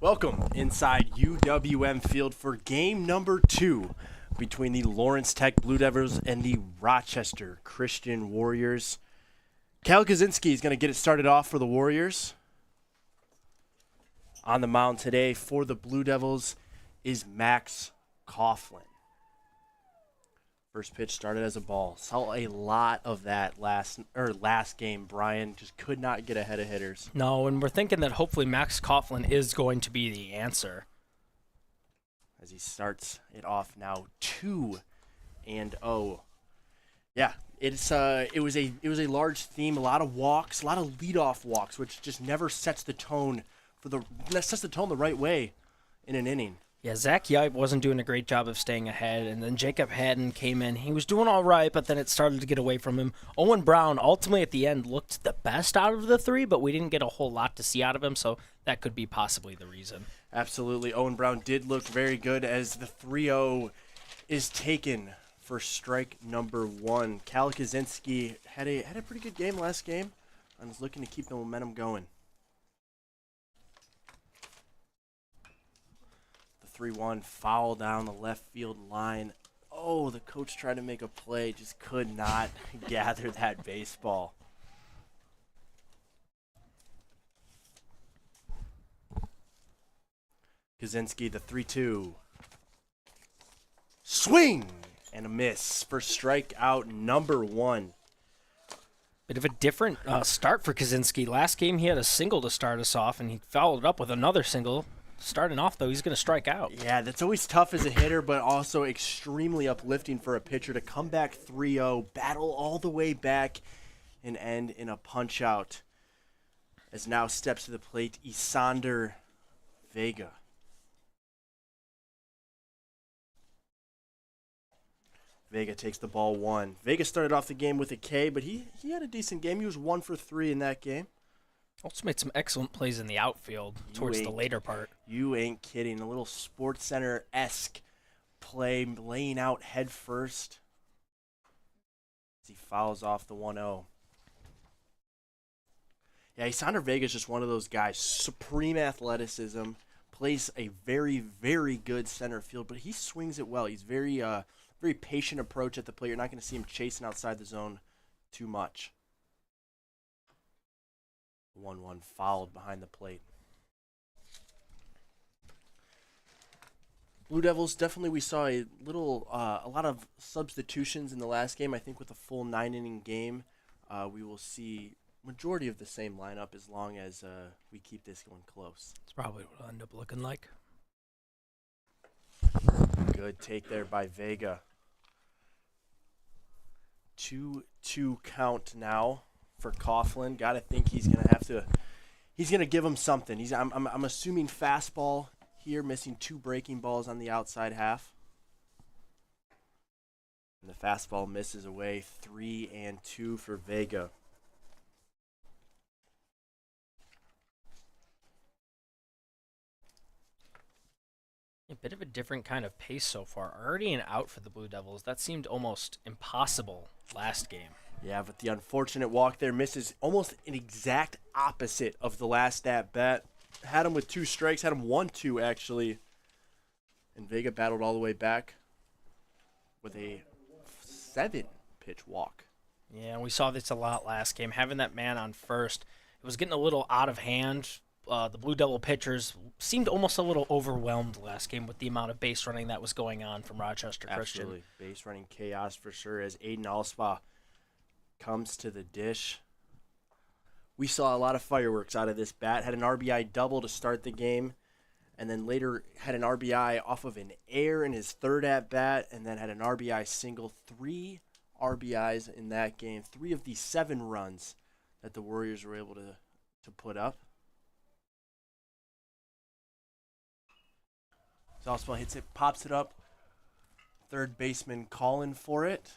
Welcome inside UWM Field for game number 2 between the Lawrence Tech Blue Devils and the Rochester Christian Warriors. Cal Kaczynski is going to get it started off for the Warriors. On the mound today for the Blue Devils is Max Coughlin. First pitch started as a ball. Saw a lot of that last game. Brian just could not get ahead of hitters. No, and we're thinking that hopefully Max Coughlin is going to be the answer. As he starts it off now 2-0. Yeah, it was a large theme, a lot of walks, a lot of leadoff walks, which just never sets the tone the right way in an inning. Yeah, Zach Yipe wasn't doing a great job of staying ahead, and then Jacob Haddon came in. He was doing all right, but then it started to get away from him. Owen Brown ultimately at the end looked the best out of the three, but we didn't get a whole lot to see out of him, so that could be possibly the reason. Absolutely. Owen Brown did look very good as the 3-0 is taken for strike number 1. Cal Kaczynski had a pretty good game last game and is looking to keep the momentum going. 3-1 foul down the left field line. Oh, the coach tried to make a play, just could not gather that baseball. Kaczynski, the 3-2. Swing and a miss for strikeout number 1. Bit of a different start for Kaczynski. Last game he had a single to start us off, and he followed up with another single. Starting off, though, he's going to strike out. Yeah, that's always tough as a hitter, but also extremely uplifting for a pitcher to come back 3-0, battle all the way back, and end in a punch-out. As now steps to the plate, Isander Vega. Vega takes the ball 1. Vega started off the game with a K, but he had a decent game. He was 1 for 3 in that game. Also made some excellent plays in the outfield towards the later part. You ain't kidding. A little Sports Center-esque play, laying out head first as he fouls off the 1-0. Yeah, Isander Vega is just one of those guys. Supreme athleticism, plays a very, very good center field, but he swings it well. He's very patient approach at the plate. You're not going to see him chasing outside the zone too much. 1-1 fouled behind the plate. Blue Devils, definitely we saw a lot of substitutions in the last game. I think with a full 9-inning game, we will see majority of the same lineup as long as we keep this going close. That's probably what it'll end up looking like. Good take there by Vega. 2-2 count now for Coughlin. Gotta think he's gonna give him something. I'm assuming fastball here, missing 2 breaking balls on the outside half. And the fastball misses away. 3-2 for Vega. A bit of a different kind of pace so far. Already an out for the Blue Devils. That seemed almost impossible last game. Yeah, but the unfortunate walk there misses almost an exact opposite of the last at-bat. Had him with 2 strikes, had him 1-2 actually. And Vega battled all the way back with a 7-pitch walk. Yeah, we saw this a lot last game. Having that man on first, it was getting a little out of hand. The Blue Devil pitchers seemed almost a little overwhelmed last game with the amount of base running that was going on from Rochester Christian. Absolutely. Base running chaos for sure as Aiden Alspa comes to the dish. We saw a lot of fireworks out of this bat. Had an RBI double to start the game, and then later had an RBI off of an error in his 3rd at-bat, and then had an RBI single. 3 RBIs in that game. 3 of the 7 runs that the Warriors were able to put up. Alspa hits it, pops it up. 3rd baseman calling for it.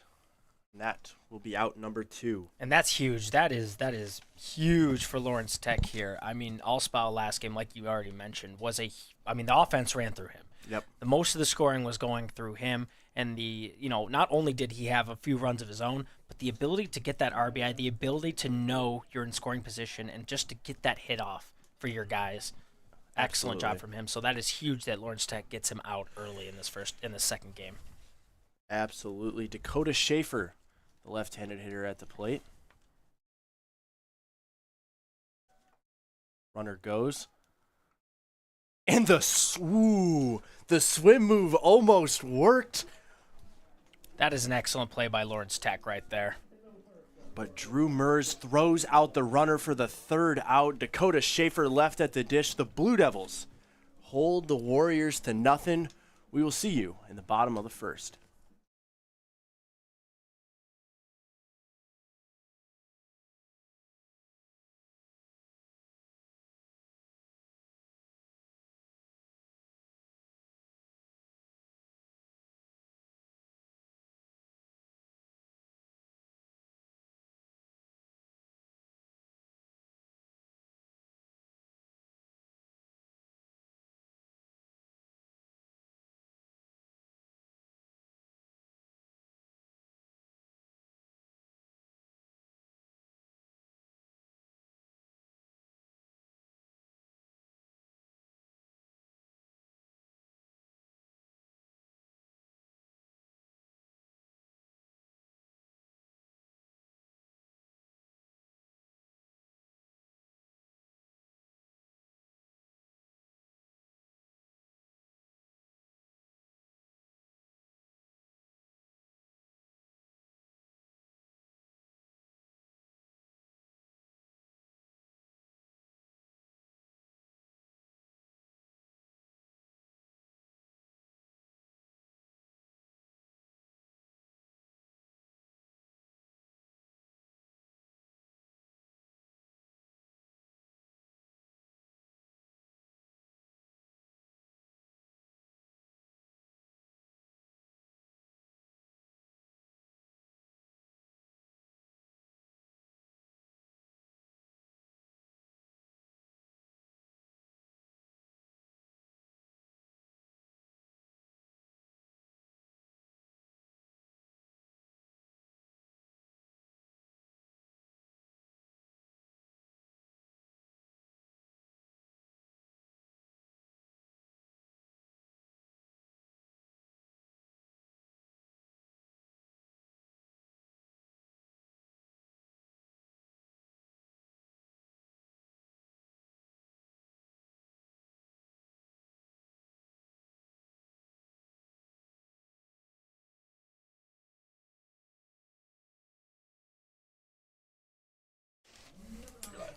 And that will be out number 2. And that's huge. That is huge for Lawrence Tech here. I mean, Alspa last game, like you already mentioned, the offense ran through him. Yep. Most of the scoring was going through him, and not only did he have a few runs of his own, but the ability to get that RBI, the ability to know you're in scoring position, and just to get that hit off for your guys. Excellent job Absolutely. from him. So that is huge that Lawrence Tech gets him out early in the second game. Absolutely. Dakota Schaefer, the left-handed hitter at the plate. Runner goes. And the swim move almost worked. That is an excellent play by Lawrence Tech right there. But Drew Mers throws out the runner for the third out. Dakota Schaefer left at the dish. The Blue Devils hold the Warriors to nothing. We will see you in the bottom of the first.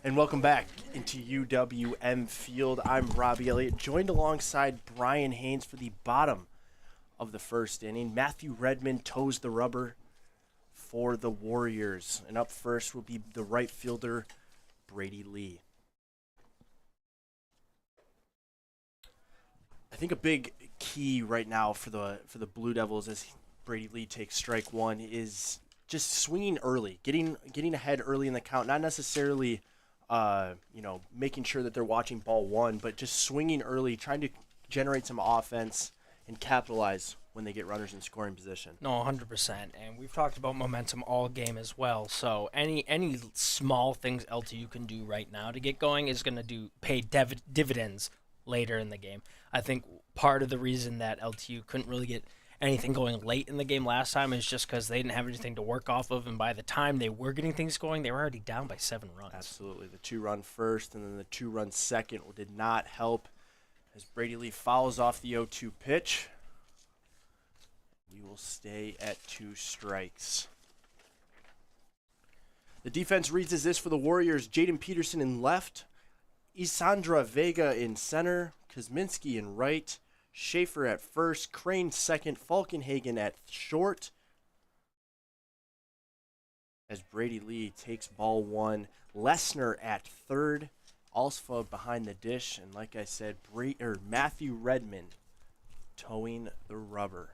And welcome back into UWM Field. I'm Robbie Elliott, joined alongside Brian Haynes for the bottom of the first inning. Matthew Redmond toes the rubber for the Warriors. And up first will be the right fielder, Brady Lee. I think a big key right now for the Blue Devils as Brady Lee takes strike one is just swinging early, getting ahead early in the count, not necessarily making sure that they're watching ball one, but just swinging early, trying to generate some offense and capitalize when they get runners in scoring position. No, 100%. And we've talked about momentum all game as well. So any small things LTU can do right now to get going is going to pay dividends later in the game. I think part of the reason that LTU couldn't really get anything going late in the game last time is just because they didn't have anything to work off of, and by the time they were getting things going, they were already down by 7 runs. Absolutely. The 2-run first and then the 2-run second did not help as Brady Lee fouls off the 0-2 pitch. We will stay at 2 strikes. The defense reads as this for the Warriors: Jaden Peterson in left, Isandra Vega in center, Kuzminski in right, Schaefer at first, Crane second, Falkenhagen at short. As Brady Lee takes ball one, Lesnar at third, Alsfa behind the dish, and like I said, Matthew Redmond towing the rubber.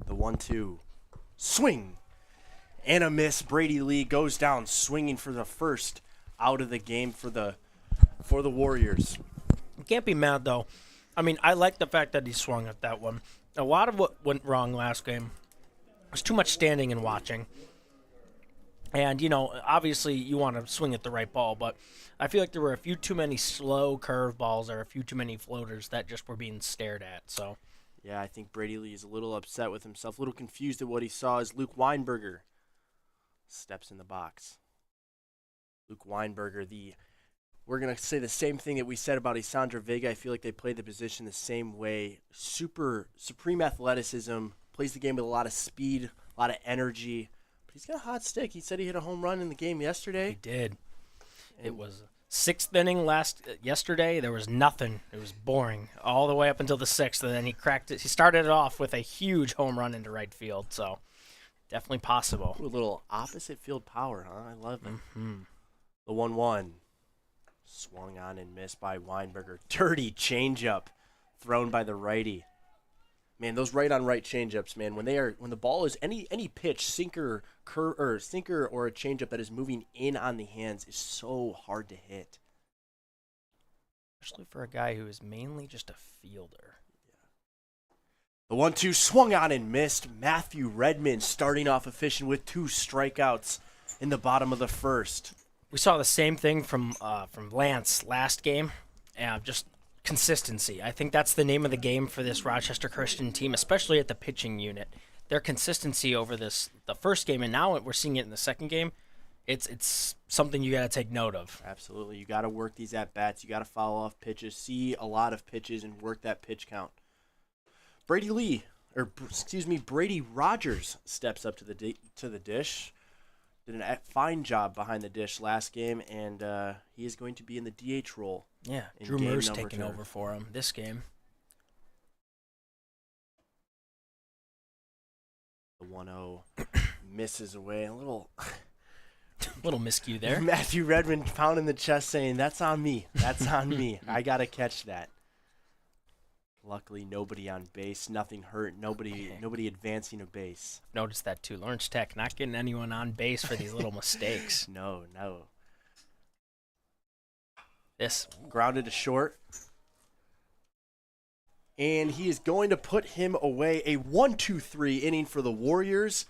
The 1-2 swing and a miss. Brady Lee goes down swinging for the first out of the game for the Warriors. You can't be mad, though. I mean, I like the fact that he swung at that one. A lot of what went wrong last game was too much standing and watching. And, obviously you want to swing at the right ball, but I feel like there were a few too many slow curve balls or a few too many floaters that just were being stared at. So, Yeah, I think Brady Lee is a little upset with himself, a little confused at what he saw as Luke Weinberger steps in the box. Luke Weinberger, we're going to say the same thing that we said about Isandra Vega. I feel like they played the position the same way. Supreme athleticism, plays the game with a lot of speed, a lot of energy. But he's got a hot stick. He said he hit a home run in the game yesterday. he did. It was sixth inning yesterday. There was nothing. It was boring all the way up until the sixth, and then he cracked it. He started it off with a huge home run into right field. So definitely possible. Ooh, a little opposite field power, huh? I love it. Mm-hmm. The 1-1 swung on and missed by Weinberger. Dirty changeup thrown by the righty. Man, those right-on-right changeups, man, when the ball is any pitch, sinker, or a changeup that is moving in on the hands is so hard to hit. Especially for a guy who is mainly just a fielder. The 1-2 swung on and missed. Matthew Redmond starting off efficient with 2 strikeouts in the bottom of the first. We saw the same thing from Lance last game. Just consistency. I think that's the name of the game for this Rochester Christian team, especially at the pitching unit. Their consistency over the first game, and now we're seeing it in the second game. It's something you got to take note of. Absolutely. You got to work these at-bats. You got to follow off pitches, see a lot of pitches, and work that pitch count. Brady Rogers steps up to the dish. Did a fine job behind the dish last game, and he is going to be in the DH role. Yeah, Drew Murr's taking over for him this game. The 1-0 misses away. A little miscue there. Matthew Redmond pounding the chest saying, "That's on me. That's on me. I got to catch that." Luckily, nobody on base. Nothing hurt. Nobody advancing a base. Noticed that too. Lawrence Tech not getting anyone on base for these little mistakes. No. This grounded to short. And he is going to put him away. A 1-2-3 inning for the Warriors.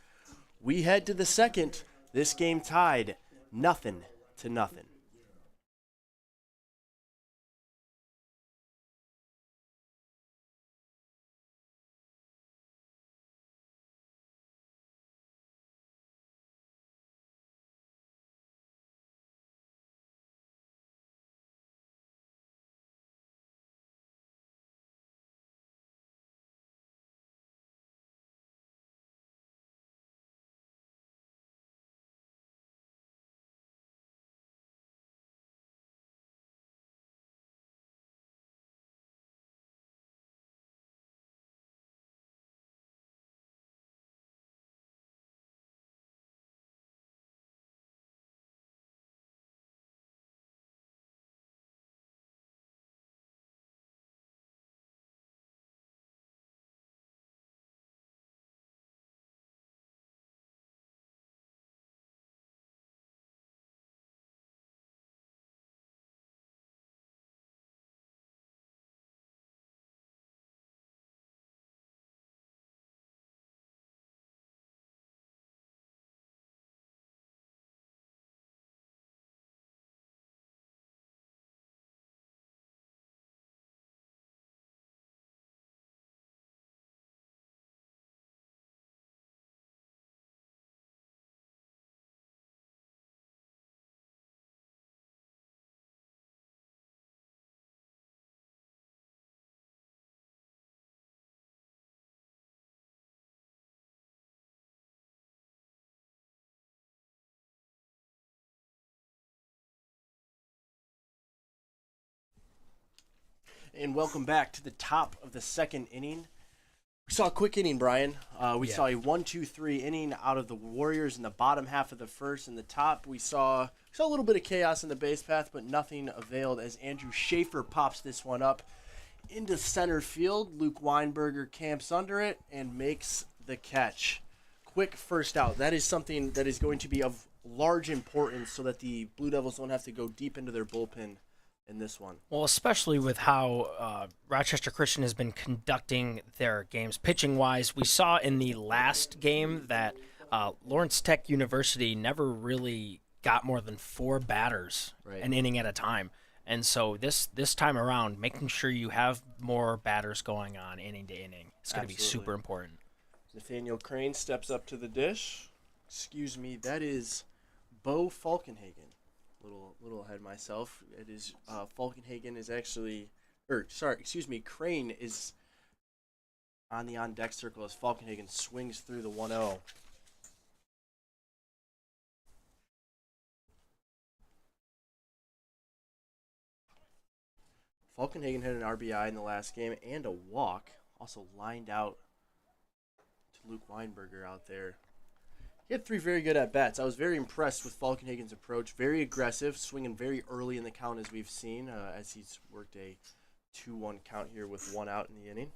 We head to the second. This game tied 0-0. And welcome back to the top of the second inning. We saw a quick inning, Brian. We saw a 1-2-3 inning out of the Warriors in the bottom half of the first. In the top, we saw a little bit of chaos in the base path, but nothing availed as Andrew Schaefer pops this one up into center field. Luke Weinberger camps under it and makes the catch. Quick first out. That is something that is going to be of large importance so that the Blue Devils don't have to go deep into their bullpen in this one. Well, especially with how Rochester Christian has been conducting their games pitching-wise. We saw in the last game that Lawrence Tech University never really got more than 4 batters Right. an inning at a time. And so this time around, making sure you have more batters going on inning to inning is going to be Absolutely. super important. Nathaniel Crane steps up to the dish. Excuse me, that is Bo Falkenhagen. Little ahead of myself. It is Falkenhagen is actually, Crane is on the on deck circle as Falkenhagen swings through the 1-0. Falkenhagen had an RBI in the last game and a walk. Also lined out to Luke Weinberger out there. He had 3 very good at-bats. I was very impressed with Falkenhagen's approach. Very aggressive, swinging very early in the count as we've seen, as he's worked a 2-1 count here with 1 out in the inning.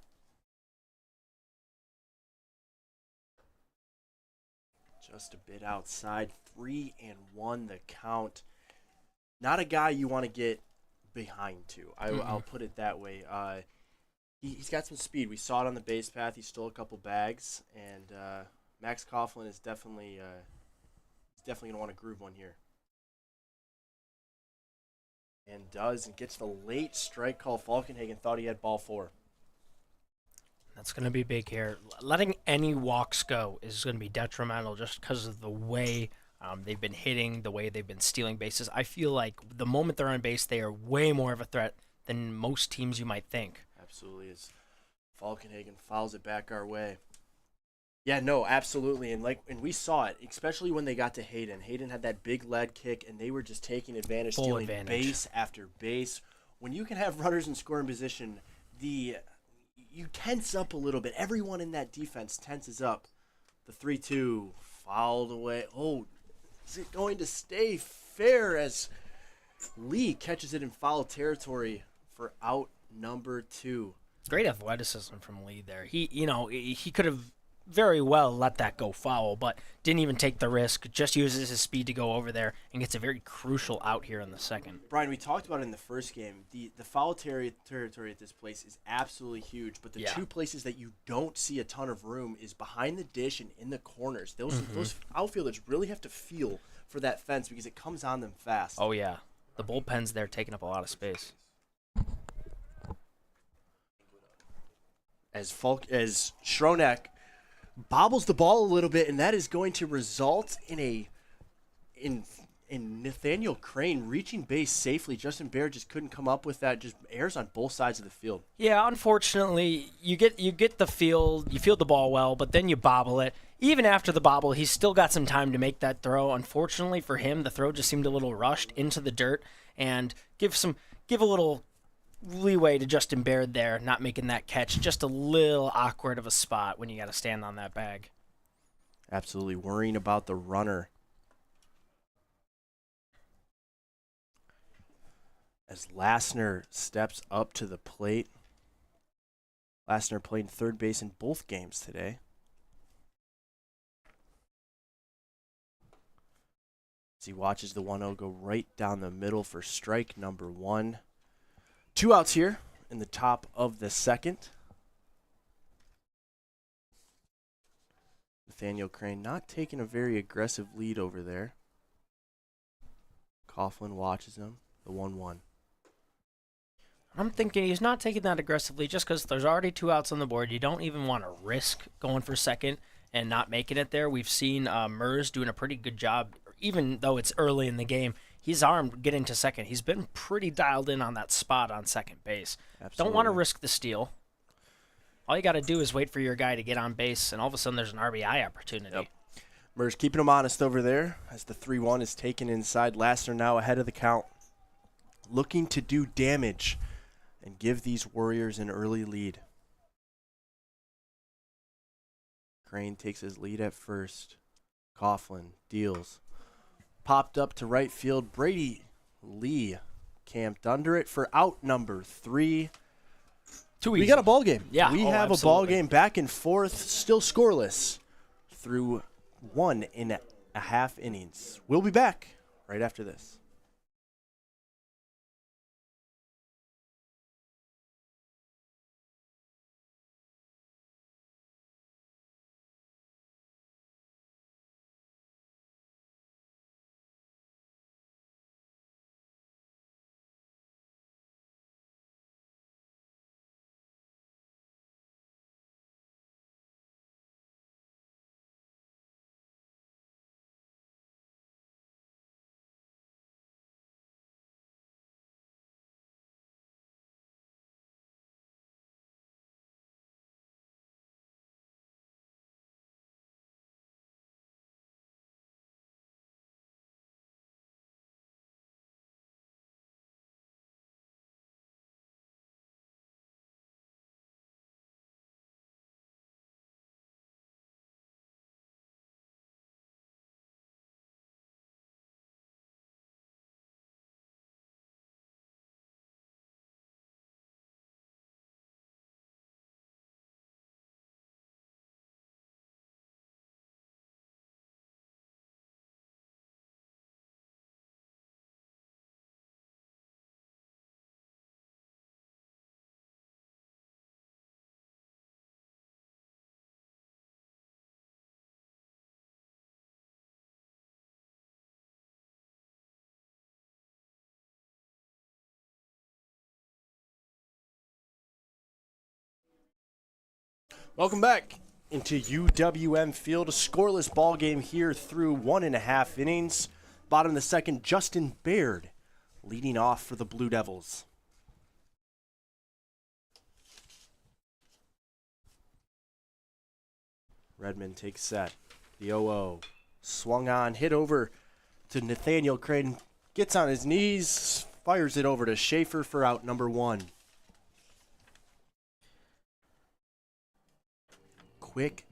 Just a bit outside, 3-1 the count. Not a guy you want to get behind to. I'll put it that way. He's got some speed. We saw it on the base path. He stole a couple bags, and Max Coughlin is definitely going to want to groove one here. And does, and gets the late strike call. Falkenhagen thought he had ball 4. That's going to be big here. Letting any walks go is going to be detrimental just because of the way they've been hitting, the way they've been stealing bases. I feel like the moment they're on base, they are way more of a threat than most teams you might think. Absolutely. As Falkenhagen fouls it back our way. Yeah, no, absolutely. And we saw it, especially when they got to Hayden. Hayden had that big lead kick, and they were just taking advantage, stealing base after base. When you can have runners in scoring position, you tense up a little bit. Everyone in that defense tenses up. The 3-2 fouled away. Oh, is it going to stay fair as Lee catches it in foul territory for out number 2? Great athleticism from Lee there. He could have very well let that go foul, but didn't even take the risk, just uses his speed to go over there and gets a very crucial out here in the second. Brian, we talked about it in the first game. The foul territory at this place is absolutely huge, but the 2 places that you don't see a ton of room is behind the dish and in the corners. Those outfielders really have to feel for that fence because it comes on them fast. Oh, yeah. The bullpen's there taking up a lot of space. As Schronek bobbles the ball a little bit, and that is going to result in Nathaniel Crane reaching base safely. Justin Baird just couldn't come up with that. Just errors on both sides of the field. Yeah, unfortunately, you get the field, you field the ball well, but then you bobble it. Even after the bobble, he's still got some time to make that throw. Unfortunately for him, the throw just seemed a little rushed into the dirt, and give a little leeway to Justin Baird there, not making that catch. Just a little awkward of a spot when you got to stand on that bag. Absolutely worrying about the runner. As Lassner steps up to the plate. Lassner played third base in both games today. As he watches the 1-0 go right down the middle for strike number 1. 2 outs here in the top of the second. Nathaniel Crane not taking a very aggressive lead over there. Coughlin watches him. The 1-1. I'm thinking he's not taking that aggressively just because there's already 2 outs on the board. You don't even want to risk going for second and not making it there. We've seen Mers doing a pretty good job, even though it's early in the game. He's armed getting to second. He's been pretty dialed in on that spot on second base. Absolutely. Don't want to risk the steal. All you got to do is wait for your guy to get on base, and all of a sudden there's an RBI opportunity. Yep. Mers keeping him honest over there as the 3-1 is taken inside. Lassner now ahead of the count, looking to do damage and give these Warriors an early lead. Crane takes his lead at first. Coughlin deals. Popped up to right field. Brady Lee camped under it for out number 3. Too easy. We got a ball game. Yeah. We have absolutely. a ball game back and forth, still scoreless through 1.5 innings. We'll be back right after this. Welcome back into UWM Field, a scoreless ball game here through 1.5 innings. Bottom of the second, Justin Baird leading off for the Blue Devils. Redmond takes set. The 0-0. Swung on, hit over to Nathaniel Creighton. Gets on his knees, fires it over to Schaefer for out number 1.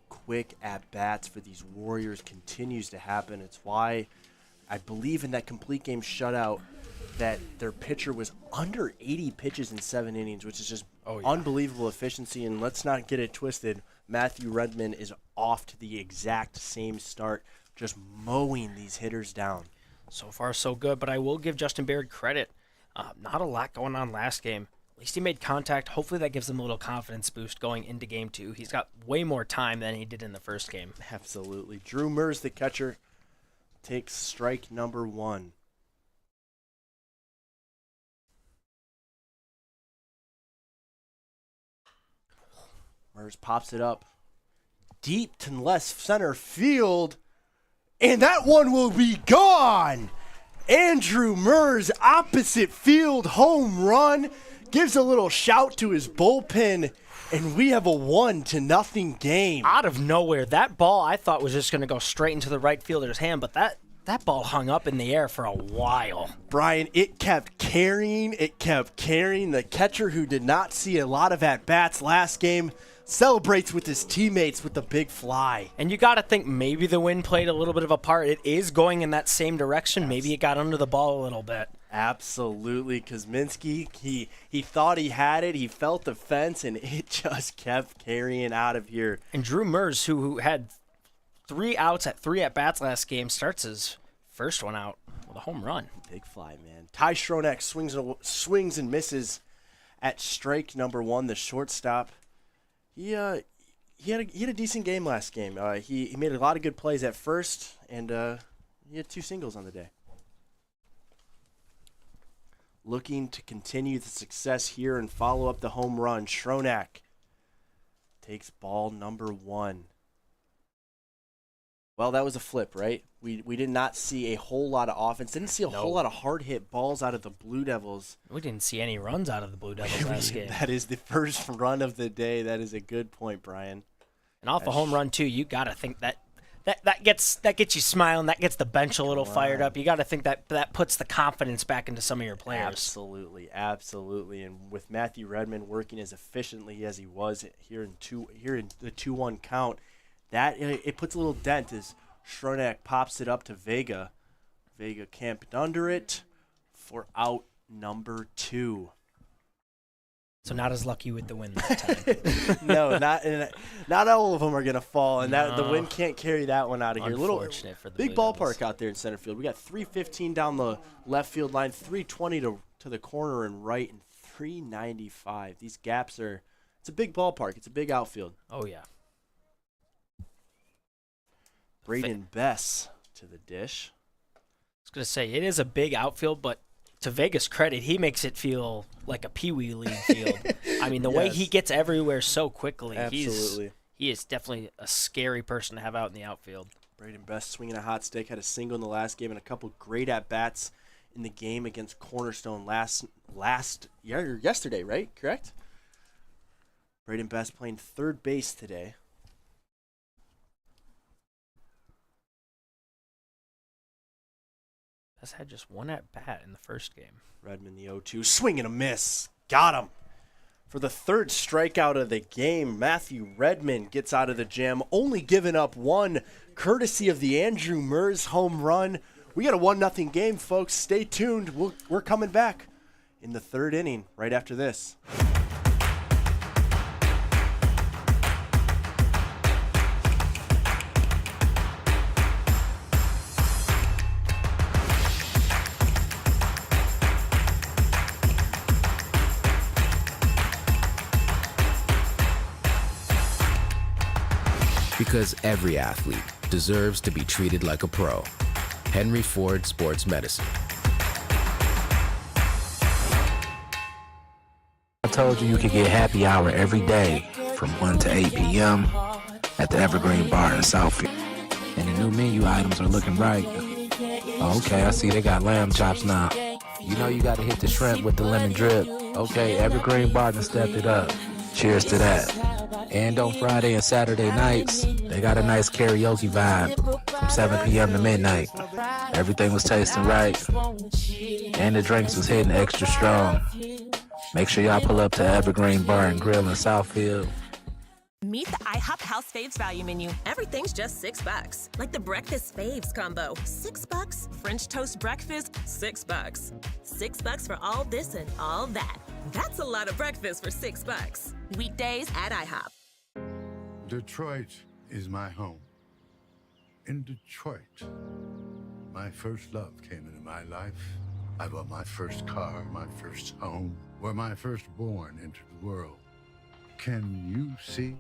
Quick at-bats for these Warriors continues to happen. It's why I believe in that complete game shutout that their pitcher was under 80 pitches in 7 innings, which is just unbelievable efficiency. And let's not get it twisted. Matthew Redmond is off to the exact same start, just mowing these hitters down. So far, so good, but I will give Justin Baird credit. Not a lot going on last game. At least he made contact. Hopefully that gives him a little confidence boost going into game 2. He's got way more time than he did in the first game. Absolutely. Drew Mers, the catcher, takes strike number 1. Mers pops it up deep to left center field, and that one will be gone. Andrew Mers, opposite field home run, gives a little shout to his bullpen, and we have a 1-0 game. Out of nowhere, that ball I thought was just going to go straight into the right fielder's hand, but that ball hung up in the air for a while. Brian, it kept carrying. The catcher, who did not see a lot of at-bats last game, celebrates with his teammates with the big fly. And you got to think maybe the wind played a little bit of a part. It is going in that same direction. Maybe it got under the ball a little bit. Absolutely. Kuzminski, he thought he had it. He felt the fence, and it just kept carrying out of here. And Drew Mers, who had 3 outs at 3 at-bats last game, starts his first one out with a home run. Big fly, man. Ty Schronek swings and misses at strike number 1, the shortstop. He had a decent game last game. He made a lot of good plays at first, and he had 2 singles on the day. Looking to continue the success here and follow up the home run, Schronek takes ball number 1. Well, that was a flip, right? We did not see a whole lot of offense. Didn't see a whole lot of hard-hit balls out of the Blue Devils. We didn't see any runs out of the Blue Devils last game. That is the first run of the day. That is a good point, Brian. And off a home run, too, you got to think that gets you smiling. That gets the bench a little fired up. You got to think that puts the confidence back into some of your players. Absolutely. And with Matthew Redmond working as efficiently as he was here in the 2-1 count, that it puts a little dent as Schronek pops it up to Vega. Vega camped under it for out number 2. So not as lucky with the wind that time. No, not all of them are going to fall, and the wind can't carry that one out of here. Unfortunate for the big Blue ballpark Devils out there in center field. We got 315 down the left field line, 320 to the corner and right, and 395. These gaps it's a big ballpark. It's a big outfield. Oh, yeah. Braden Bess to the dish. I was going to say, it is a big outfield, but to Vegas' credit, he makes it feel like a Pee Wee League field. I mean, the way he gets everywhere so quickly, absolutely. He is definitely a scary person to have out in the outfield. Braden Bess swinging a hot stick, had a single in the last game and a couple great at-bats in the game against Cornerstone yesterday, right? Correct? Braden Bess playing third base today. Bess had just 1 at-bat in the first game. Redmond, the 0-2, swing and a miss. Got him. For the 3rd strikeout of the game, Matthew Redmond gets out of the jam, only giving up 1, courtesy of the Andrew Mers home run. We got a 1-0 game, folks. Stay tuned. We're coming back in the 3rd inning right after this. Because every athlete deserves to be treated like a pro. Henry Ford Sports Medicine. I told you you could get happy hour every day from 1 to 8 p.m. at the Evergreen Bar in Southfield. And the new menu items are looking right. Oh, okay, I see they got lamb chops now. You know you got to hit the shrimp with the lemon drip. Okay, Evergreen Bar done stepped it up. Cheers to that. And on Friday and Saturday nights, they got a nice karaoke vibe from 7 p.m. to midnight. Everything was tasting right, and the drinks was hitting extra strong. Make sure y'all pull up to Evergreen Bar and Grill in Southfield. Meet the IHOP House Faves value menu. Everything's just $6. Like the Breakfast Faves combo, $6. French toast breakfast, $6. $6 for all this and all that. That's a lot of breakfast for $6. Weekdays at IHOP. Detroit is my home. In Detroit, my first love came into my life. I bought my first car, my first home, where my firstborn entered the world. Can you see?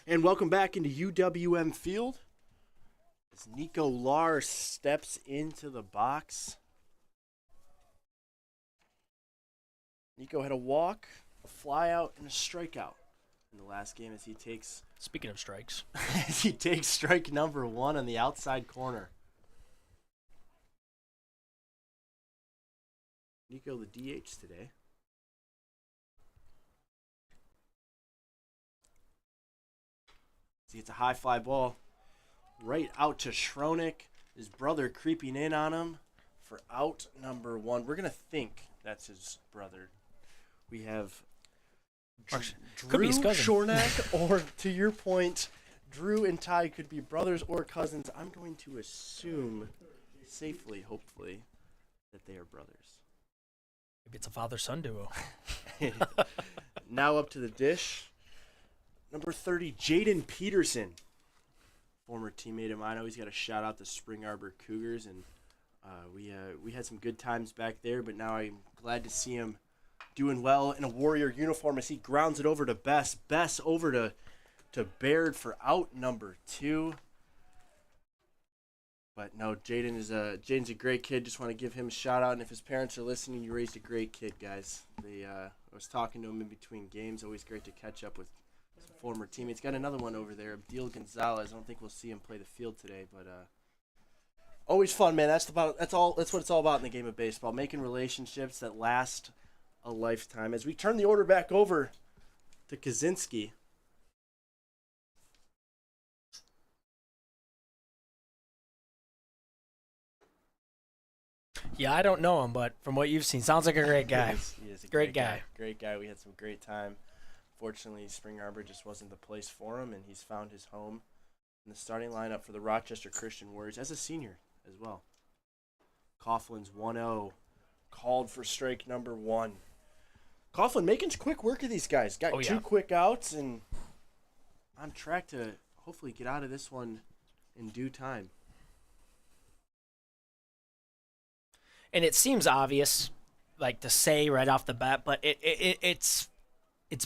And welcome back into UWM Field as Nico Lars steps into the box. Nico had a walk, a fly out, and a strikeout in the last game as he takes Speaking of strikes. as he takes strike number 1 on the outside corner. Nico the DH today. He gets a high fly ball right out to Schroenick. His brother creeping in on him for out number 1. We're going to think that's his brother. We have Could be his Drew cousin. Schroenick, or to your point, Drew and Ty could be brothers or cousins. I'm going to assume, safely, hopefully, that they are brothers. Maybe it's a father-son duo. Now up to the dish. Number 30, Jaden Peterson. Former teammate of mine. Always got to shout out the Spring Arbor Cougars. And we had some good times back there, but now I'm glad to see him doing well in a Warrior uniform as he grounds it over to Bess. Bess over to Baird for out number 2. But no, Jaden's a great kid. Just want to give him a shout out. And if his parents are listening, you raised a great kid, guys. I was talking to him in between games. Always great to catch up with some former teammates. Got another one over there, Abdil Gonzalez. I don't think we'll see him play the field today, but always fun, man. That's what it's all about in the game of baseball. Making relationships that last a lifetime. As we turn the order back over to Kaczynski. Yeah, I don't know him, but from what you've seen, sounds like a great guy. He is a Great guy. Great guy. We had some great time. Fortunately, Spring Arbor just wasn't the place for him, and he's found his home in the starting lineup for the Rochester Christian Warriors as a senior as well. Coughlin's 1-0, called for strike number 1. Coughlin making quick work of these guys. Got 2 quick outs and on track to hopefully get out of this one in due time. And it seems obvious, like to say right off the bat, but it's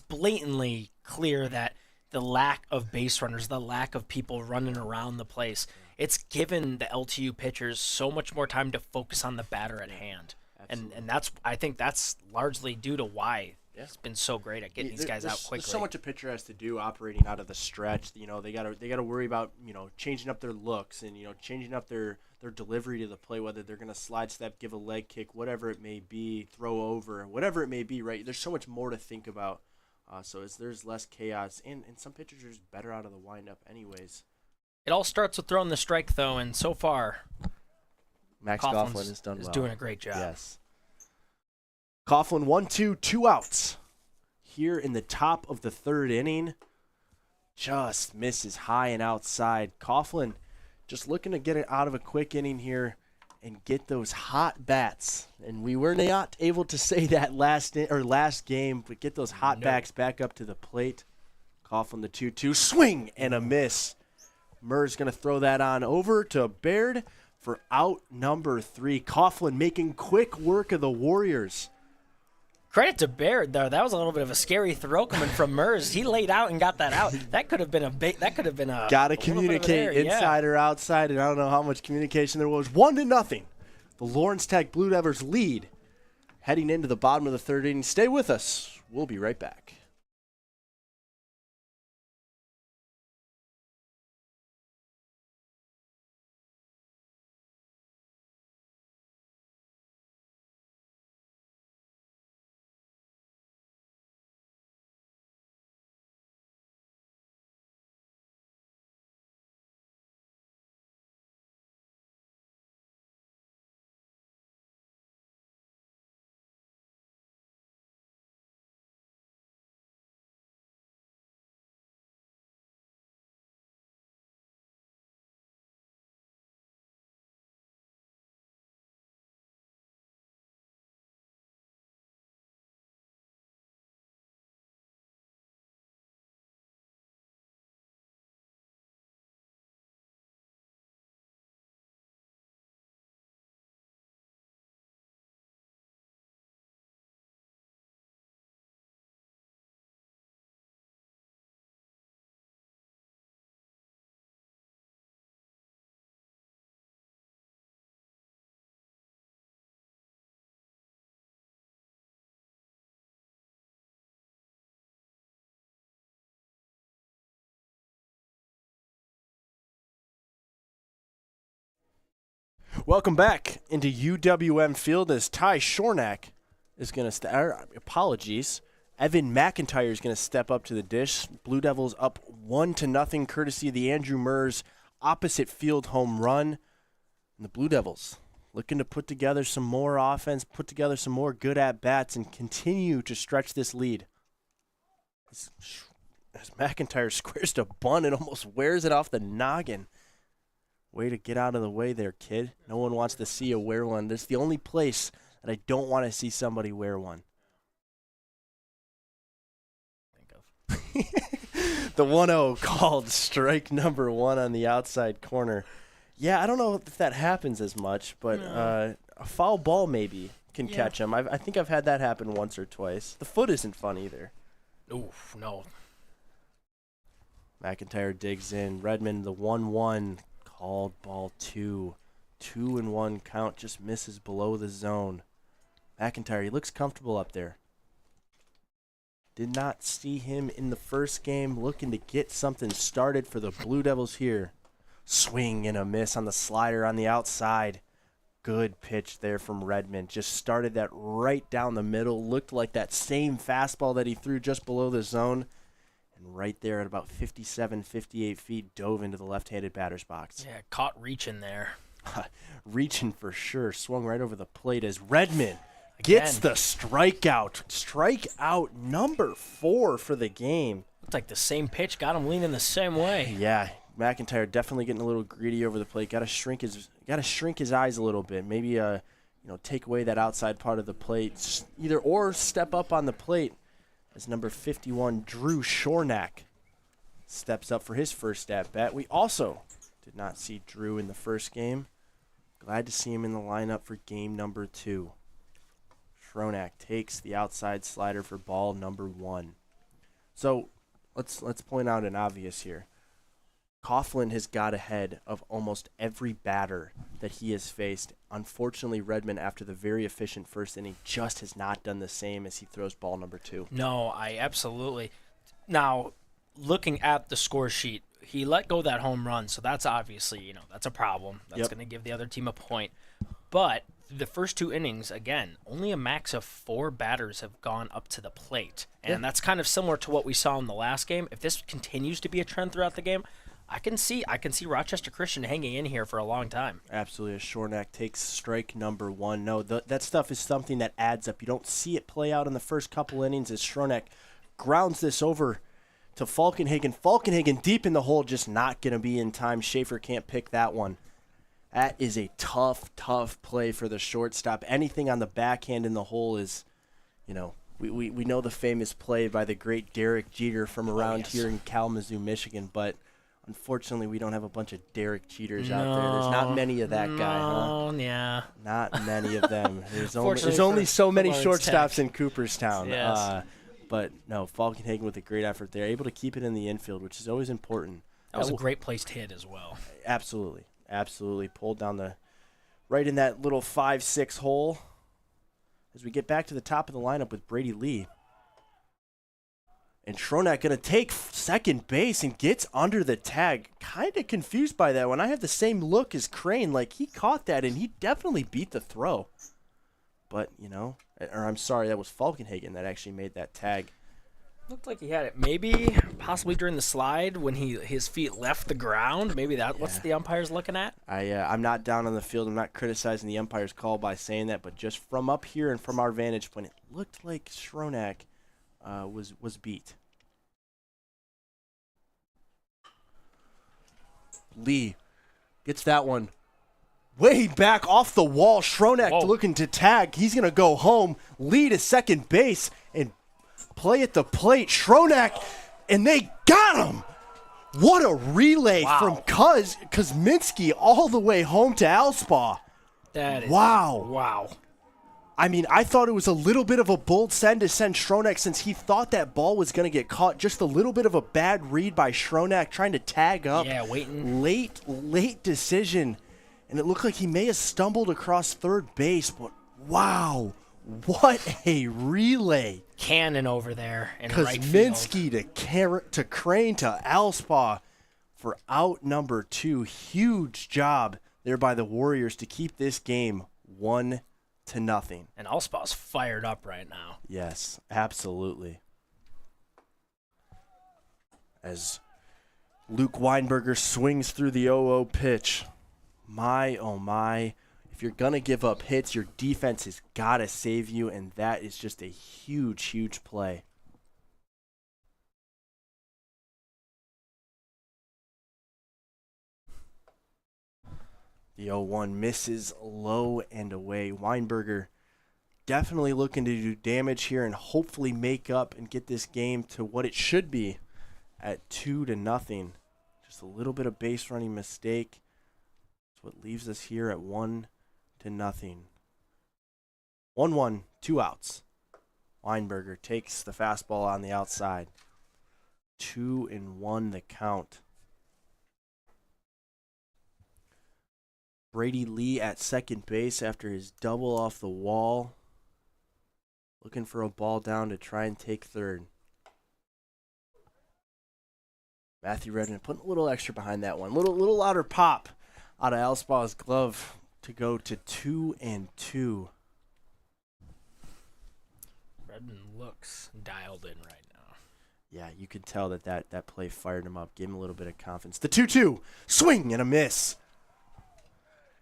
blatantly clear that the lack of base runners, the lack of people running around the place, it's given the LTU pitchers so much more time to focus on the batter at hand. And I think that's largely due to why it's been so great at getting these guys out quickly. There's so much a pitcher has to do operating out of the stretch. You know, they gotta worry about, you know, changing up their looks and, you know, changing up their delivery to the play, whether they're gonna slide step, give a leg kick, whatever it may be, throw over, whatever it may be, right? There's so much more to think about. So there's less chaos, and some pitchers are just better out of the windup anyways. It all starts with throwing the strike, though, and so far, Max Coughlin has done is well. doing a great job. Yes. Coughlin 1-2, 2 outs here in the top of the 3rd inning. Just misses high and outside. Coughlin just looking to get it out of a quick inning here and get those hot bats. And we were not able to say that last game, but get those hot bats back up to the plate. Coughlin the 2-2, swing and a miss. Murr's going to throw that on over to Baird for out number 3. Coughlin making quick work of the Warriors. Credit to Baird, though. That was a little bit of a scary throw coming from Murs. He laid out and got that out. That could have been a Got to communicate inside or outside, and I don't know how much communication there was. 1-0. The Lawrence Tech Blue Devils lead heading into the bottom of the third inning. Stay with us. We'll be right back. Welcome back into UWM Field as Ty Shornack is going to apologies. Evan McIntyre is going to step up to the dish. Blue Devils up 1-0 courtesy of the Andrew Murs opposite field home run. And the Blue Devils looking to put together some more offense, put together some more good at-bats, and continue to stretch this lead. As McIntyre squares to bunt and almost wears it off the noggin. Way to get out of the way there, kid. No one wants to see you wear one. This is the only place that I don't want to see somebody wear one. The 1-0 called strike number 1 on the outside corner. Yeah, I don't know if that happens as much, but a foul ball maybe can catch him. I think I've had that happen once or twice. The foot isn't fun either. Oof, no. McIntyre digs in. Redmond, the 1-1. Called ball 2. 2-1 count, just misses below the zone. McIntyre, he looks comfortable up there. Did not see him in the first game, looking to get something started for the Blue Devils here. Swing and a miss on the slider on the outside. Good pitch there from Redmond. Just started that right down the middle. Looked like that same fastball that he threw just below the zone. And right there at about 57, 58 feet, dove into the left-handed batter's box. Yeah, caught reaching there. Reaching for sure. Swung right over the plate as Redmond gets the strikeout. Strikeout number 4 for the game. Looked like the same pitch. Got him leaning the same way. Yeah, McIntyre definitely getting a little greedy over the plate. Got to shrink his eyes a little bit. Maybe take away that outside part of the plate. Or step up on the plate. As number 51, Drew Shornack, steps up for his first at-bat. We also did not see Drew in the first game. Glad to see him in the lineup for game number 2. Shornack takes the outside slider for ball number 1. So let's point out an obvious here. Coughlin has got ahead of almost every batter that he has faced. Unfortunately, Redmond, after the very efficient first inning, just has not done the same as he throws ball number 2. No, I absolutely. Now, looking at the score sheet, he let go that home run, so that's obviously, that's a problem. That's going to give the other team a point. But the first 2 innings, again, only a max of 4 batters have gone up to the plate. And that's kind of similar to what we saw in the last game. If this continues to be a trend throughout the game, I can see Rochester Christian hanging in here for a long time. Absolutely. As Shornack takes strike number 1. No, that stuff is something that adds up. You don't see it play out in the first couple innings as Shornack grounds this over to Falkenhagen. Falkenhagen deep in the hole, just not going to be in time. Schaefer can't pick that one. That is a tough play for the shortstop. Anything on the backhand in the hole is, we know the famous play by the great Derek Jeter from around here in Kalamazoo, Michigan, but unfortunately, we don't have a bunch of Derek Cheaters out there. There's not many of that guy, huh? Yeah. Not many of them. There's only so many shortstops in Cooperstown. Yes. But no, Falkenhagen with a great effort there, able to keep it in the infield, which is always important. That was a great placed hit as well. Absolutely. Pulled down right in that little 5-6 hole. as we get back to the top of the lineup with Brady Lee. And Schronak going to take second base and gets under the tag. Kind of confused by that one. I have the same look as Crane. Like, he caught that, and he definitely beat the throw. But, you know, or I'm sorry, that was Falkenhagen that actually made that tag. Looked like he had it maybe, possibly during the slide when his feet left the ground. Maybe what's the umpire's looking at? I'm not down on the field. I'm not criticizing the umpire's call by saying that, but just from up here and from our vantage point, it looked like Schronak was beat. Lee gets that one way back off the wall. Schronak looking to tag. He's going to go home. Lee to second base and play at the plate. Schronak, and they got him. What a relay from Kuzminski all the way home to Alspaugh. That is wow. I mean, I thought it was a little bit of a bold send to send Schronak since he thought that ball was going to get caught. Just a little bit of a bad read by Schronak trying to tag up. Yeah, waiting. Late decision. And it looked like he may have stumbled across third base, but wow, what a relay. Cannon over there in right field. Kuzminski to Crane to Alspaugh for out number 2. Huge job there by the Warriors to keep this game 1-0. And Alspaugh's fired up right now. Yes, absolutely. As Luke Weinberger swings through the 0-0 pitch. My, oh my. If you're going to give up hits, your defense has got to save you, and that is just a huge, huge play. The 0-1 misses low and away. Weinberger definitely looking to do damage here and hopefully make up and get this game to what it should be at 2-0. Just a little bit of base running mistake. That's what leaves us here at 1-0. 1-1, 2 outs. Weinberger takes the fastball on the outside. 2-1 the count. Brady Lee at second base after his double off the wall. Looking for a ball down to try and take third. Matthew Redmond putting a little extra behind that one. Little louder pop out of Alspaugh's glove to go to 2-2. Redmond looks dialed in right now. Yeah, you could tell that play fired him up, gave him a little bit of confidence. The 2-2, swing and a miss.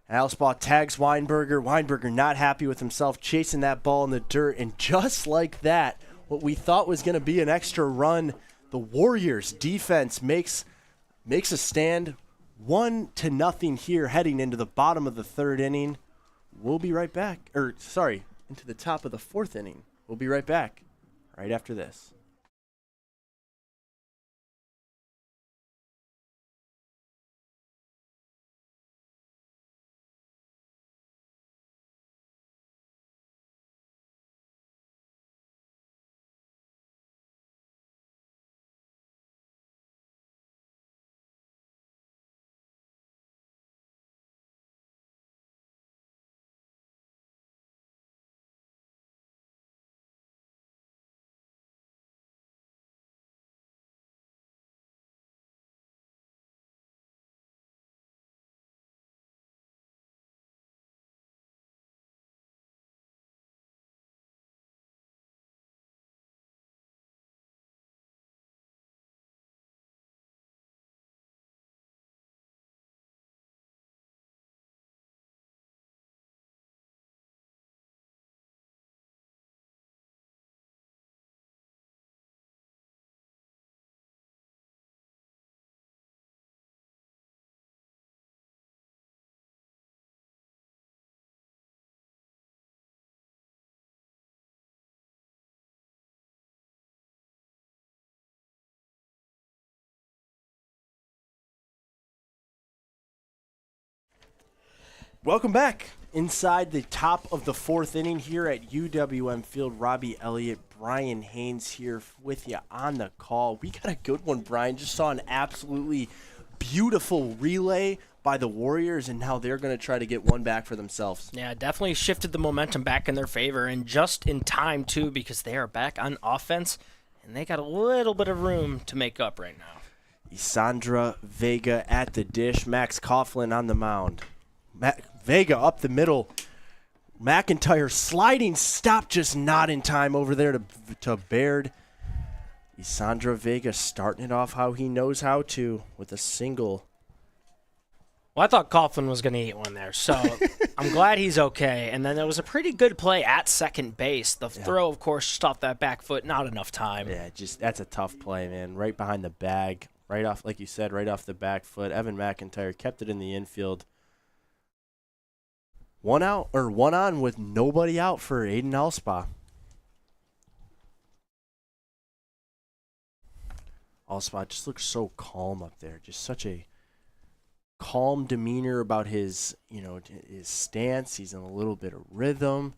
Alspaugh tags Weinberger. Weinberger not happy with himself, chasing that ball in the dirt. And just like that, what we thought was going to be an extra run, the Warriors defense makes a stand. 1-0 here heading into the bottom of the third inning. We'll be right back. Into the top of the fourth inning. We'll be right back right after this. Welcome back inside the top of the fourth inning here at UWM Field. Robbie Elliott, Brian Haynes here with you on the call. We got a good one, Brian. Just saw an absolutely beautiful relay by the Warriors, and now they're going to try to get one back for themselves. Yeah, definitely shifted the momentum back in their favor, and just in time, too, because they are back on offense, and they got a little bit of room to make up right now. Isandra Vega at the dish. Max Coughlin on the mound. Vega up the middle. McIntyre sliding stop, just not in time over there to Baird. Isandra Vega starting it off how he knows how to with a single. Well, I thought Coughlin was going to eat one there, so I'm glad he's okay. And then there was a pretty good play at second base. The throw, of course, just off that back foot, not enough time. Yeah, that's a tough play, man. Right behind the bag, right off, like you said, right off the back foot. Evan McIntyre kept it in the infield. One on with nobody out for Aiden Alspaugh. Alspaugh just looks so calm up there. Just such a calm demeanor about his stance. He's in a little bit of rhythm.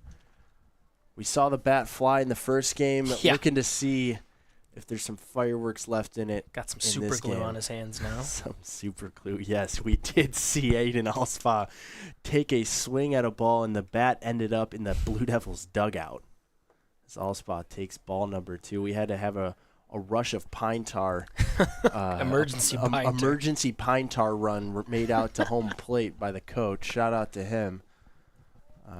We saw the bat fly in the first game, looking to see if there's some fireworks left in it. Got some super glue on his hands now. Some super glue. Yes, we did see Aiden Alspaugh take a swing at a ball, and the bat ended up in the Blue Devils dugout. As Alspaugh takes ball number 2, we had to have a rush of pine tar. Emergency pine tar run made out to home plate by the coach. Shout out to him.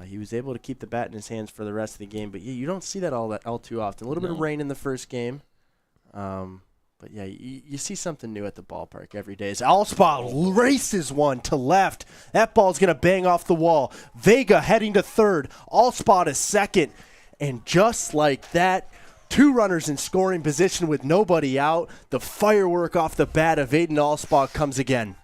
He was able to keep the bat in his hands for the rest of the game, but you don't see that all too often. A little bit of rain in the first game. But yeah, you see something new at the ballpark every day. As Alspaugh races one to left. That ball's going to bang off the wall. Vega heading to third. Alspaugh to second. And just like that, 2 runners in scoring position with nobody out. The firework off the bat of Aiden Alspaugh comes again.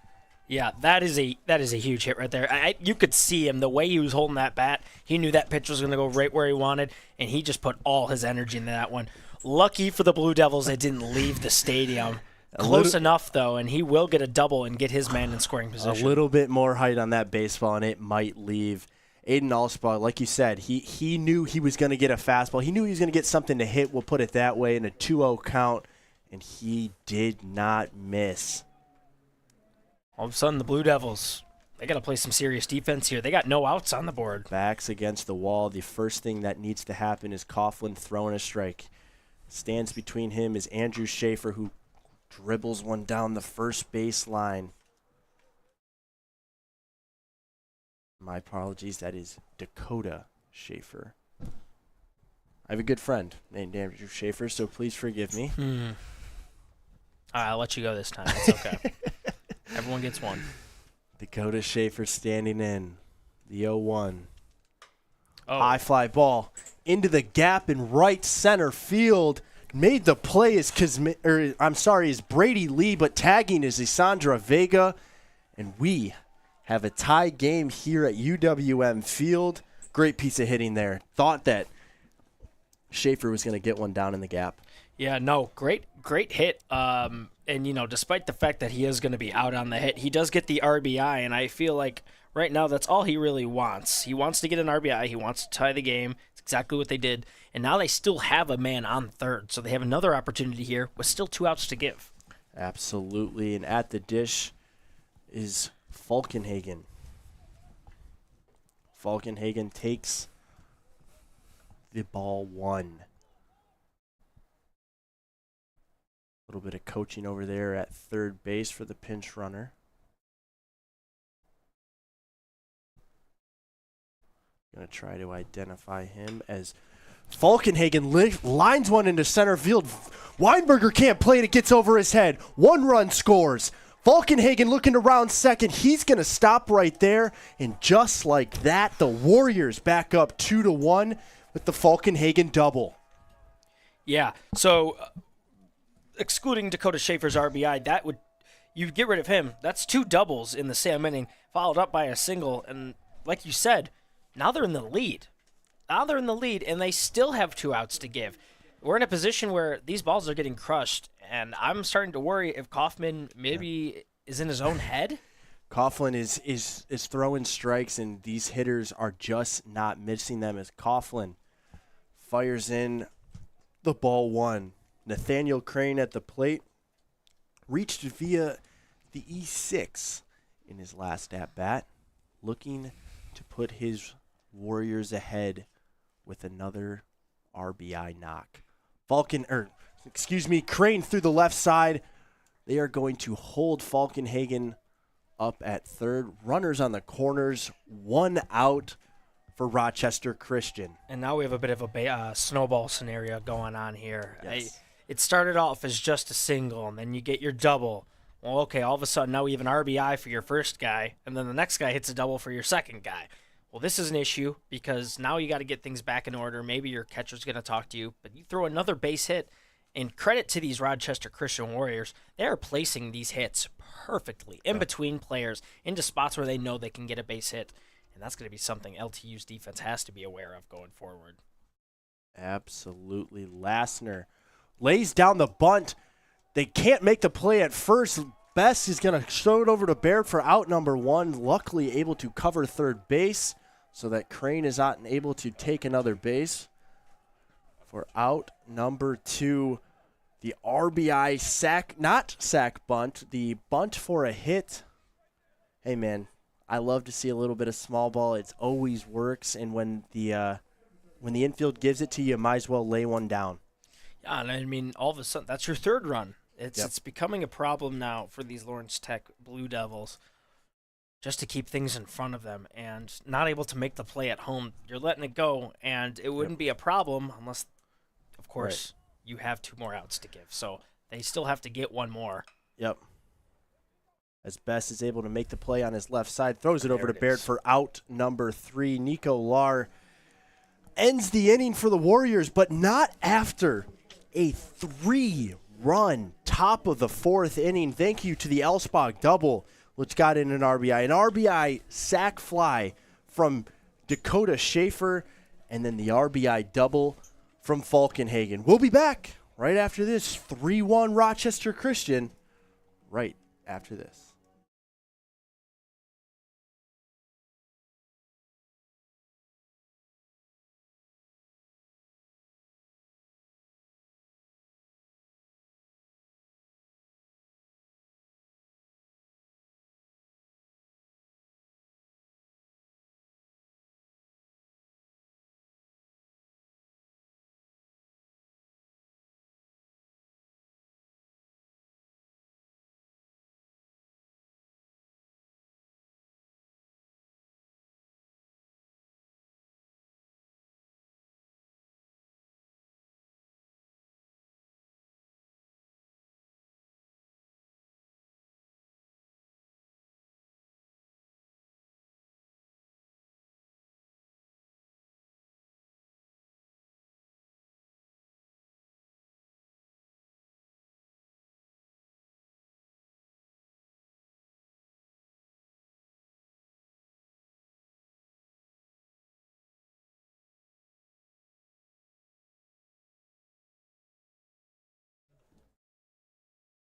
Yeah, that is a huge hit right there. You could see him, the way he was holding that bat. He knew that pitch was going to go right where he wanted, and he just put all his energy into that one. Lucky for the Blue Devils, it didn't leave the stadium. Close enough, though, and he will get a double and get his man in scoring position. A little bit more height on that baseball, and it might leave. Aiden Alspaugh, like you said, he knew he was going to get a fastball. He knew he was going to get something to hit, we'll put it that way, in a 2-0 count, and he did not miss. All of a sudden, the Blue Devils, they got to play some serious defense here. They got no outs on the board. Backs against the wall. The first thing that needs to happen is Coughlin throwing a strike. Stands between him is Andrew Schaefer, who dribbles one down the first baseline. My apologies, that is Dakota Schaefer. I have a good friend named Andrew Schaefer, so please forgive me. All right, I'll let you go this time. It's okay. Everyone gets one. Dakota Schaefer standing in the 0-1. High fly ball into the gap in right center field. Made the play is Brady Lee, but tagging is Isandra Vega. And we have a tie game here at UWM Field. Great piece of hitting there. Thought that Schaefer was going to get one down in the gap. Yeah, no, great hit. And, despite the fact that he is going to be out on the hit, he does get the RBI, and I feel like right now that's all he really wants. He wants to get an RBI. He wants to tie the game. It's exactly what they did. And now they still have a man on third, so they have another opportunity here with still 2 outs to give. Absolutely, and at the dish is Falkenhagen. Falkenhagen takes the ball 1. A little bit of coaching over there at third base for the pinch runner. Going to try to identify him as Falkenhagen lines one into center field. Weinberger can't play it. It gets over his head. 1 run scores. Falkenhagen looking around second. He's going to stop right there. And just like that, the Warriors back up 2-1 with the Falkenhagen double. Yeah, so excluding Dakota Schaefer's RBI, you get rid of him. That's 2 doubles in the same inning, followed up by a single. And like you said, now they're in the lead. And they still have 2 outs to give. We're in a position where these balls are getting crushed, and I'm starting to worry if Kaufman maybe is in his own head. Coughlin is throwing strikes, and these hitters are just not missing them as Coughlin fires in the ball 1. Nathaniel Crane at the plate reached via the E6 in his last at-bat, looking to put his Warriors ahead with another RBI knock. Crane through the left side. They are going to hold Falkenhagen up at third. Runners on the corners, 1 out for Rochester Christian. And now we have a bit of a snowball scenario going on here. Yes. It started off as just a single, and then you get your double. Well, okay, all of a sudden now we have an RBI for your first guy, and then the next guy hits a double for your second guy. Well, this is an issue because now you got to get things back in order. Maybe your catcher's going to talk to you, but you throw another base hit. And credit to these Rochester Christian Warriors, they are placing these hits perfectly in between players into spots where they know they can get a base hit. And that's going to be something LTU's defense has to be aware of going forward. Absolutely. Lassner lays down the bunt. They can't make the play at first. Best is going to throw it over to Baird for out number 1. Luckily able to cover third base so that Crane is not able to take another base. For out number 2, the RBI sack bunt, the bunt for a hit. Hey man, I love to see a little bit of small ball. It always works, and when the infield gives it to you, you might as well lay one down. Yeah, and I mean, all of a sudden, that's your third run. It's becoming a problem now for these Lawrence Tech Blue Devils, just to keep things in front of them, and not able to make the play at home. You're letting it go, and it wouldn't be a problem unless, of course, you have 2 more outs to give. So they still have to get 1 more. Yep. As Best is able to make the play on his left side, throws it over to Baird for out number 3. Nico Lahr ends the inning for the Warriors, but not after a 3-run top of the 4th inning. Thank you to the Elspach double, which got in an RBI. An RBI sac fly from Dakota Schaefer, and then the RBI double from Falkenhagen. We'll be back right after this. 3-1 Rochester Christian right after this.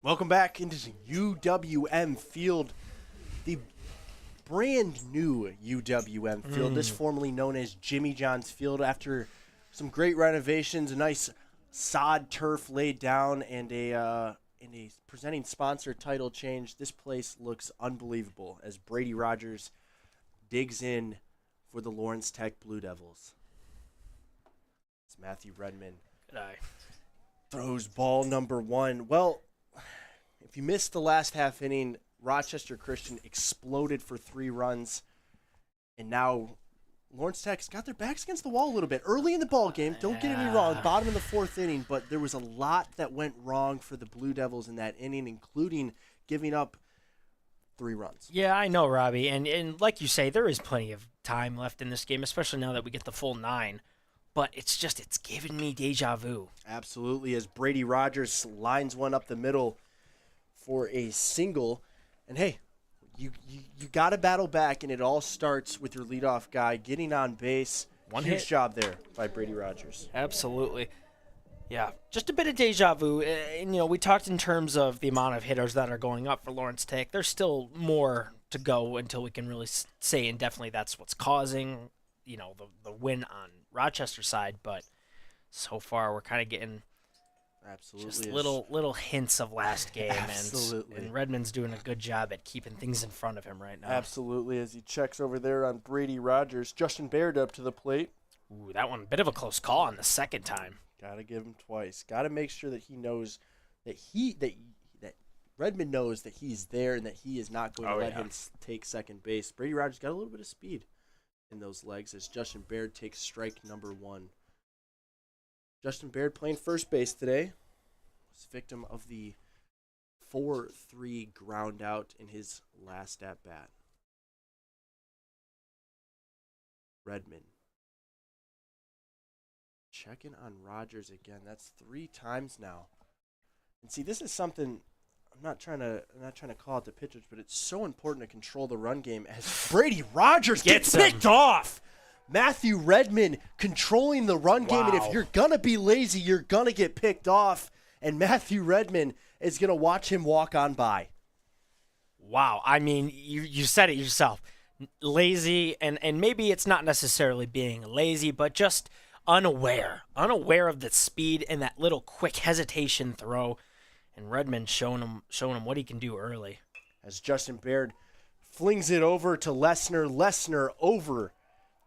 Welcome back into UWM Field, the brand new UWM Field. This formerly known as Jimmy John's Field, after some great renovations, a nice sod turf laid down, and a presenting sponsor title change. This place looks unbelievable as Brady Rogers digs in for the Lawrence Tech Blue Devils. It's Matthew Redman. Good eye. Throws ball number 1. Well, if you missed the last half inning, Rochester Christian exploded for 3 runs, and now Lawrence Tech's got their backs against the wall a little bit early in the ball game. Don't get me wrong, bottom of the 4th inning, but there was a lot that went wrong for the Blue Devils in that inning, including giving up 3 runs. Yeah, I know, Robbie, and like you say, there is plenty of time left in this game, especially now that we get the full 9. But it's giving me deja vu. Absolutely, as Brady Rogers lines one up the middle for a single. And hey, you got to battle back, and it all starts with your leadoff guy getting on base. One Huge hit. job there by Brady Rogers. Absolutely. Yeah, just a bit of deja vu. And, we talked in terms of the amount of hitters that are going up for Lawrence Tech. There's still more to go until we can really say indefinitely that's what's causing, the win on Rochester's side. But so far we're kind of getting Absolutely. Just little hints of last game. Absolutely. And Redmond's doing a good job at keeping things in front of him right now. Absolutely, as he checks over there on Brady Rogers. Justin Baird up to the plate. Ooh, that one, a bit of a close call on the second time. Got to give him twice. Got to make sure that he knows that that Redmond knows that he's there and that he is not going to let him take second base. Brady Rogers got a little bit of speed in those legs as Justin Baird takes strike number 1. Justin Baird playing first base today. Was victim of the 4-3 ground out in his last at bat. Redmond checking on Rogers again. That's 3 times now. And see, this is something I'm not trying to call out the pitchers, but it's so important to control the run game as Brady Rogers gets picked off. Matthew Redmond controlling the run game, and if you're gonna be lazy, you're gonna get picked off. And Matthew Redmond is gonna watch him walk on by. Wow, I mean, you said it yourself. Lazy, and maybe it's not necessarily being lazy, but just unaware of the speed and that little quick hesitation throw. And Redmond showing him what he can do early. As Justin Baird flings it over to Lesnar over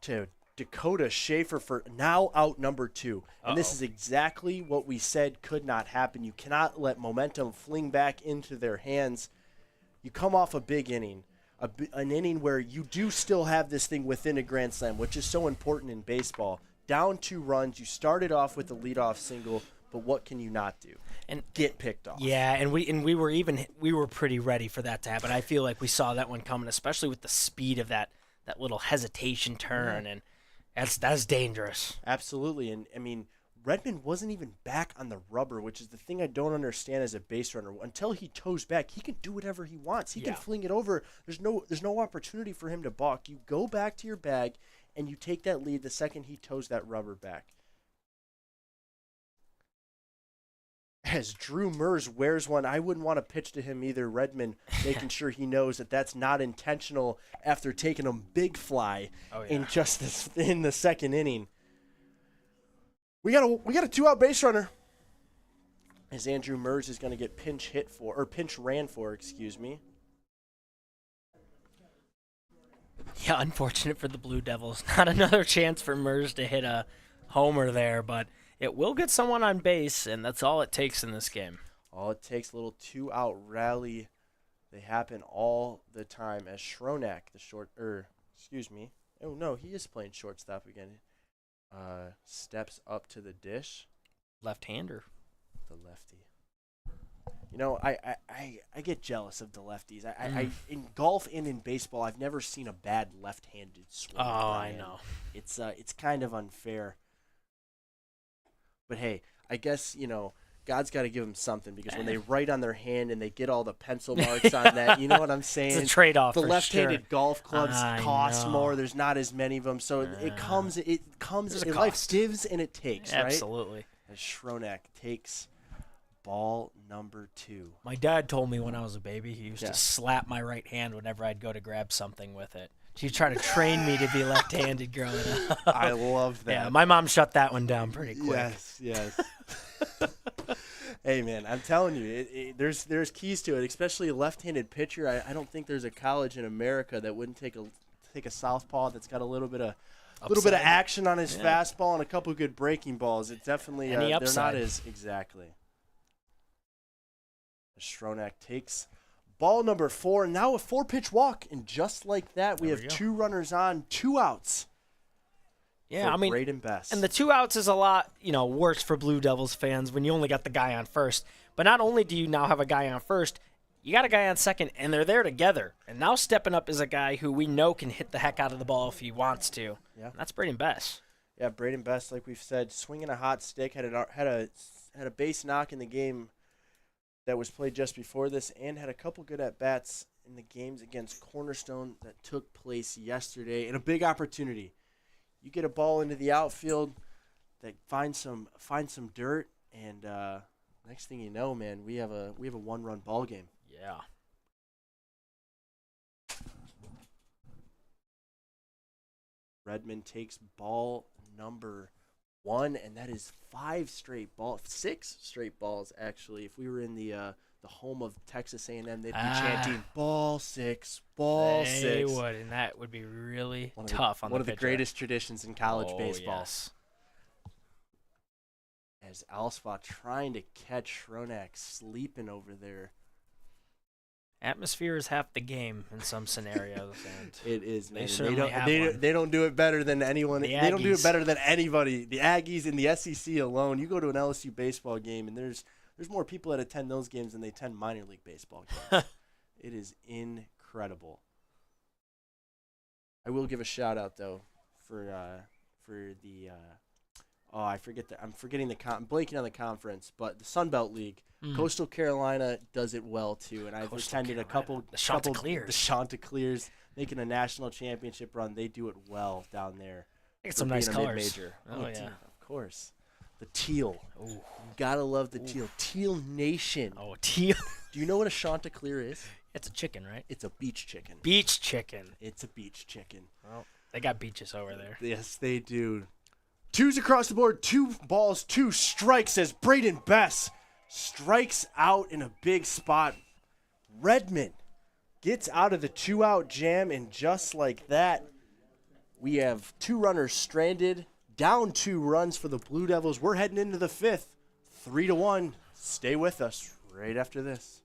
to Dakota Schaefer for now out number 2. And this is exactly what we said could not happen. You cannot let momentum fling back into their hands. You come off a big inning, an inning where you do still have this thing within a grand slam, which is so important in baseball. Down 2 runs, you started off with a leadoff single, but what can you not do? And get picked off. Yeah, and we were pretty ready for that to happen. I feel like we saw that one coming, especially with the speed of that little hesitation turn, and that's dangerous. Absolutely, and I mean Redmond wasn't even back on the rubber, which is the thing I don't understand as a base runner. Until he toes back, he can do whatever he wants. He can fling it over. There's no opportunity for him to balk. You go back to your bag, and you take that lead the second he toes that rubber back. As Drew Mers wears one, I wouldn't want to pitch to him either. Redmond making sure he knows that that's not intentional after taking a big fly in the second inning. We got a 2-out base runner. As Andrew Mers is going to get pinch ran for, excuse me. Yeah, unfortunate for the Blue Devils. Not another chance for Mers to hit a homer there, but it will get someone on base, and that's all it takes in this game. All it takes, a little 2-out rally. They happen all the time as Schronak, he is playing shortstop again. Steps up to the dish. Left-hander. The lefty. You know, I get jealous of the lefties. I in golf and in baseball, I've never seen a bad left-handed swing. I know. It's kind of unfair. But hey, I guess, God's got to give them something, because when they write on their hand and they get all the pencil marks on that, you know what I'm saying? It's a trade-off. The for left-handed sure. golf clubs cost more. There's not as many of them, so it comes. Life gives and it takes, right? Absolutely. As Schronak takes ball number 2. My dad told me when I was a baby, he used to slap my right hand whenever I'd go to grab something with it. She tried to train me to be left-handed growing up. I love that. Yeah, my mom shut that one down pretty quick. Yes. Hey, man, I'm telling you, there's keys to it, especially a left-handed pitcher. I don't think there's a college in America that wouldn't take a southpaw that's got a little bit of action on his fastball and a couple of good breaking balls. It definitely they're not as exactly. Schronak takes ball number 4, now a 4-pitch walk, and just like that, we have 2 runners on, 2 outs. Yeah, I mean, Braden Best. And the 2 outs is a lot, worse for Blue Devils fans when you only got the guy on first. But not only do you now have a guy on first, you got a guy on second, and they're there together. And now stepping up is a guy who we know can hit the heck out of the ball if he wants to. Yeah, and that's Braden Best. Yeah, Braden Best, like we've said, swinging a hot stick, had a base knock in the game that was played just before this, and had a couple good at-bats in the games against Cornerstone that took place yesterday, and a big opportunity. You get a ball into the outfield that finds some dirt, and next thing you know, man, we have a 1-run ball game. Yeah. Redmond takes ball number and that is 6 straight balls actually. If we were in the home of Texas A&M, they'd be chanting ball 6, ball 6. They would, and that would be really tough on the pitcher. One of the greatest traditions in college baseball. Yes. As Alspa trying to catch Schronak sleeping over there. Atmosphere is half the game in some scenarios. And it is, man. They certainly have one. They don't do it better than anyone. The They don't do it Aggies. better than anybody. The Aggies in the SEC alone. You go to an LSU baseball game, and there's more people that attend those games than they attend minor league baseball games. It is incredible. I will give a shout out though for the I'm blanking on the conference, but the Sun Belt League. Coastal Carolina does it well too, and I've attended a couple. The Chanticleers. The Chanticleers making a national championship run. They do it well down there. They get for some nice being a colors. mid-major. Oh, yeah. Of course. The teal. Ooh. You gotta love the teal. Teal Nation. Oh, teal. Do you know what a Chanticleer is? It's a chicken, right? It's a beach chicken. Beach chicken. It's a beach chicken. Well, they got beaches over there. Yes, they do. 2s across the board, 2 balls, 2 strikes as Braden Bess strikes out in a big spot. Redmond gets out of the 2-out jam, and just like that, we have 2 runners stranded, down 2 runs for the Blue Devils. We're heading into the 5th, 3-1. Stay with us right after this.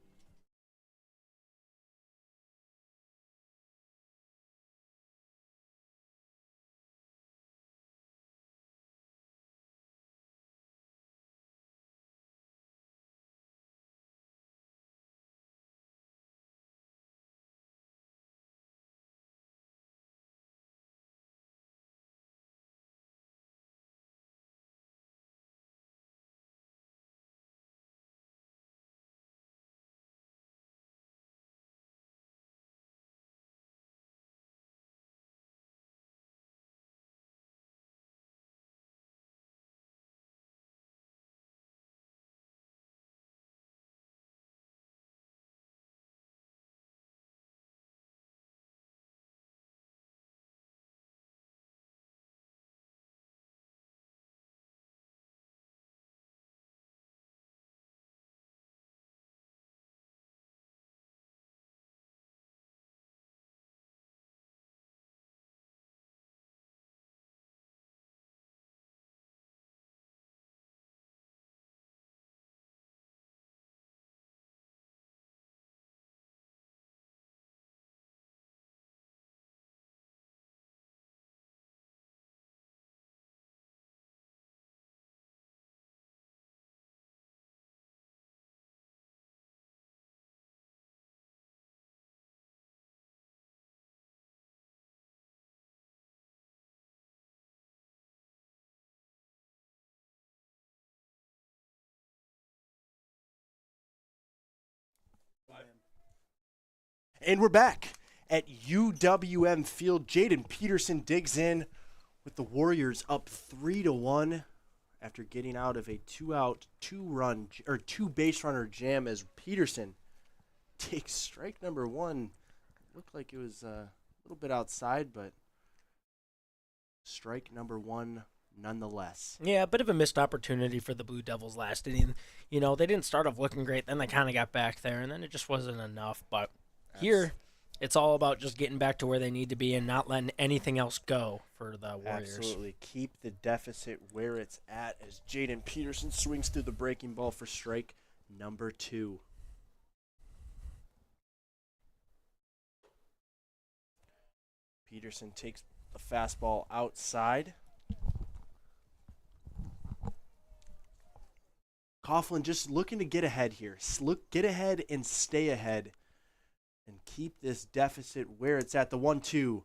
And we're back at UWM Field. Jaden Peterson digs in with the Warriors up 3-1 after getting out of a 2-out, 2 base runner jam as Peterson takes strike number 1. Looked like it was a little bit outside, but strike number 1 nonetheless. Yeah, a bit of a missed opportunity for the Blue Devils last inning. You know, they didn't start off looking great, then they kind of got back there, and then it just wasn't enough. But here, it's all about just getting back to where they need to be and not letting anything else go for the Warriors. Absolutely. Keep the deficit where it's at as Jaden Peterson swings through the breaking ball for strike number 2. Peterson takes the fastball outside. Coughlin just looking to get ahead here. Get ahead and stay ahead and keep this deficit where it's at. The 1-2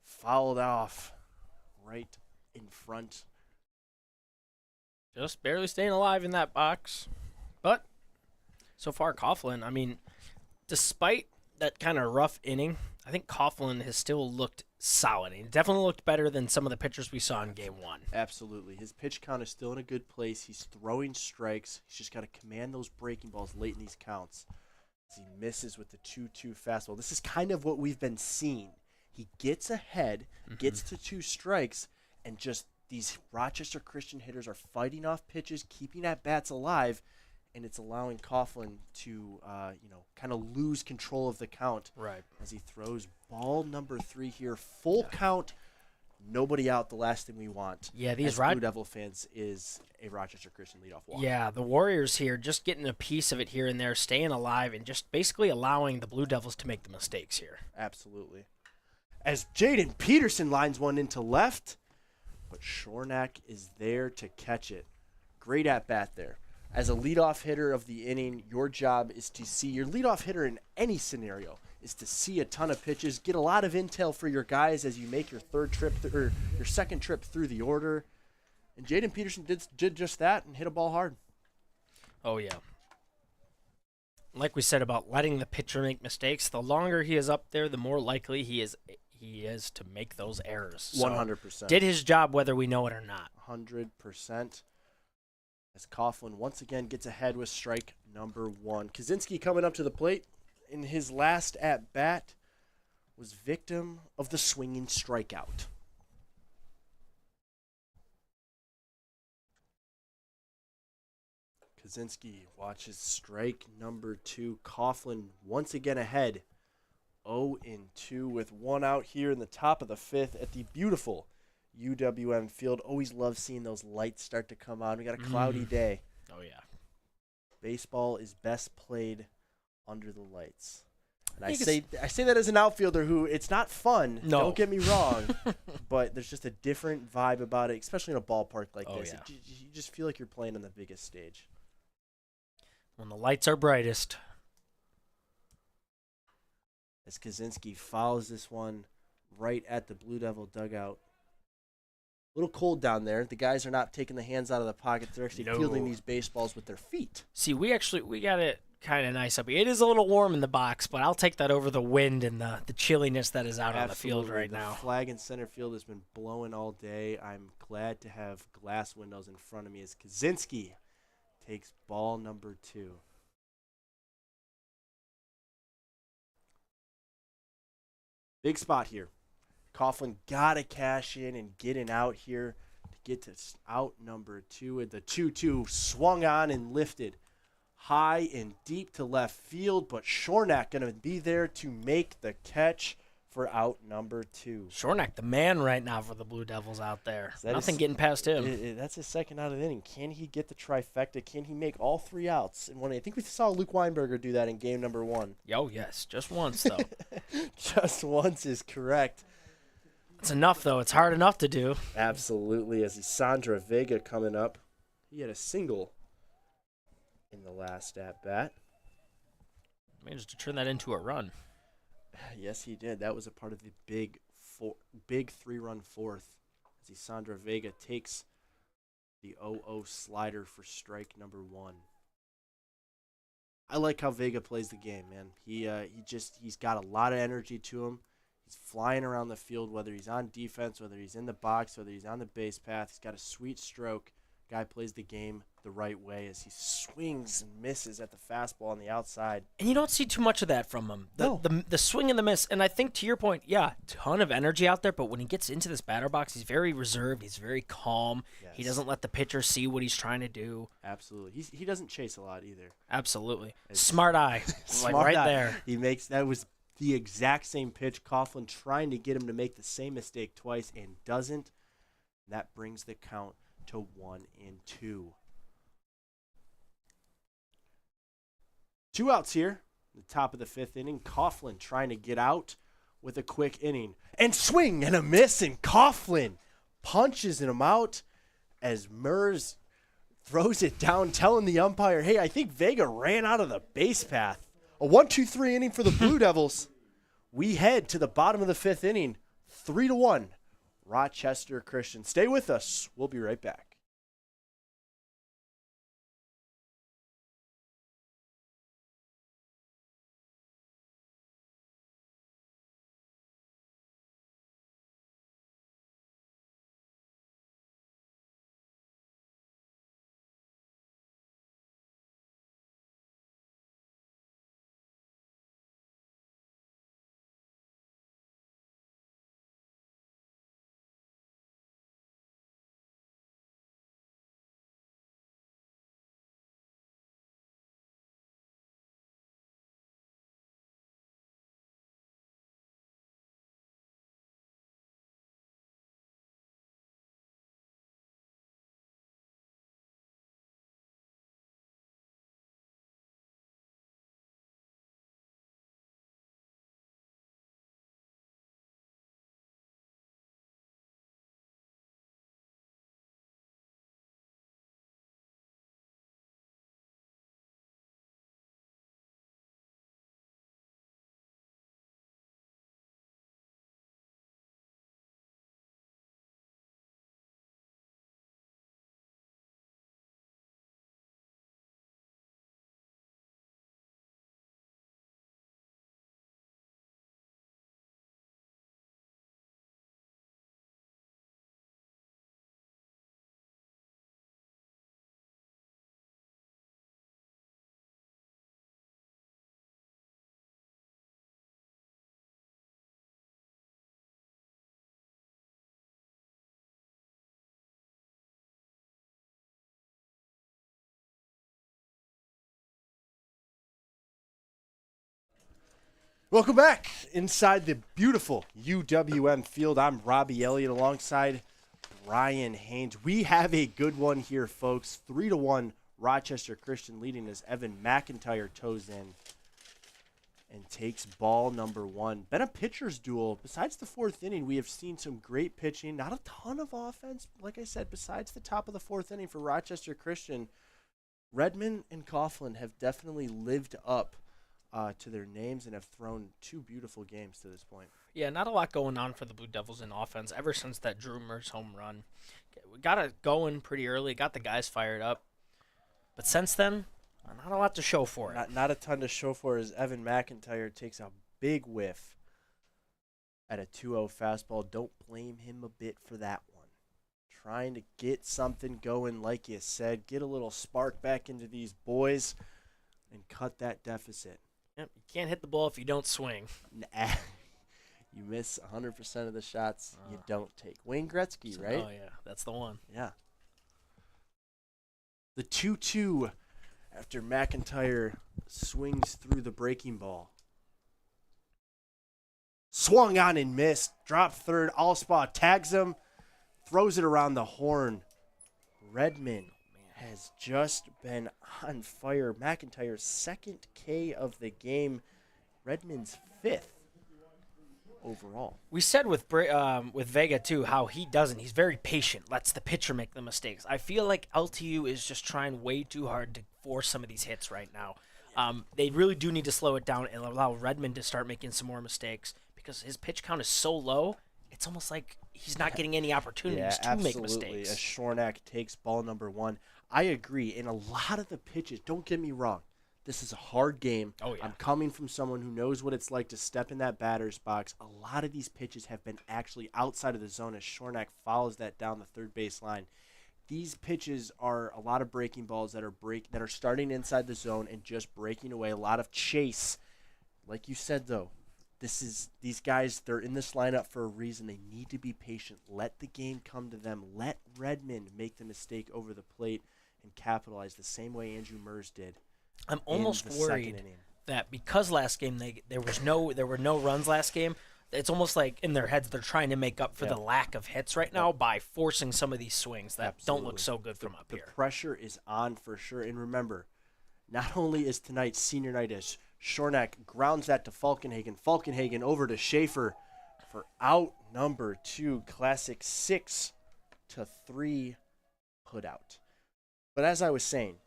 fouled off right in front. Just barely staying alive in that box. But so far, Coughlin, I mean, despite that kind of rough inning, I think Coughlin has still looked solid. He definitely looked better than some of the pitchers we saw in Game 1. Absolutely. His pitch count is still in a good place. He's throwing strikes. He's just got to command those breaking balls late in these counts as he misses with the 2-2 fastball. This is kind of what we've been seeing. He gets ahead, gets to 2 strikes, and just these Rochester Christian hitters are fighting off pitches, keeping at bats alive, and it's allowing Coughlin to, kind of lose control of the count. Right. As he throws ball number 3 here, full count, nobody out. The last thing we want. Yeah, these as Blue Devil fans is a Rochester Christian leadoff walk. Yeah, the Warriors here just getting a piece of it here and there, staying alive, and just basically allowing the Blue Devils to make the mistakes here. Absolutely. As Jaden Peterson lines one into left, but Shornack is there to catch it. Great at bat there. As a leadoff hitter of the inning, your job is to see your leadoff hitter in any scenario is to see a ton of pitches, get a lot of intel for your guys as you make your your second trip through the order. And Jaden Peterson did just that and hit a ball hard. Oh, yeah. Like we said about letting the pitcher make mistakes, the longer he is up there, the more likely he is to make those errors. So 100%. did his job whether we know it or not. 100%. As Coughlin once again gets ahead with strike number 1. Kaczynski coming up to the plate in his last at-bat was victim of the swinging strikeout. Kaczynski watches strike number 2. Coughlin once again ahead. 0-2 with one out here in the top of the 5th at the beautiful UWM field. Always love seeing those lights start to come on. We got a cloudy day. Oh, yeah. Baseball is best played under the lights. And I say that as an outfielder who it's not fun. No. Don't get me wrong. But there's just a different vibe about it, especially in a ballpark like this. Yeah. You just feel like you're playing on the biggest stage. When the lights are brightest. As Kaczynski fouls this one right at the Blue Devil dugout. A little cold down there. The guys are not taking the hands out of the pocket. They're actually fielding these baseballs with their feet. See, we got it kind of nice up here. It is a little warm in the box, but I'll take that over the wind and the chilliness that is out on the field right now. The flag in center field has been blowing all day. I'm glad to have glass windows in front of me as Kaczynski takes ball number 2. Big spot here. Coughlin got to cash in and get an out here to get to out number 2. And the 2-2 swung on and lifted high and deep to left field, but Shornack going to be there to make the catch for out number 2. Shornack, the man right now for the Blue Devils out there. Nothing getting past him. That's his second out of the inning. Can he get the trifecta? Can he make all 3 outs in one inning? I think we saw Luke Weinberger do that in game number 1. Oh, yes. Just once, though. Just once is correct. It's enough, though. It's hard enough to do. Absolutely. As Sandra Vega coming up, he had a single in the last at-bat. Managed to turn that into a run. Yes, he did. That was a part of the big 3-run fourth. As Sandra Vega takes the 0-0 slider for strike number 1. I like how Vega plays the game, man. He's got a lot of energy to him. He's flying around the field, whether he's on defense, whether he's in the box, whether he's on the base path. He's got a sweet stroke. Guy plays the game the right way as he swings and misses at the fastball on the outside. And you don't see too much of that from him. No. The swing and the miss. And I think to your point, yeah, ton of energy out there, but when he gets into this batter box, he's very reserved. He's very calm. Yes. He doesn't let the pitcher see what he's trying to do. Absolutely. He doesn't chase a lot either. Absolutely. Smart eye. Smart like right eye. there. That was the exact same pitch. Coughlin trying to get him to make the same mistake twice and doesn't. That brings the count to 1-2. 2 outs here. The top of the 5th inning. Coughlin trying to get out with a quick inning. And swing and a miss. And Coughlin punches him out as Mers throws it down, telling the umpire, hey, I think Vega ran out of the base path. A 1-2-3 inning for the Blue Devils. We head to the bottom of the 5th inning. 3-1. Rochester Christian. Stay with us. We'll be right back. Welcome back inside the beautiful UWM field. I'm Robbie Elliott alongside Brian Haynes. We have a good one here, folks. 3-1 Rochester Christian leading as Evan McIntyre toes in and takes ball number one. Been a pitcher's duel. Besides the fourth inning, we have seen some great pitching. Not a ton of offense, like I said, besides the top of the fourth inning for Rochester Christian. Redmond and Coughlin have definitely lived up to their names and have thrown two beautiful games to this point. Yeah, not a lot going on for the Blue Devils in offense ever since that Drew Mers home run. We got it going pretty early, got the guys fired up. But since then, not a lot to show for it. Not a ton to show for as Evan McIntyre takes a big whiff at a 2-0 fastball. Don't blame him a bit for that one. Trying to get something going, like you said, get a little spark back into these boys and cut that deficit. Yep, you can't hit the ball if you don't swing. Nah. You miss 100% of the shots you don't take. Wayne Gretzky, right? Oh, yeah, that's the one. Yeah. The 2-2 after McIntyre swings through the breaking ball. Swung on and missed. Dropped third. Allspaw tags him. Throws it around the horn. Redmond has just been on fire. McIntyre's second K of the game. Redmond's fifth overall. We said with Vega, too, how he doesn't. He's very patient, lets the pitcher make the mistakes. I feel like LTU is just trying way too hard to force some of these hits right now. They really do need to slow it down and allow Redmond to start making some more mistakes because his pitch count is so low, it's almost like he's not getting any opportunities to make mistakes. As Shornack takes ball number one. I agree. In a lot of the pitches, don't get me wrong, this is a hard game. Oh, yeah. I'm coming from someone who knows what it's like to step in that batter's box. A lot of these pitches have been actually outside of the zone as Shornack follows that down the third base line. These pitches are a lot of breaking balls that are starting inside the zone and just breaking away. A lot of chase. Like you said, though, these guys, they're in this lineup for a reason. They need to be patient. Let the game come to them. Let Redmond make the mistake over the plate and capitalize the same way Andrew Mers did. I'm almost worried that because last game there were no runs last game, it's almost like in their heads they're trying to make up for the lack of hits right now by forcing some of these swings that don't look so good from up here. The pressure is on for sure. And remember, not only is tonight senior night as Shornack grounds that to Falkenhagen. Falkenhagen over to Schaefer for out number 2. Classic 6-3 put out. But as I was saying,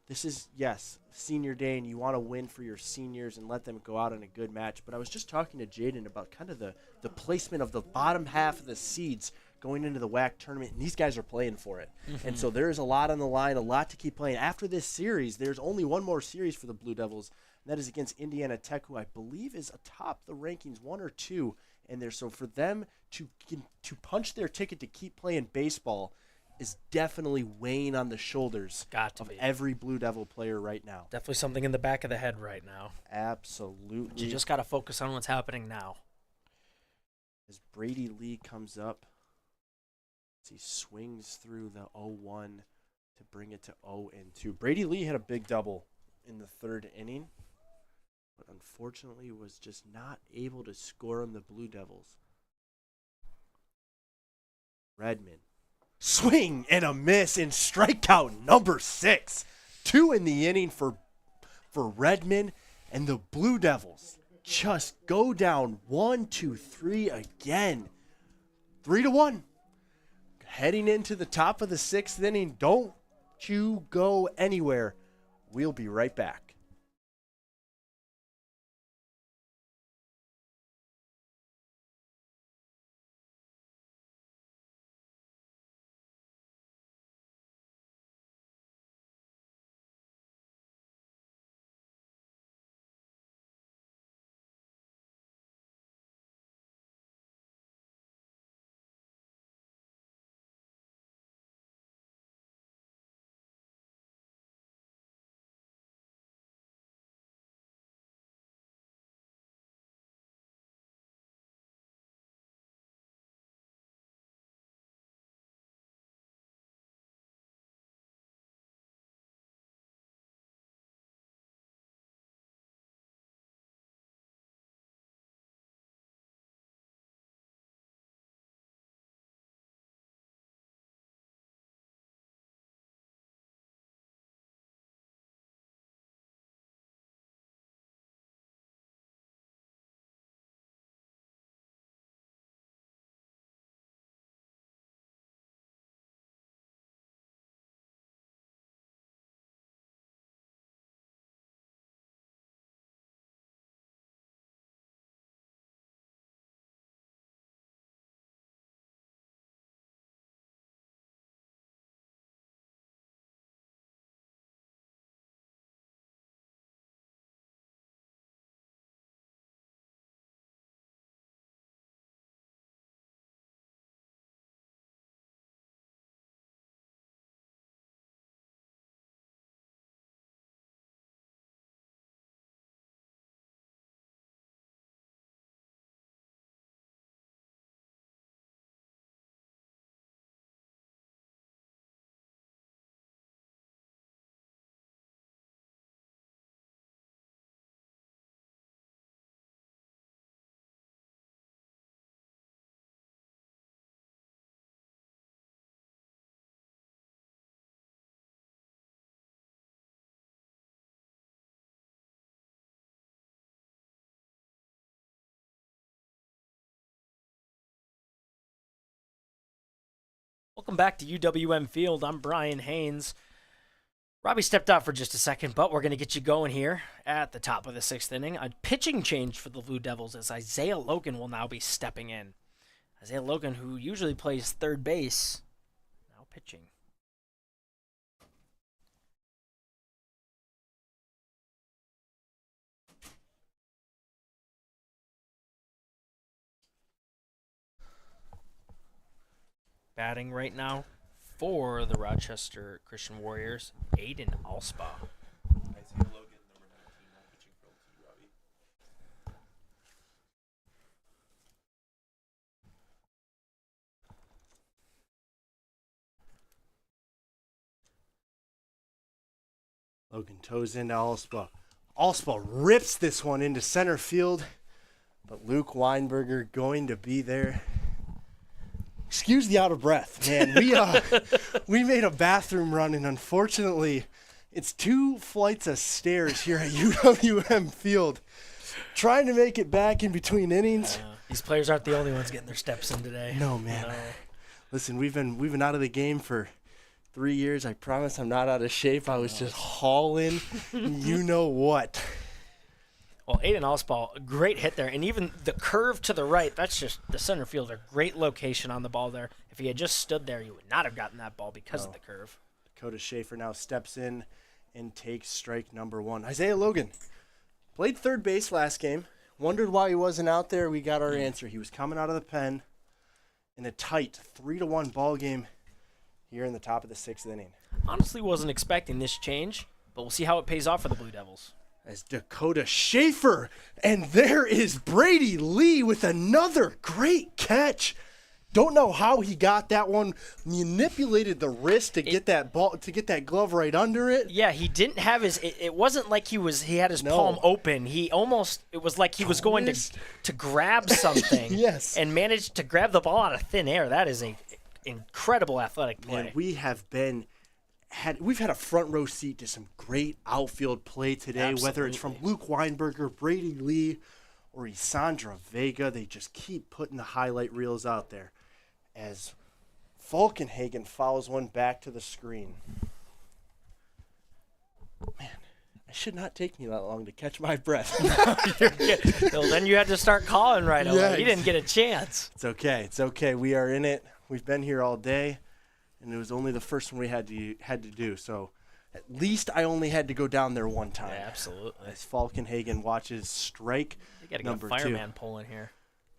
this is, yes, senior day, and you want to win for your seniors and let them go out in a good match. But I was just talking to Jaden about kind of the placement of the bottom half of the seeds going into the WAC tournament, and these guys are playing for it. Mm-hmm. And so there's a lot on the line, a lot to keep playing. After this series, there's only one more series for the Blue Devils, and that is against Indiana Tech, who I believe is atop the rankings 1 or 2 in there. So for them to punch their ticket to keep playing baseball is definitely weighing on the shoulders of every Blue Devil player right now. Definitely something in the back of the head right now. Absolutely. But you just got to focus on what's happening now. As Brady Lee comes up, as he swings through the 0-1 to bring it to 0-2. Brady Lee had a big double in the third inning, but unfortunately was just not able to score on the Blue Devils. Redmond. Swing and a miss in strikeout number 6. 2 in the inning for Redmond, and the Blue Devils just go down 1-3 again. 3-1. Heading into the top of the 6th inning. Don't you go anywhere. We'll be right back. Welcome back to UWM Field. I'm Brian Haynes. Robbie stepped out for just a second, but we're going to get you going here at the top of the 6th inning. A pitching change for the Blue Devils as Isaiah Logan will now be stepping in. Isaiah Logan, who usually plays third base, now pitching. Batting right now for the Rochester Christian Warriors, Aiden Alspa. Isaiah Logan, number 19, now pitching for LTU, Robbie. Logan toes into Allspa. Allspa rips this one into center field, but Luke Weinberger going to be there. Excuse the out of breath, man. We made a bathroom run, and unfortunately, it's 2 flights of stairs here at UWM Field. Trying to make it back in between innings. These players aren't the only ones getting their steps in today. No, man. Listen, we've been out of the game for 3 years. I promise I'm not out of shape. I was just hauling you know what. Well, Aiden Allspa, great hit there. And even the curve to the right, that's just the center fielder. Great location on the ball there. If he had just stood there, you would not have gotten that ball because of the curve. Dakota Schaefer now steps in and takes strike number 1. Isaiah Logan played third base last game. Wondered why he wasn't out there. We got our answer. He was coming out of the pen in a tight 3-1 ball game here in the top of the 6th inning. Honestly wasn't expecting this change, but we'll see how it pays off for the Blue Devils. As Dakota Schaefer, and there is Brady Lee with another great catch. Don't know how he got that one. Manipulated the wrist to get that ball, to get that glove right under it. Yeah, he didn't have his. It wasn't like he had his palm open. It was like he was going to grab something. Yes, and managed to grab the ball out of thin air. That is a incredible athletic play. Man, we've had a front row seat to some great outfield play today. Absolutely. Whether it's from Luke Weinberger, Brady Lee, or Isandra Vega, they just keep putting the highlight reels out there. As Falkenhagen fouls one back to the screen. Man, it should not take me that long to catch my breath. Well, then you had to start calling right away. Yeah, You didn't get a chance. It's okay. It's okay. We are in it. We've been here all day, and it was only the first one we had to do. So at least I only had to go down there one time. Yeah, absolutely. As Falkenhagen watches strike You got to get a number fireman 2. pulling here.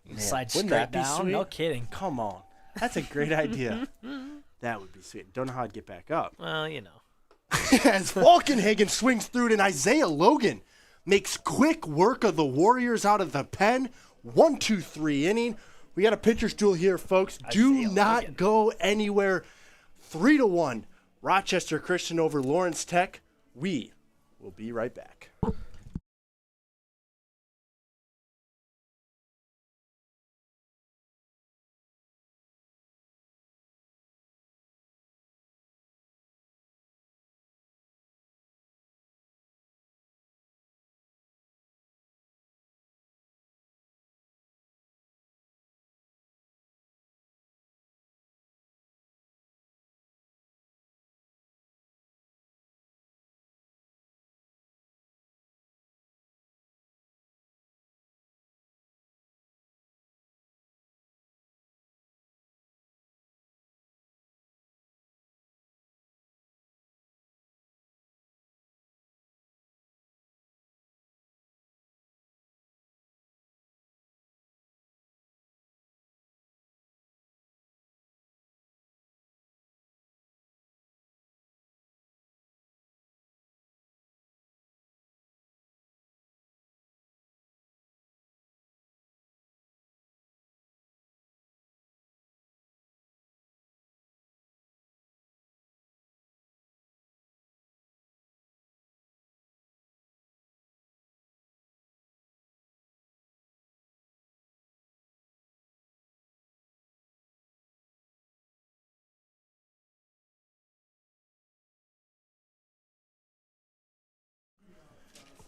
Man, Slide wouldn't straight that be down. sweet? No kidding. Come on. That's a great idea. That would be sweet. Don't know how I'd get back up. Well, you know. As Falkenhagen swings through it, and Isaiah Logan makes quick work of the Warriors out of the pen. 1-2-3 inning. We got a pitcher's duel here, folks. Do Isaiah not Logan. go anywhere. 3-1. Rochester Christian over Lawrence Tech. We will be right back.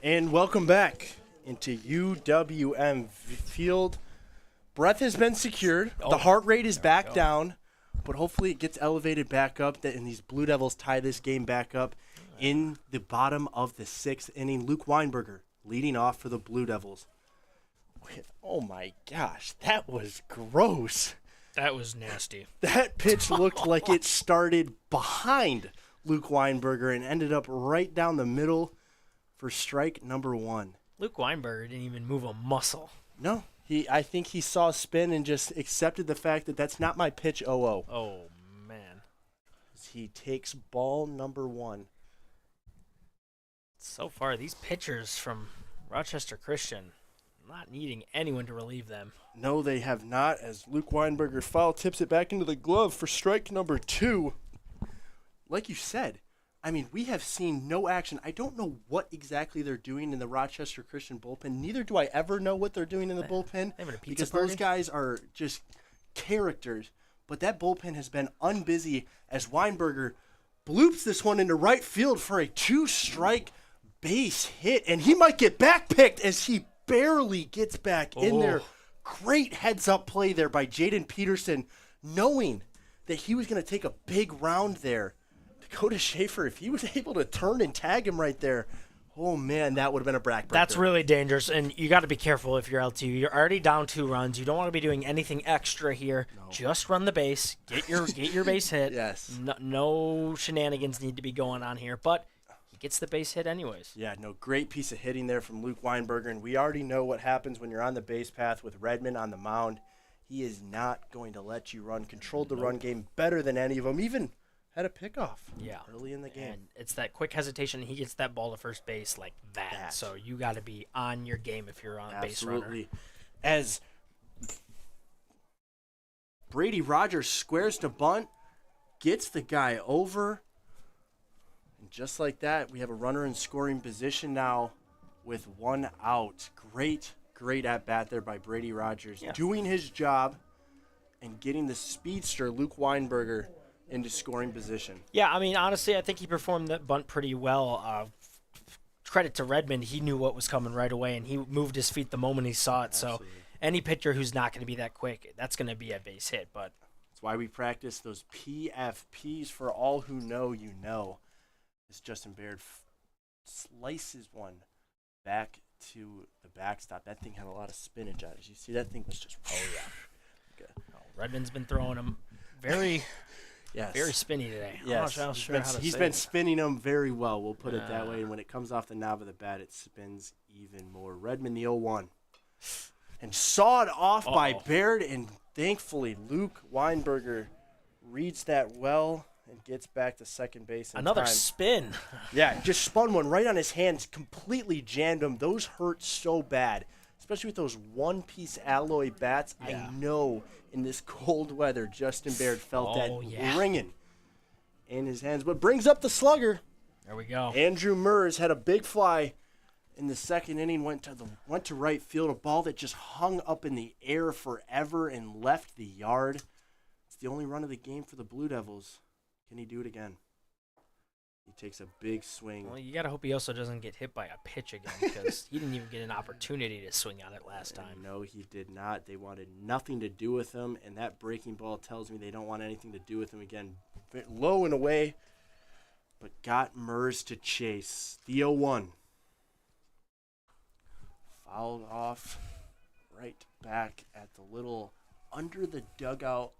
And welcome back into UWM Field. Breath has been secured. The heart rate is back down. but hopefully it gets elevated back up, and these Blue Devils tie this game back up in the bottom of the 6th inning. Luke Weinberger leading off for the Blue Devils. Oh my gosh, that was gross. That was nasty. That pitch looked like it started behind Luke Weinberger and ended up right down the middle for strike number 1. Luke Weinberger didn't even move a muscle. No, I think he saw a spin and just accepted the fact that that's not my pitch, Oh, Oh, man. he takes ball number 1. So far, these pitchers from Rochester Christian not needing anyone to relieve them. No, they have not, as Luke Weinberger foul tips it back into the glove for strike number 2. Like you said, I mean, we have seen no action. I don't know what exactly they're doing in the Rochester Christian bullpen. Neither do I ever know what they're doing in the bullpen Having a pizza because party? those guys are just characters. But that bullpen has been unbusy as Weinberger bloops this one into right field for a 2-strike base hit, and he might get backpicked as he barely gets back in there. Great heads-up play there by Jaden Peterson, knowing that he was going to take a big round there. Dakota Schaefer, if he was able to turn and tag him right there, oh, man, that would have been a backbreaker. That's really dangerous, and you got to be careful if you're LTU. You're already down 2 runs. You don't want to be doing anything extra here. No. Just run the base, get your base hit. Yes. No shenanigans need to be going on here, but he gets the base hit anyways. Yeah, no, great piece of hitting there from Luke Weinberger, and we already know what happens when you're on the base path with Redmond on the mound. He is not going to let you run. Controlled the run game better than any of them, even had a pickoff early in the game. And it's that quick hesitation. He gets that ball to first base like that. So you got to be on your game if you're on base runner. Absolutely. As Brady Rogers squares to bunt, gets the guy over, and just like that, we have a runner in scoring position now with 1 out. Great at-bat there by Brady Rogers, doing his job and getting the speedster Luke Weinberger into scoring position. Yeah, I mean, honestly, I think he performed that bunt pretty well. Credit to Redmond. He knew what was coming right away, and he moved his feet the moment he saw it. Absolutely. So any pitcher who's not going to be that quick, that's going to be a base hit. But that's why we practice those PFPs. For all who know, you know. As Justin Baird slices one back to the backstop. That thing had a lot of spinach on it. You see, that thing was just... Oh, yeah. Redmond's been throwing them very... Yes. Very spinny today. Yes. I'm not sure how to he's say been it. spinning them very well. We'll put it that way. And when it comes off the knob of the bat, it spins even more. Redmond, the 0-1. And sawed off by Baird. And thankfully, Luke Weinberger reads that well and gets back to second base in Another time. spin. Yeah, just spun one right on his hands, completely jammed him. Those hurt so bad, especially with those one-piece alloy bats. Yeah. I know in this cold weather, Justin Baird felt that ringing in his hands. But brings up the slugger. There we go. Andrew Murs had a big fly in the second inning, went to right field, a ball that just hung up in the air forever and left the yard. It's the only run of the game for the Blue Devils. Can he do it again? He takes a big swing. Well, you got to hope he also doesn't get hit by a pitch again because he didn't even get an opportunity to swing on it last time. No, he did not. They wanted nothing to do with him, and that breaking ball tells me they don't want anything to do with him again. Low and away, but got Murs to chase. The 0-1. Fouled off right back at the little under the dugout,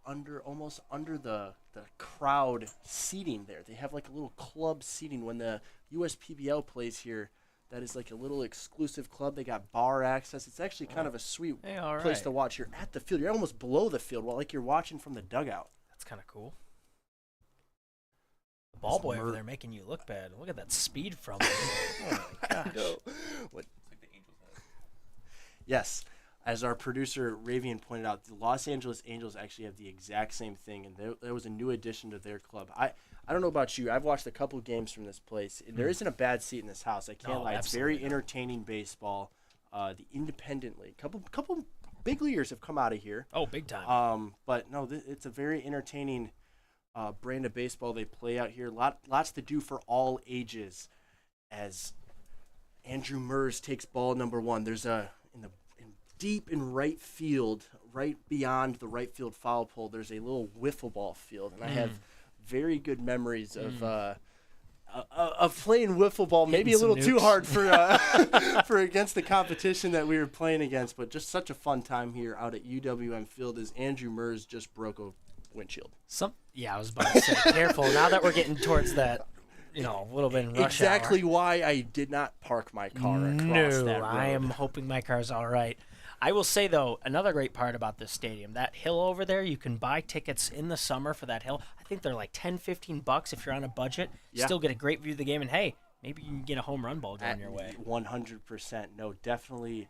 almost under the crowd seating there. They have like a little club seating when the USPBL plays here. That is like a little exclusive club. They got bar access. It's actually kind of a sweet place to watch. You're at the field. You're almost below the field, like you're watching from the dugout. That's kind of cool. The ball boy over there making you look bad. Look at that speed from him. Oh my gosh. What? It's like the Angels have. Yes. As our producer Ravian pointed out, the Los Angeles Angels actually have the exact same thing, and there was a new addition to their club. I don't know about you. I've watched a couple games from this place. There isn't a bad seat in this house. I can't lie. It's very entertaining baseball. The independent league, couple big leaguers have come out of here. Oh, big time. But no, it's a very entertaining brand of baseball they play out here. Lots to do for all ages. As Andrew Murs takes ball number 1, there's deep in right field, right beyond the right field foul pole, there's a little wiffle ball field, and I have very good memories of playing wiffle ball. Maybe a Hitting little some too nukes. hard for against the competition that we were playing against, but just such a fun time here out at UWM Field as Andrew Mers just broke a windshield. I was about to say, careful. Now that we're getting towards that, a little bit in rush Exactly hour. why I did not park my car across No, that road. I am hoping my car's all right. I will say, though, another great part about this stadium, that hill over there, you can buy tickets in the summer for that hill. I think they're like $10, $15 if you're on a budget. Yeah. Still get a great view of the game, and hey, maybe you can get a home run ball going your way. 100%. No, definitely.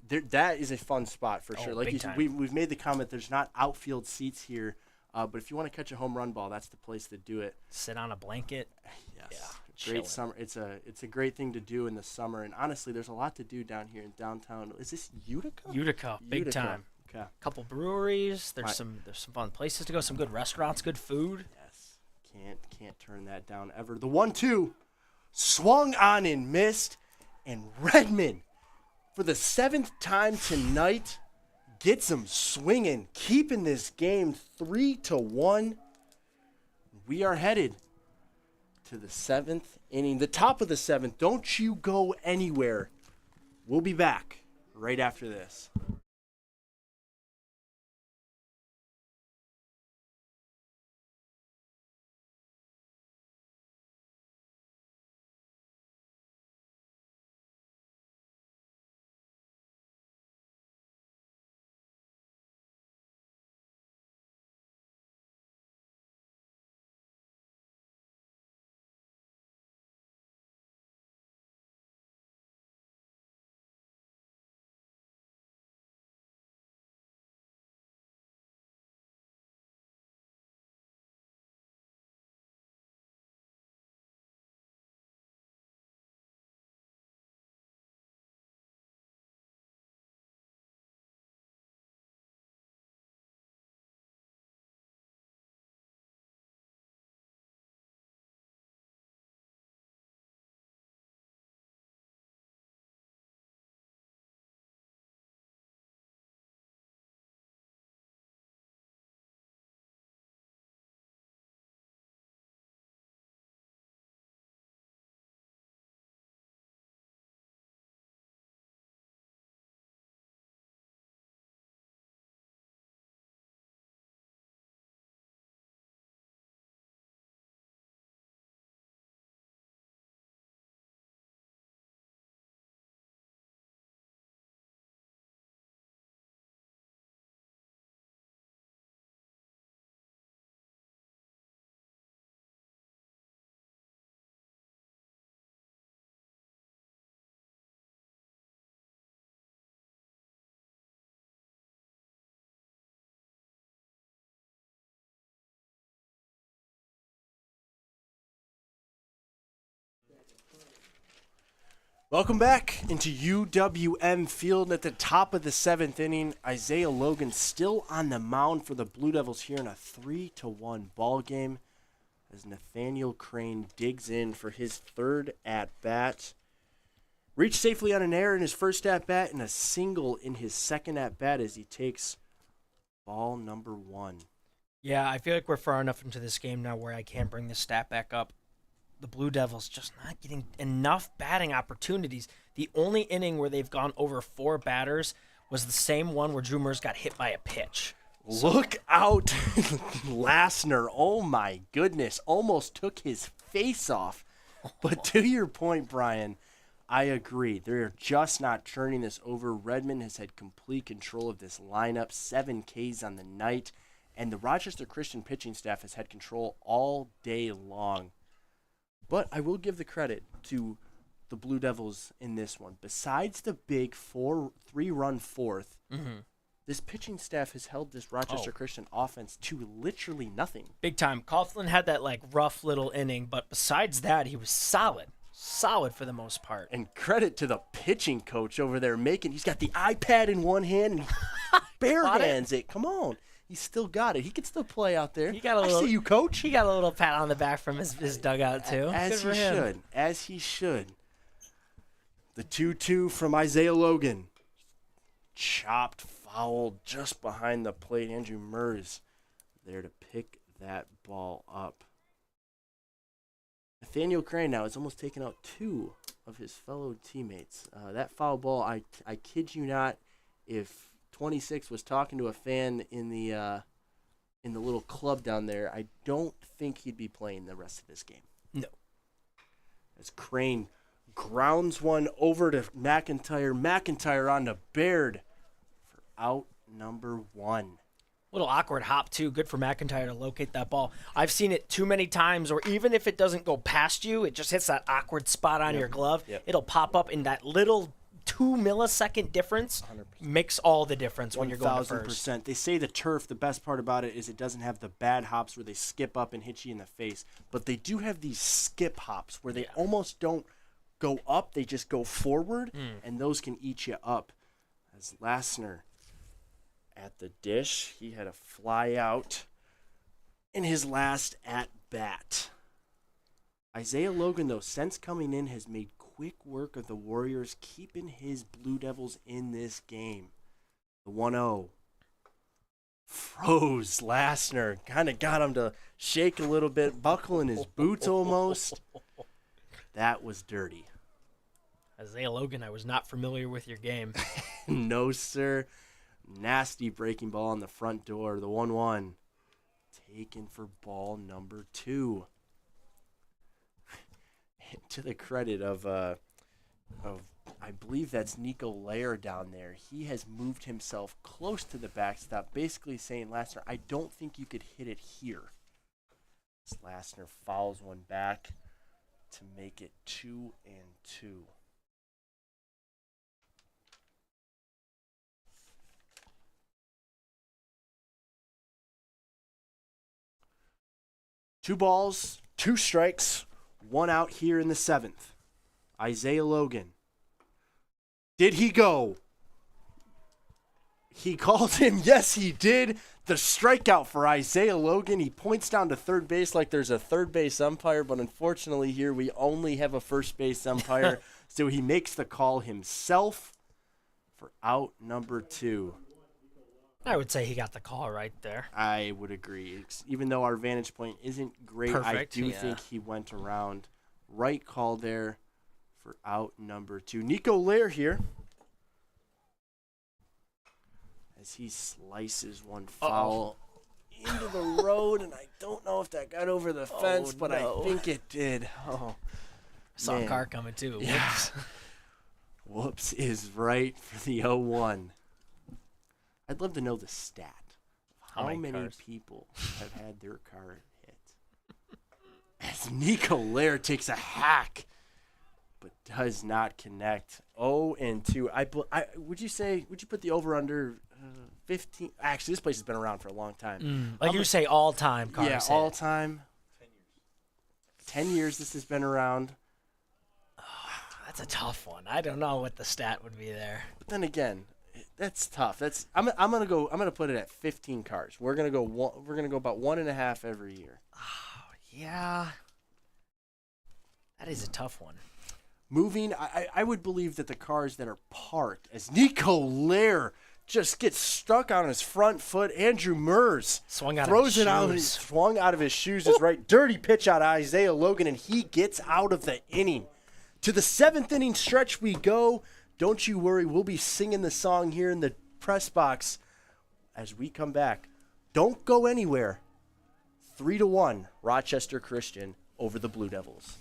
That is a fun spot for sure. Like big you said, time. we've made the comment there's not outfield seats here, but if you want to catch a home run ball, that's the place to do it. Sit on a blanket. Yes. Yeah, Great chillin'. summer. It's a great thing to do in the summer, and honestly, there's a lot to do down here in downtown. Is this Utica? Utica, big Utica. time. Okay. Couple breweries. There's Right. some fun places to go. Some good restaurants, good food. Yes. Can't turn that down ever. The 1-2 swung on and missed, and Redmond, for the 7th time tonight, gets them swinging, keeping this game 3-1. We are headed to the 7th inning, the top of the 7th. Don't you go anywhere. We'll be back right after this. Welcome back into UWM Field at the top of the 7th inning. Isaiah Logan still on the mound for the Blue Devils here in a 3-1 ball game as Nathaniel Crane digs in for his 3rd at-bat. Reached safely on an error in his first at-bat and a single in his 2nd at-bat as he takes ball number 1. Yeah, I feel like we're far enough into this game now where I can't bring this stat back up. The Blue Devils just not getting enough batting opportunities. The only inning where they've gone over 4 batters was the same one where Drew Mers got hit by a pitch. Look out, Lassner. Oh, my goodness. Almost took his face off. But to your point, Brian, I agree. They're just not turning this over. Redmond has had complete control of this lineup, 7 Ks on the night, and the Rochester Christian pitching staff has had control all day long. But I will give the credit to the Blue Devils in this one. Besides the big 3-run fourth, this pitching staff has held this Rochester Christian offense to literally nothing. Big time. Coughlin had that rough little inning, but besides that, he was solid. Solid for the most part. And credit to the pitching coach over there he's got the iPad in one hand and he bare hands it. Come on. He's still got it. He can still play out there. I see you, coach. He got a little pat on the back from his dugout, too. As Good for he him. should. As he should. The 2-2 from Isaiah Logan. Chopped fouled just behind the plate. Andrew Murs there to pick that ball up. Nathaniel Crane now has almost taken out 2 of his fellow teammates. That foul ball, I kid you not, if 26 was talking to a fan in the little club down there, I don't think he'd be playing the rest of this game. No. As Crane grounds one over to McIntyre. McIntyre on to Baird for out number 1. Little awkward hop, too. Good for McIntyre to locate that ball. I've seen it too many times, or even if it doesn't go past you, it just hits that awkward spot on your glove. Yep. It'll pop up in that little 2-millisecond difference. 100%. Makes all the difference when you're going to first. 1,000%. They say the turf, the best part about it is it doesn't have the bad hops where they skip up and hit you in the face, but they do have these skip hops where they almost don't go up, they just go forward, and those can eat you up. As Lassner at the dish, he had a fly out in his last at bat. Isaiah Logan, though, since coming in, has made quick work of the Warriors, keeping his Blue Devils in this game. The 1-0 froze Lassner, kind of got him to shake a little bit, buckling his boots almost. That was dirty. Isaiah Logan, I was not familiar with your game. No, sir. Nasty breaking ball on the front door. The 1-1 taken for ball number 2. To the credit of I believe that's Nico Lair down there. He has moved himself close to the backstop, basically saying, Lassner, I don't think you could hit it here. As Lassner fouls one back to make it 2-2. Two balls, 2 strikes, 1 out here in the 7th. Isaiah Logan. Did he go? He called him. Yes, he did. The strikeout for Isaiah Logan. He points down to third base like there's a third base umpire, but unfortunately here we only have a first base umpire. So he makes the call himself for out number 2. I would say he got the call right there. I would agree. Even though our vantage point isn't great, Perfect, I do think he went around. Right call there for out number 2. Nico Lair here as he slices one foul into the road, and I don't know if that got over the fence, but no. I think it did. Oh, Saw man. a car coming, too. Yeah. Whoops. Whoops is right for the 0-1. I'd love to know the stat. How many cars? people have had their car hit? As Nico Lair takes a hack, but does not connect. 0-2. Would you put the over under 15? Actually, this place has been around for a long time. Like you say, all time cars. Yeah, hit. all time. 10 years this has been around. That's a tough one. I don't know what the stat would be there. But then again, that's tough. I'm gonna put it at 15 cars. We're gonna go about 1.5 every year. Yeah. That is a tough one. Moving, I would believe that the cars that are parked, as Nico Lair just gets stuck on his front foot. Andrew Murs Swung out throws of his it out. shoes. Swung out of his shoes is right. Dirty pitch out of Isaiah Logan, and he gets out of the inning. To the 7th inning stretch we go. Don't you worry, we'll be singing the song here in the press box as we come back. Don't go anywhere. 3-1, Rochester Christian over the Blue Devils.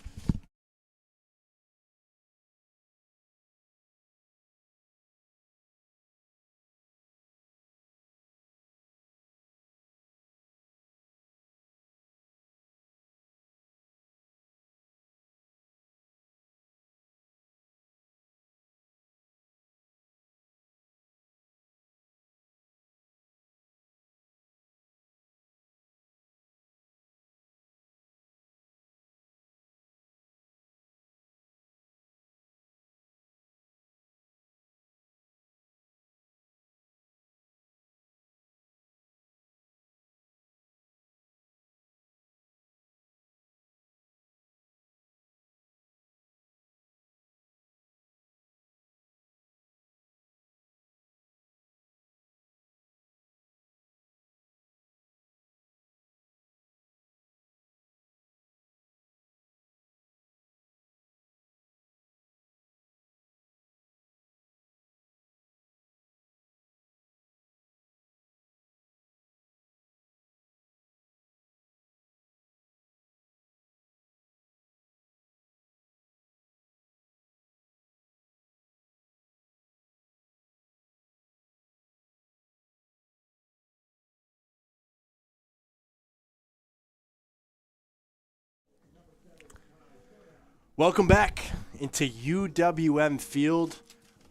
Welcome back into UWM Field.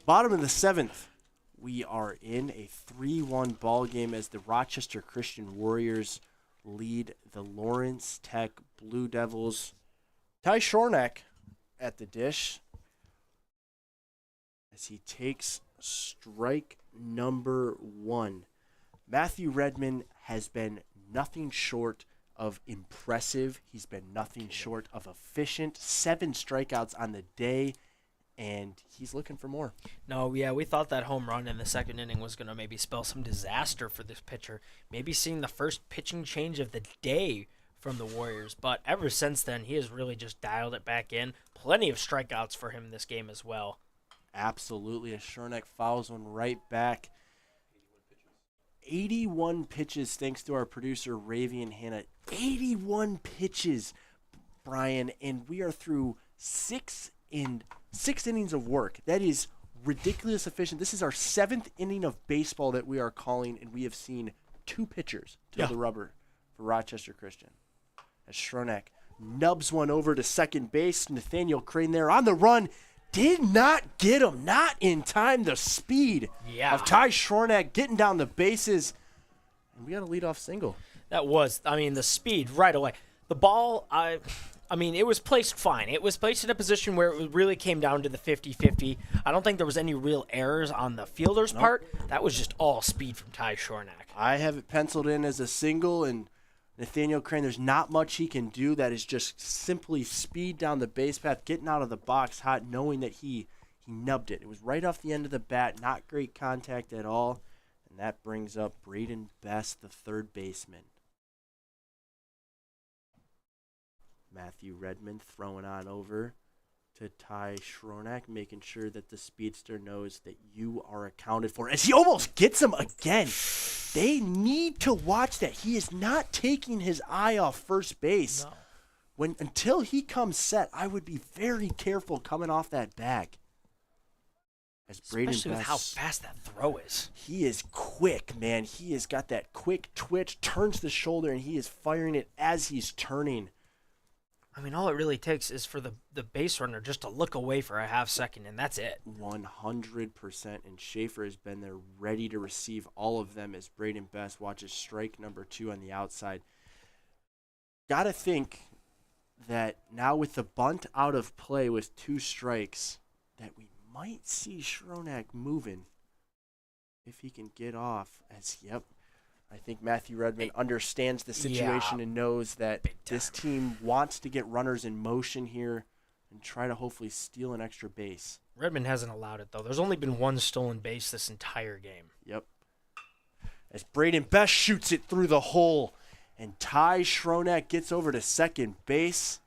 Bottom of the 7th. We are in a 3-1 ball game as the Rochester Christian Warriors lead the Lawrence Tech Blue Devils. Ty Shornack at the dish as he takes strike number 1. Matthew Redmond has been nothing short of impressive. He's been nothing short of efficient. 7 strikeouts on the day, and he's looking for more. No, yeah, we thought that home run in the second inning was going to maybe spell some disaster for this pitcher. Maybe seeing the first pitching change of the day from the Warriors. But ever since then, he has really just dialed it back in. Plenty of strikeouts for him in this game as well. Absolutely. As Shornack fouls one right back. 81 pitches, thanks to our producer, Ravi and Hannah. 81 pitches, Brian, and we are through 6 innings of work. That is ridiculous efficient. This is our 7th inning of baseball that we are calling, and we have seen 2 pitchers to the rubber for Rochester Christian. As Shronak nubs one over to second base, Nathaniel Crane there on the run. Did not get him, not in time. The speed of Ty Shornack getting down the bases. And we got a leadoff single. That was, the speed right away. The ball, it was placed fine. It was placed in a position where it really came down to the 50-50. I don't think there was any real errors on the fielder's part. That was just all speed from Ty Shornack. I have it penciled in as a single, and Nathaniel Crane, there's not much he can do. That is just simply speed down the base path, getting out of the box hot, knowing that he nubbed it. It was right off the end of the bat, not great contact at all. And that brings up Braden Best, the third baseman. Matthew Redmond throwing on over to Ty Shronak, making sure that the speedster knows that you are accounted for. As he almost gets him again. They need to watch that. He is not taking his eye off first base. No. Until he comes set, I would be very careful coming off that bag. As Especially with how fast that throw is. He is quick, man. He has got that quick twitch, turns the shoulder, and he is firing it as he's turning. All it really takes is for the base runner just to look away for a half second, and that's it. 100%. And Schaefer has been there ready to receive all of them as Braden Best watches strike number 2 on the outside. Got to think that now with the bunt out of play with 2 strikes, that we might see Shronak moving if he can get off. I think Matthew Redmond understands the situation and knows that this team wants to get runners in motion here and try to hopefully steal an extra base. Redmond hasn't allowed it, though. There's only been 1 stolen base this entire game. Yep. As Braden Best shoots it through the hole, and Ty Shronak gets over to second base.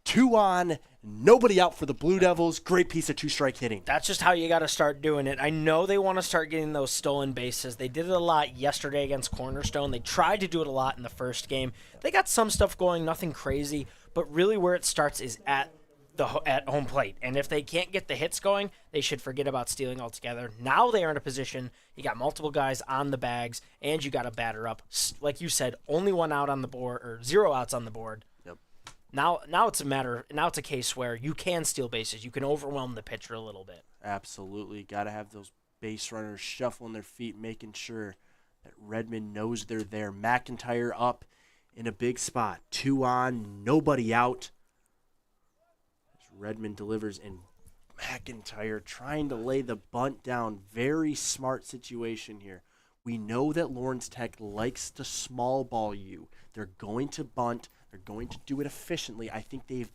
2 on, nobody out for the Blue Devils. Great piece of 2-strike hitting. That's just how you got to start doing it. I know they want to start getting those stolen bases. They did it a lot yesterday against Cornerstone. They tried to do it a lot in the first game. They got some stuff going, nothing crazy, but really where it starts is at home plate. And if they can't get the hits going, they should forget about stealing altogether. Now they are in a position, you got multiple guys on the bags, and you got a batter up. Like you said, only 1 out on the board, or 0 outs on the board. Now it's a case where you can steal bases. You can overwhelm the pitcher a little bit. Absolutely. Got to have those base runners shuffling their feet, making sure that Redmond knows they're there. McIntyre up in a big spot. 2 on, nobody out. As Redmond delivers, and McIntyre trying to lay the bunt down. Very smart situation here. We know that Lawrence Tech likes to small ball you. They're going to bunt. They're going to do it efficiently. I think they're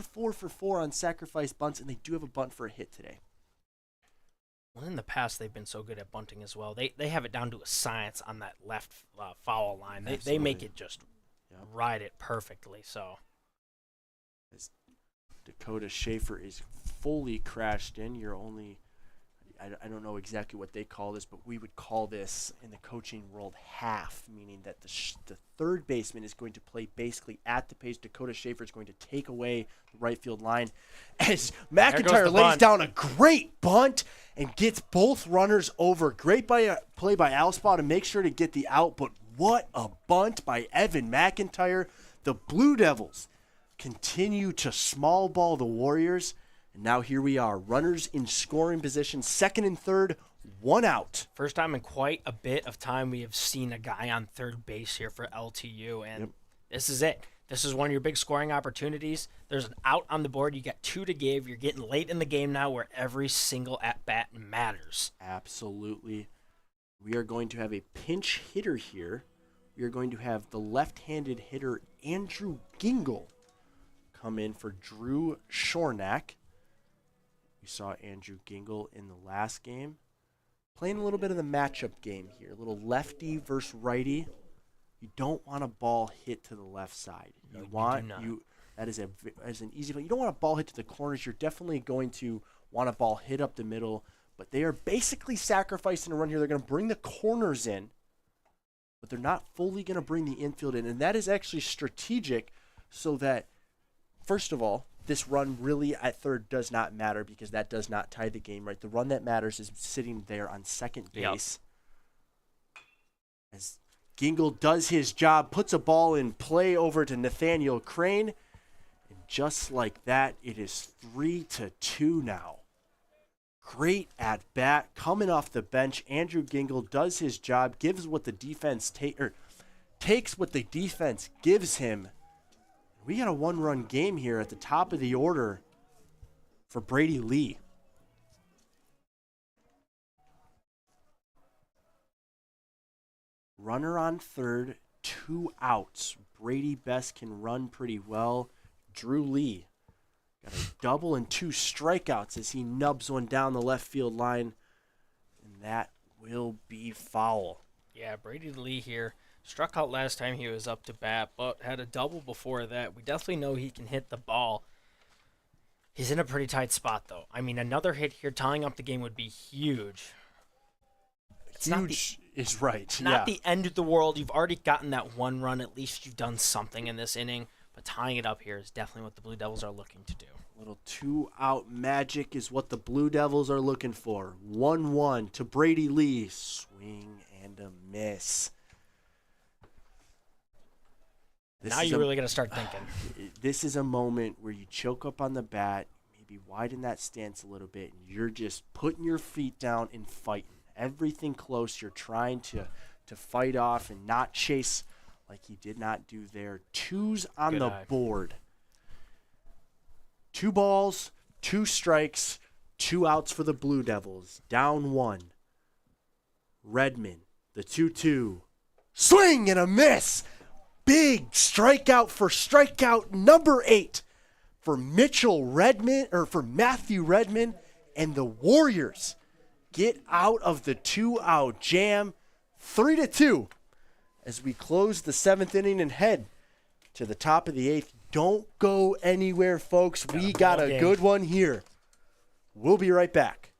4 for 4 on sacrifice bunts, and they do have a bunt for a hit today. Well, in the past, they've been so good at bunting as well. They have it down to a science on that left foul line. They make it just ride it perfectly. So, as Dakota Schaefer is fully crashed in, you're only I don't know exactly what they call this, but we would call this in the coaching world half, meaning that the third baseman is going to play basically at the pace. Dakota Schaefer is going to take away the right field line as McIntyre lays down a great bunt and gets both runners over. Great play by Alspaw to make sure to get the out, but what a bunt by Evan McIntyre. The Blue Devils continue to small ball the Warriors. And now here we are, runners in scoring position, second and third, one out. First time in quite a bit of time we have seen a guy on third base here for LTU, and this is it. This is one of your big scoring opportunities. There's an out on the board. You got 2 to give. You're getting late in the game now where every single at-bat matters. Absolutely. We are going to have a pinch hitter here. We are going to have the left-handed hitter Andrew Gingle come in for Drew Shornack. We saw Andrew Gingle in the last game. Playing a little bit of the matchup game here. A little lefty versus righty. You don't want a ball hit to the left side. No, You want do not. that is an easy play. You don't want a ball hit to the corners. You're definitely going to want a ball hit up the middle. But they are basically sacrificing a run here. They're going to bring the corners in, but they're not fully going to bring the infield in. And that is actually strategic so that, first of all, this run really at third does not matter because that does not tie the game, right? The run that matters is sitting there on second base. As Gingle does his job, puts a ball in play over to Nathaniel Crane. And just like that, it is 3-2 now. Great at bat, coming off the bench. Andrew Gingle does his job, gives what the defense takes what the defense gives him. We got a 1-run game here at the top of the order for Brady Lee. Runner on third, 2 outs. Brady Best can run pretty well. Drew Lee got a double and 2 strikeouts as he nubs one down the left field line. And that will be foul. Yeah, Brady Lee here. Struck out last time he was up to bat, but had a double before that. We definitely know he can hit the ball. He's in a pretty tight spot, though. I mean, another hit here tying up the game would be huge. It's Huge is right. not the end of the world. You've already gotten that 1 run. At least you've done something in this inning. But tying it up here is definitely what the Blue Devils are looking to do. Little 2-out magic is what the Blue Devils are looking for. 1-1 to Brady Lee. Swing and a miss. Now you're really going to start thinking. This is a moment where you choke up on the bat, maybe widen that stance a little bit, and you're just putting your feet down and fighting. Everything close, you're trying to fight off and not chase like he did not do there. 2s on Good the eye. board. 2 balls, 2 strikes, 2 outs for the Blue Devils. Down 1. Redmond, the 2-2. Swing and a miss. Big strikeout for strikeout number 8 for Mitchell Redmond, or for Matthew Redmond, and the Warriors get out of the 2-out jam. 3-2 as we close the 7th inning and head to the top of the 8th. Don't go anywhere, folks. We got a good one here. We'll be right back.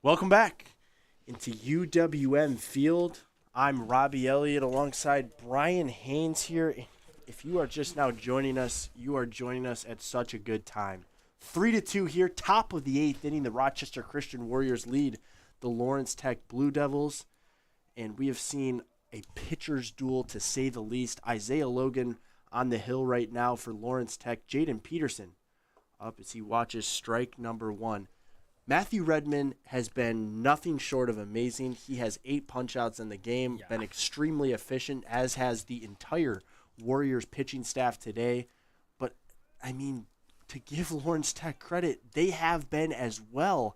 Welcome back into UWM Field. I'm Robbie Elliott alongside Brian Haynes here. If you are just now joining us, you are joining us at such a good time. 3-2 here, top of the 8th inning. The Rochester Christian Warriors lead the Lawrence Tech Blue Devils. And we have seen a pitcher's duel, to say the least. Isaiah Logan on the hill right now for Lawrence Tech. Jaden Peterson up as he watches strike number 1. Matthew Redmond has been nothing short of amazing. He has 8 punch-outs in the game, been extremely efficient, as has the entire Warriors pitching staff today. But, I mean, to give Lawrence Tech credit, they have been as well.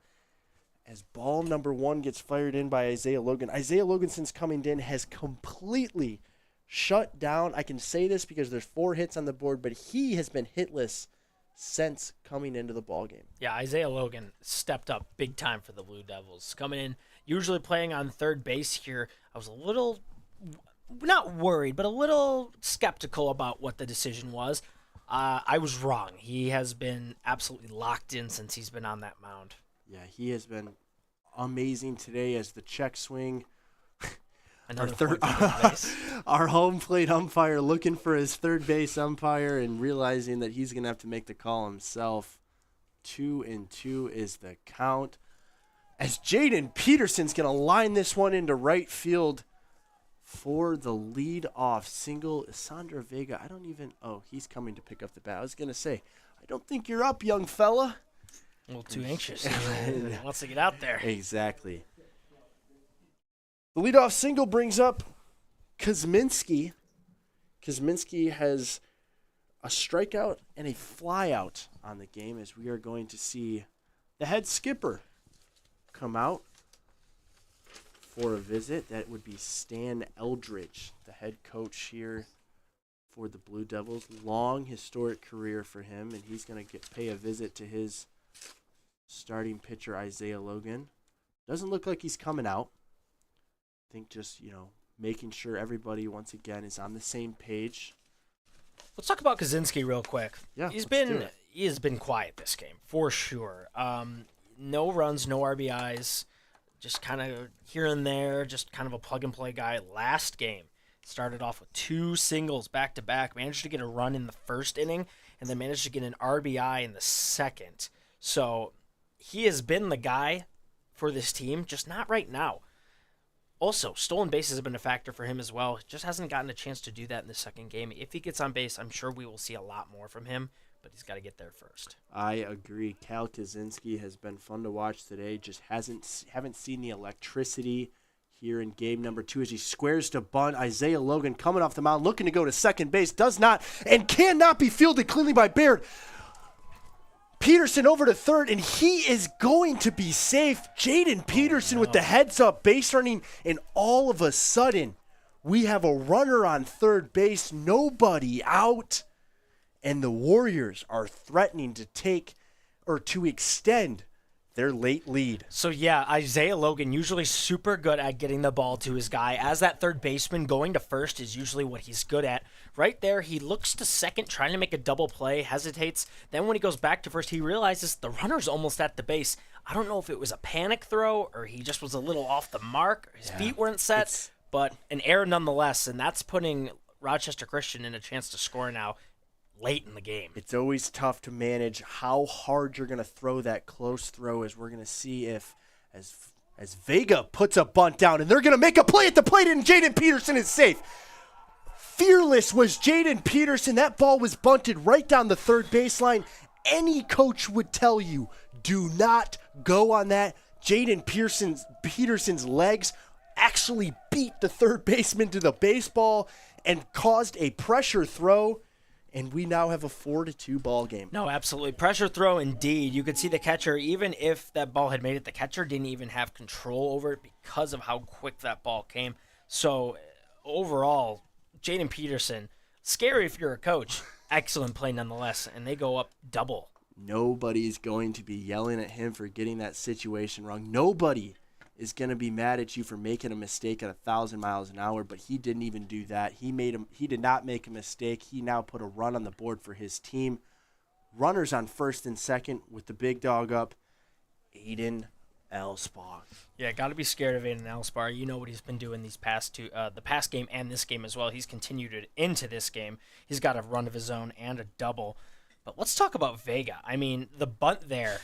As ball number 1 gets fired in by Isaiah Logan. Isaiah Logan, since coming in, has completely shut down. I can say this because there's 4 hits on the board, but he has been hitless since coming into the ballgame. Yeah, Isaiah Logan stepped up big time for the Blue Devils. Coming in, usually playing on third base here. I was a little, not worried, but a little skeptical about what the decision was. I was wrong. He has been absolutely locked in since he's been on that mound. Yeah, he has been amazing today as the check swing. Another Our home plate umpire looking for his third base umpire and realizing that he's going to have to make the call himself. 2-2 is the count. As Jaden Peterson's going to line this one into right field for the lead-off single. Sandra Vega, he's coming to pick up the bat. I was going to say, I don't think you're up, young fella. A little too anxious. He wants to get out there. Exactly. The leadoff single brings up Kuzminski. Kuzminski has a strikeout and a flyout on the game, as we are going to see the head skipper come out for a visit. That would be Stan Eldridge, the head coach here for the Blue Devils. Long historic career for him, and he's going to pay a visit to his starting pitcher, Isaiah Logan. Doesn't look like he's coming out. I think just, making sure everybody, once again, is on the same page. Let's talk about Kaczynski real quick. Yeah, he has been quiet this game, for sure. No runs, no RBIs, just kind of here and there, just kind of a plug-and-play guy. Last game, started off with 2 singles back-to-back, managed to get a run in the first inning, and then managed to get an RBI in the second. So he has been the guy for this team, just not right now. Also, stolen bases have been a factor for him as well. Just hasn't gotten a chance to do that in the second game. If he gets on base, I'm sure we will see a lot more from him, but he's got to get there first. I agree. Cal Kaczynski has been fun to watch today. Just haven't seen the electricity here in game number 2 as he squares to bunt. Isaiah Logan coming off the mound, looking to go to second base, does not and cannot be fielded cleanly by Baird. Peterson over to third, and he is going to be safe. Jaden Peterson with the heads-up base running, and all of a sudden, we have a runner on third base, nobody out, and the Warriors are threatening to extend their late lead. So, yeah, Isaiah Logan usually super good at getting the ball to his guy. As that third baseman, going to first is usually what he's good at. Right there, he looks to second, trying to make a double play, hesitates. Then when he goes back to first, he realizes the runner's almost at the base. I don't know if it was a panic throw or he just was a little off the mark. His feet weren't set, but an error nonetheless, and that's putting Rochester Christian in a chance to score now late in the game. It's always tough to manage how hard you're going to throw that close throw, as we're going to see if as Vega puts a bunt down, and they're going to make a play at the plate, and Jaden Peterson is safe. Fearless was Jaden Peterson. That ball was bunted right down the third baseline. Any coach would tell you, do not go on that. Jaden Peterson's legs actually beat the third baseman to the baseball and caused a pressure throw. And we now have a 4-2 ball game. No, absolutely. Pressure throw indeed. You could see the catcher, even if that ball had made it, the catcher didn't even have control over it because of how quick that ball came. So overall, Jaden Peterson, scary if you're a coach. Excellent play nonetheless, and they go up double. Nobody's going to be yelling at him for getting that situation wrong. Nobody is going to be mad at you for making a mistake at 1,000 miles an hour, but he didn't even do that. He did not make a mistake. He now put a run on the board for his team. Runners on first and second with the big dog up. Aiden Elspaw. Yeah, got to be scared of Aiden Elspar. You know what he's been doing these past two, the past game and this game as well. He's continued it into this game. He's got a run of his own and a double. But let's talk about Vega. I mean, the bunt there,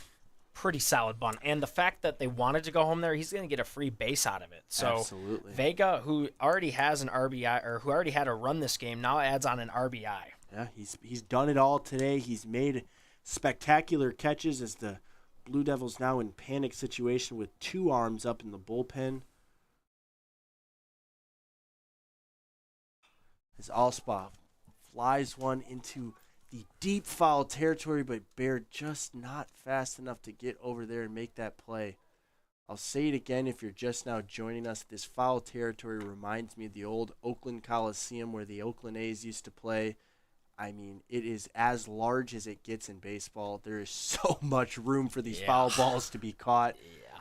pretty solid bunt. And the fact that they wanted to go home there, he's going to get a free base out of it. So Absolutely. Vega, who already has an RBI, or who already had a run this game, now adds on an RBI. Yeah, he's done it all today. He's made spectacular catches as the Blue Devils now in panic situation with 2 arms up in the bullpen. As Allspaw flies one into the deep foul territory, but Bear just not fast enough to get over there and make that play. I'll say it again if you're just now joining us. This foul territory reminds me of the old Oakland Coliseum where the Oakland A's used to play. I mean, it is as large as it gets in baseball. There is so much room for these foul balls to be caught. Yeah.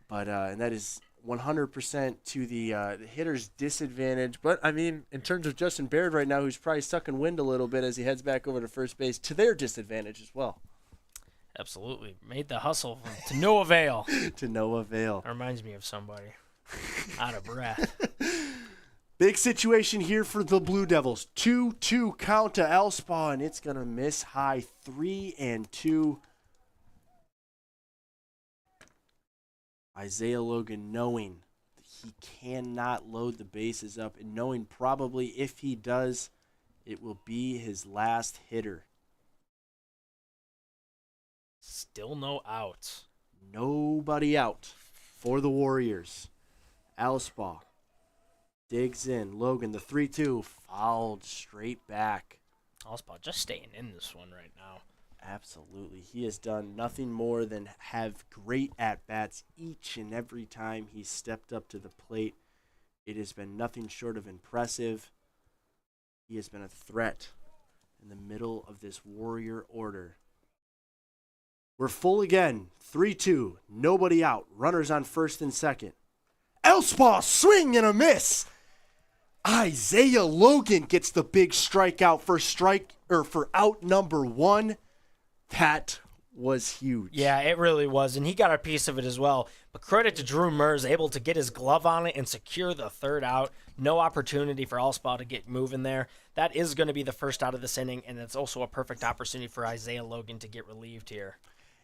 But and that is 100% to the hitter's disadvantage. But, I mean, in terms of Justin Baird right now, who's probably sucking wind a little bit as he heads back over to first base, to their disadvantage as well. Absolutely. Made the hustle to no avail. To no avail. That reminds me of somebody. Out of breath. Big situation here for the Blue Devils. 2-2 count to Elspaw, and it's going to miss high 3-2. Isaiah Logan knowing that he cannot load the bases up, and knowing probably if he does, it will be his last hitter. Still no outs. Nobody out for the Warriors. Elspaw digs in. Logan, the 3-2, fouled straight back. Allspot just staying in this one right now. Absolutely. He has done nothing more than have great at-bats each and every time he's stepped up to the plate. It has been nothing short of impressive. He has been a threat in the middle of this Warrior order. We're full again. 3-2. Nobody out. Runners on first and second. Elspaw, swing and a miss. Isaiah Logan gets the big strikeout for out number 1. That was huge. Yeah, it really was, and he got a piece of it as well. But credit to Drew Mers, able to get his glove on it and secure the third out. No opportunity for Allspaw to get moving there. That is going to be the first out of this inning, and it's also a perfect opportunity for Isaiah Logan to get relieved here.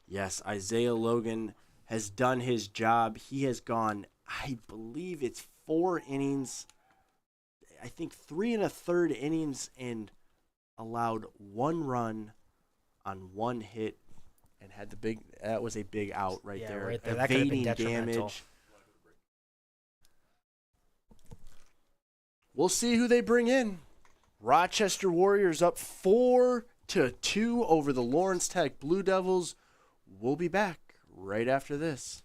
Yes, Isaiah Logan has done his job. He has gone, I believe it's 4 innings, I think 3 1/3 innings, and allowed 1 run on 1 hit, and had that was a big out right there. Right there. That could have been Evading detrimental. damage. We'll see who they bring in. Rochester Warriors up 4-2 over the Lawrence Tech Blue Devils. We'll be back right after this.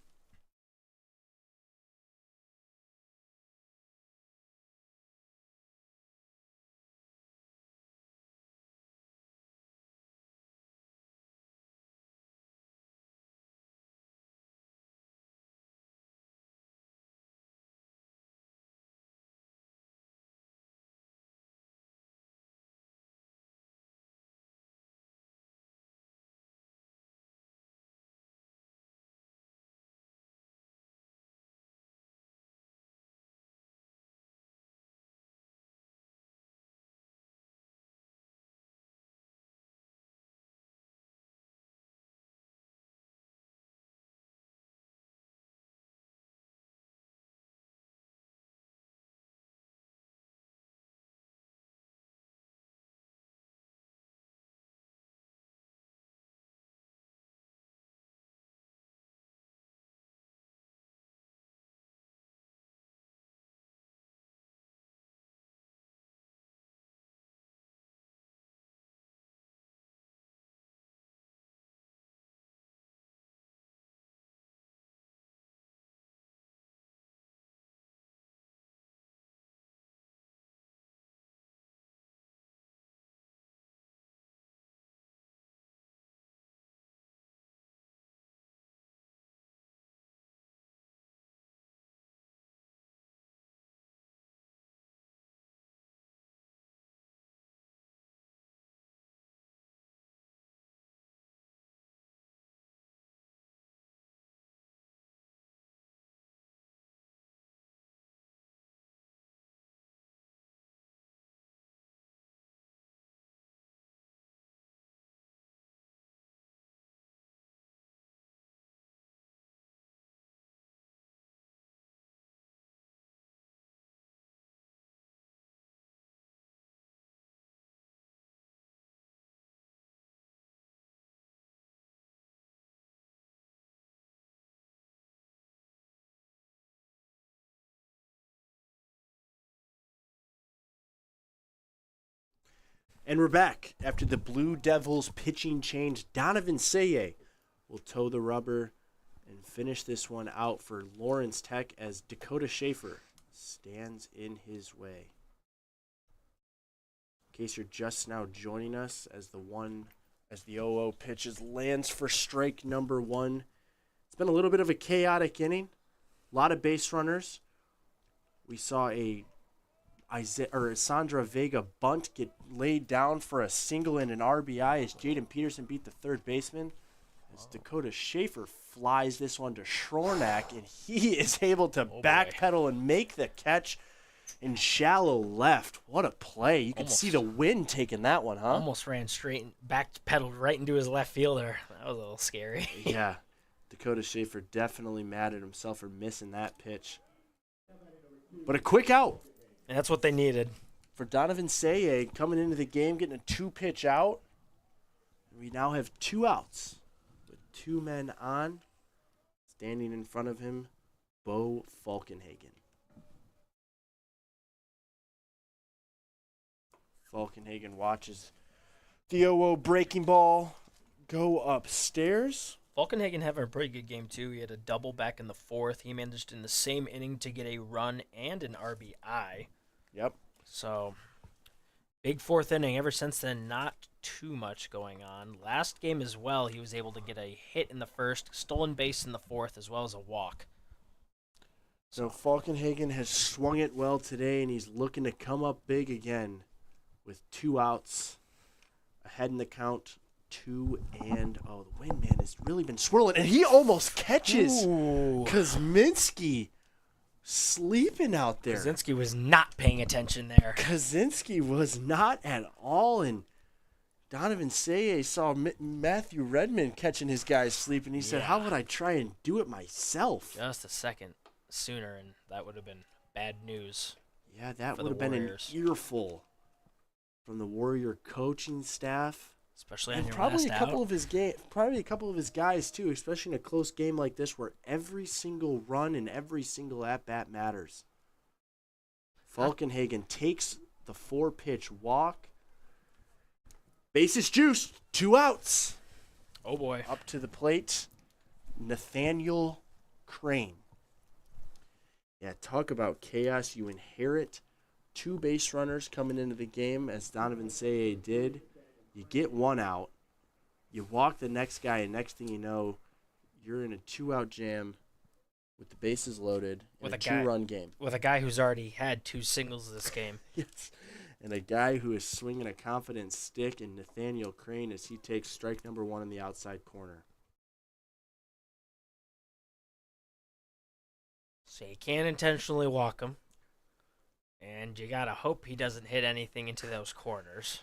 And we're back. After the Blue Devils pitching change, Donovan Saye will toe the rubber and finish this one out for Lawrence Tech as Dakota Schaefer stands in his way. In case you're just now joining us, as the 0-0 pitches lands for strike number 1. It's been a little bit of a chaotic inning. A lot of base runners. We saw a Sandra Vega bunt get laid down for a single and an RBI as Jaden Peterson beat the third baseman. As Dakota Schaefer flies this one to Schronak, and he is able to backpedal and make the catch in shallow left. What a play. You could see the wind taking that one, huh? Almost ran straight and backpedaled right into his left fielder. That was a little scary. Yeah. Dakota Schaefer definitely mad at himself for missing that pitch. But a quick out. And that's what they needed. For Donovan Saye coming into the game, getting a 2-pitch out. We now have 2 outs with 2 men on. Standing in front of him, Bo Falkenhagen. Falkenhagen watches the 0-0 breaking ball go upstairs. Falkenhagen having a pretty good game, too. He had a double back in the 4th. He managed in the same inning to get a run and an RBI. Yep. So, big 4th inning. Ever since then, not too much going on. Last game as well, he was able to get a hit in the 1st, stolen base in the 4th, as well as a walk. So Falkenhagen has swung it well today, and he's looking to come up big again with 2 outs. Ahead in the count, 2 and the wind man has really been swirling, and he almost catches Kosminski sleeping out there. Kaczynski was not paying attention there. Kaczynski was not at all, and Donovan Saye saw Matthew Redmond catching his guys sleeping. He said, how would I try and do it myself? Just a second sooner, and that would have been bad news. Yeah, that for would the have been Warriors. an earful from the Warrior coaching staff. Especially on And your probably last a couple out. of his guys too, especially in a close game like this where every single run and every single at bat matters. Falkenhagen takes the 4-pitch walk. Bases juiced, 2 outs. Oh boy. Up to the plate, Nathaniel Crane. Yeah, talk about chaos. You inherit 2 base runners coming into the game, as Donovan Saye did. You get 1 out. You walk the next guy, and next thing you know, you're in a 2-out jam with the bases loaded in a 2-run game. With a guy who's already had 2 singles this game. Yes. And a guy who is swinging a confident stick in Nathaniel Crane as he takes strike number 1 in the outside corner. So you can't intentionally walk him. And you got to hope he doesn't hit anything into those corners.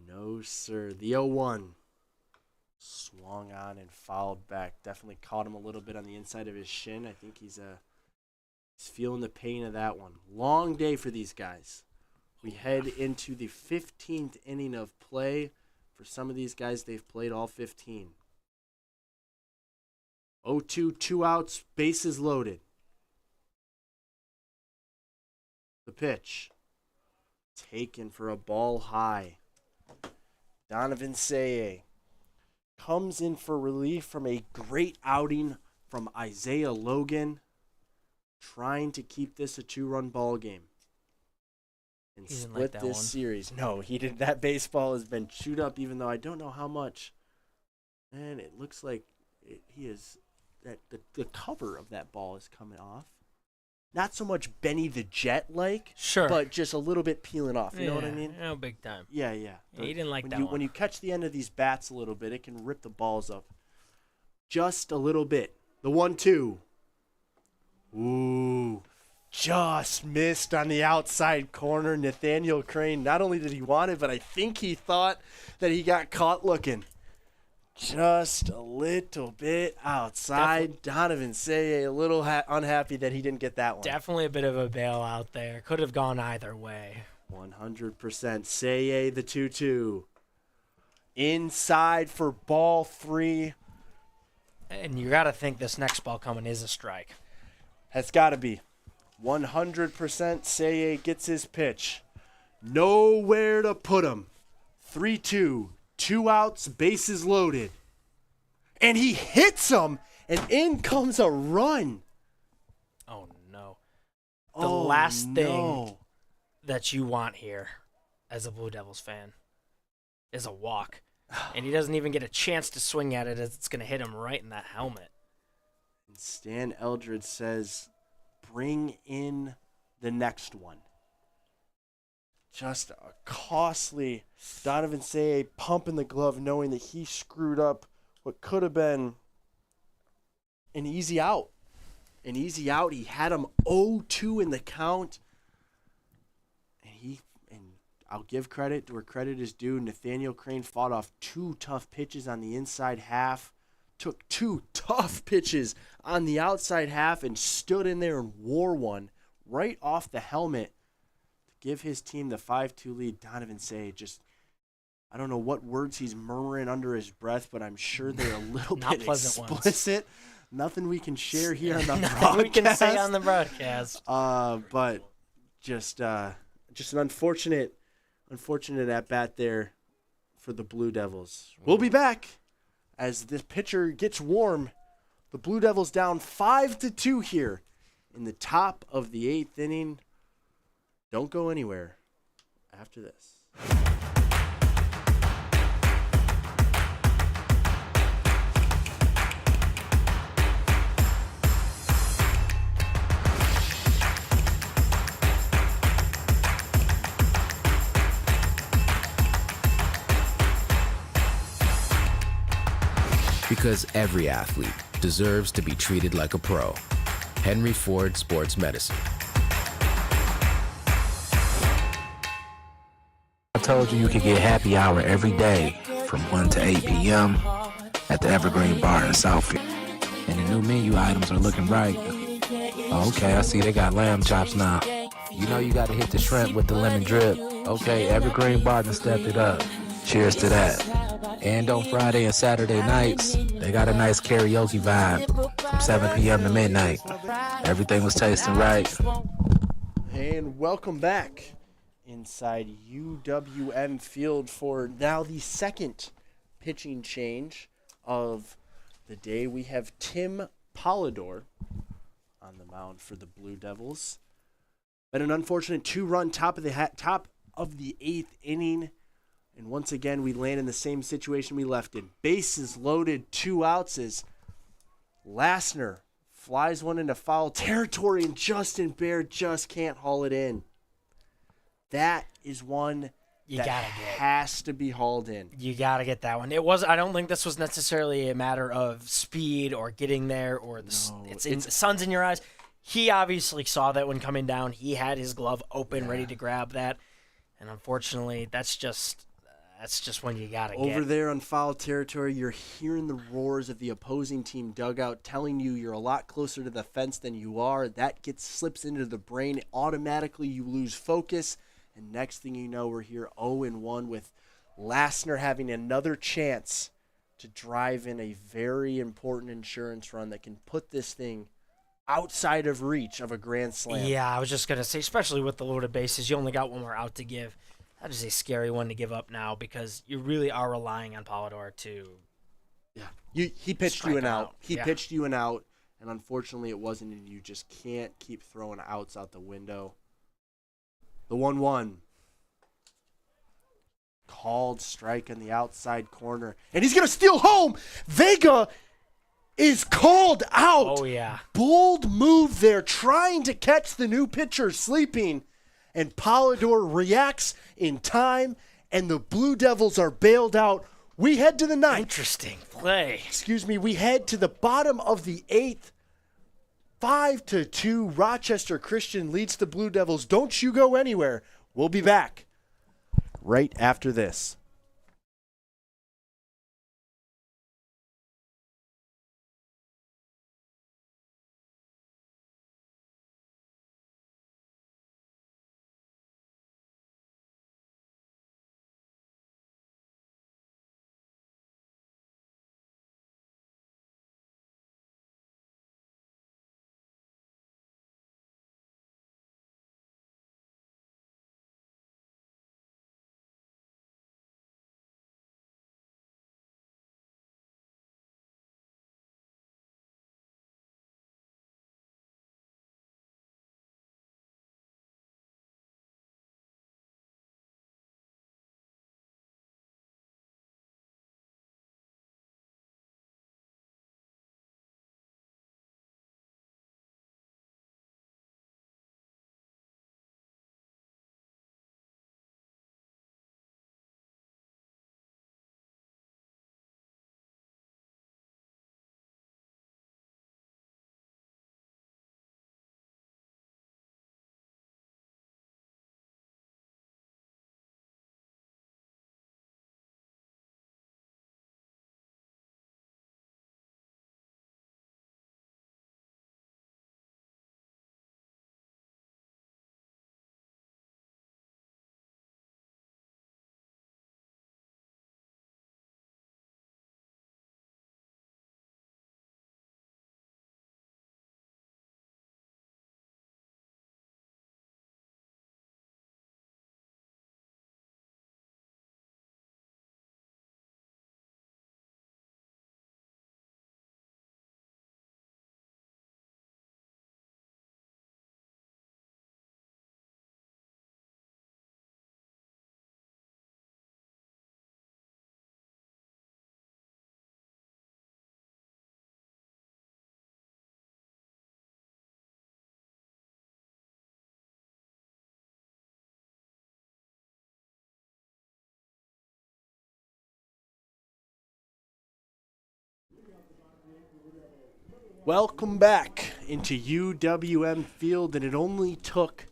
No, sir. The 0-1 swung on and fouled back. Definitely caught him a little bit on the inside of his shin. I think he's feeling the pain of that one. Long day for these guys. We head into the 15th inning of play. For some of these guys, they've played all 15. 0-2, 2 outs, bases loaded. The pitch. Taken for a ball high. Donovan Saye comes in for relief from a great outing from Isaiah Logan, trying to keep this a 2-run ball game and split this series. No, he did. That baseball has been chewed up, even though I don't know how much. And it looks like the cover of that ball is coming off. Not so much Benny the Jet like, Sure. but just a little bit peeling off. You know what I mean? No, big time. Yeah, yeah. He didn't like that one. one. When you catch the end of these bats a little bit, it can rip the balls up just a little bit. The 1-2. Ooh, just missed on the outside corner. Nathaniel Crane, not only did he want it, but I think he thought that he got caught looking. Just a little bit outside. Donovan Saye a little unhappy that he didn't get that one. Definitely a bit of a bailout there. Could have gone either way. 100%. Saye the 2-2. Inside for ball 3. And you got to think this next ball coming is a strike. Has got to be. 100% Saye gets his pitch. Nowhere to put him. 3-2, 2 outs, bases loaded. And he hits him, and in comes a run. Oh, no. The last thing no. that you want here as a Blue Devils fan is a walk. And he doesn't even get a chance to swing at it as it's going to hit him right in that helmet. And Stan Eldred says, bring in the next one. Just a costly Donovan Say pump in the glove, knowing that he screwed up what could have been an easy out. An easy out. He had him 0-2 in the count. And I'll give credit to where credit is due. Nathaniel Crane fought off 2 tough pitches on the inside half. Took 2 tough pitches on the outside half and stood in there and wore one right off the helmet to give his team the 5-2 lead. Donovan Say just, I don't know what words he's murmuring under his breath, but I'm sure they're a little Not bit pleasant explicit. ones. Nothing we can share here on the Nothing broadcast. we can say on the broadcast. But just an unfortunate at bat there for the Blue Devils. We'll be back as this pitcher gets warm. The Blue Devils down 5-2 here in the top of the 8th inning. Don't go anywhere after this. Because every athlete deserves to be treated like a pro. Henry Ford Sports Medicine. I told you could get happy hour every day from 1 to 8 p.m. at the Evergreen Bar in Southfield. And the new menu items are looking right. Okay, I see they got lamb chops now. You know you gotta hit the shrimp with the lemon drip. Okay, Evergreen Bar done stepped it up. Cheers to that. And on Friday and Saturday nights, they got a nice karaoke vibe from 7 p.m. to midnight. Everything was tasting right. And welcome back inside UWM Field for now the second pitching change of the day. We have Tim Polidor on the mound for the Blue Devils. But an unfortunate 2-run top of the 8th inning. And once again, we land in the same situation we left in. Bases loaded, 2 outs as Lassner flies one into foul territory, and Justin Bear just can't haul it in. That is one You that gotta get. has to be hauled in. You got to get that one. I don't think this was necessarily a matter of speed or getting there or the sun's in your eyes. He obviously saw that when coming down. He had his glove open, ready to grab that. And unfortunately, that's just when you got to get. Over there on foul territory, you're hearing the roars of the opposing team dugout telling you you're a lot closer to the fence than you are. That slips into the brain. Automatically, you lose focus. And next thing you know, we're here 0-1 with Lassner having another chance to drive in a very important insurance run that can put this thing outside of reach of a grand slam. Yeah, I was just going to say, especially with the loaded bases, you only got one more out to give. That is a scary one to give up now because you really are relying on Polidor to. Yeah, he pitched you an out. He Yeah. pitched you an out, and unfortunately it wasn't, and you just can't keep throwing outs out the window. The 1-1. Called strike in the outside corner, and he's going to steal home. Vega is called out. Oh, yeah. Bold move there, trying to catch the new pitcher sleeping. And Polidor reacts in time, and the Blue Devils are bailed out. We head to the 9th. Interesting play. We head to the bottom of the 8th. 5-2, Rochester Christian leads the Blue Devils. Don't you go anywhere. We'll be back right after this. Welcome back into UWM Field, and it only took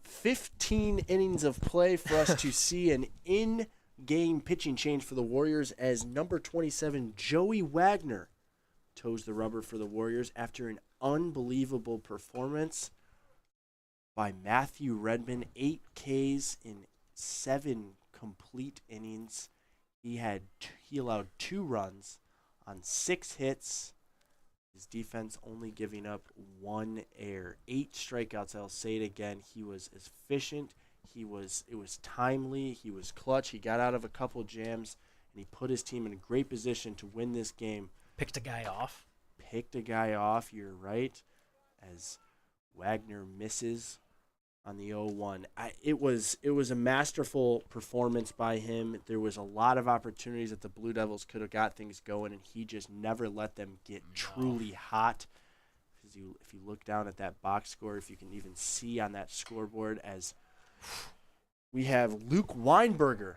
15 innings of play for us to see an in-game pitching change for the Warriors as number 27, Joey Wagner, toes the rubber for the Warriors after an unbelievable performance by Matthew Redmond, 8 Ks in 7 complete innings. He allowed 2 runs on 6 hits. His defense only giving up 1 error. 8 strikeouts, I'll say it again. He was efficient. It was timely. He was clutch. He got out of a couple jams, and he put his team in a great position to win this game. Picked a guy off. You're right, as Wagner misses on the 0-1. It was a masterful performance by him. There was a lot of opportunities that the Blue Devils could have got things going, and he just never let them get truly hot. If you look down at that box score, if you can even see on that scoreboard, as we have Luke Weinberger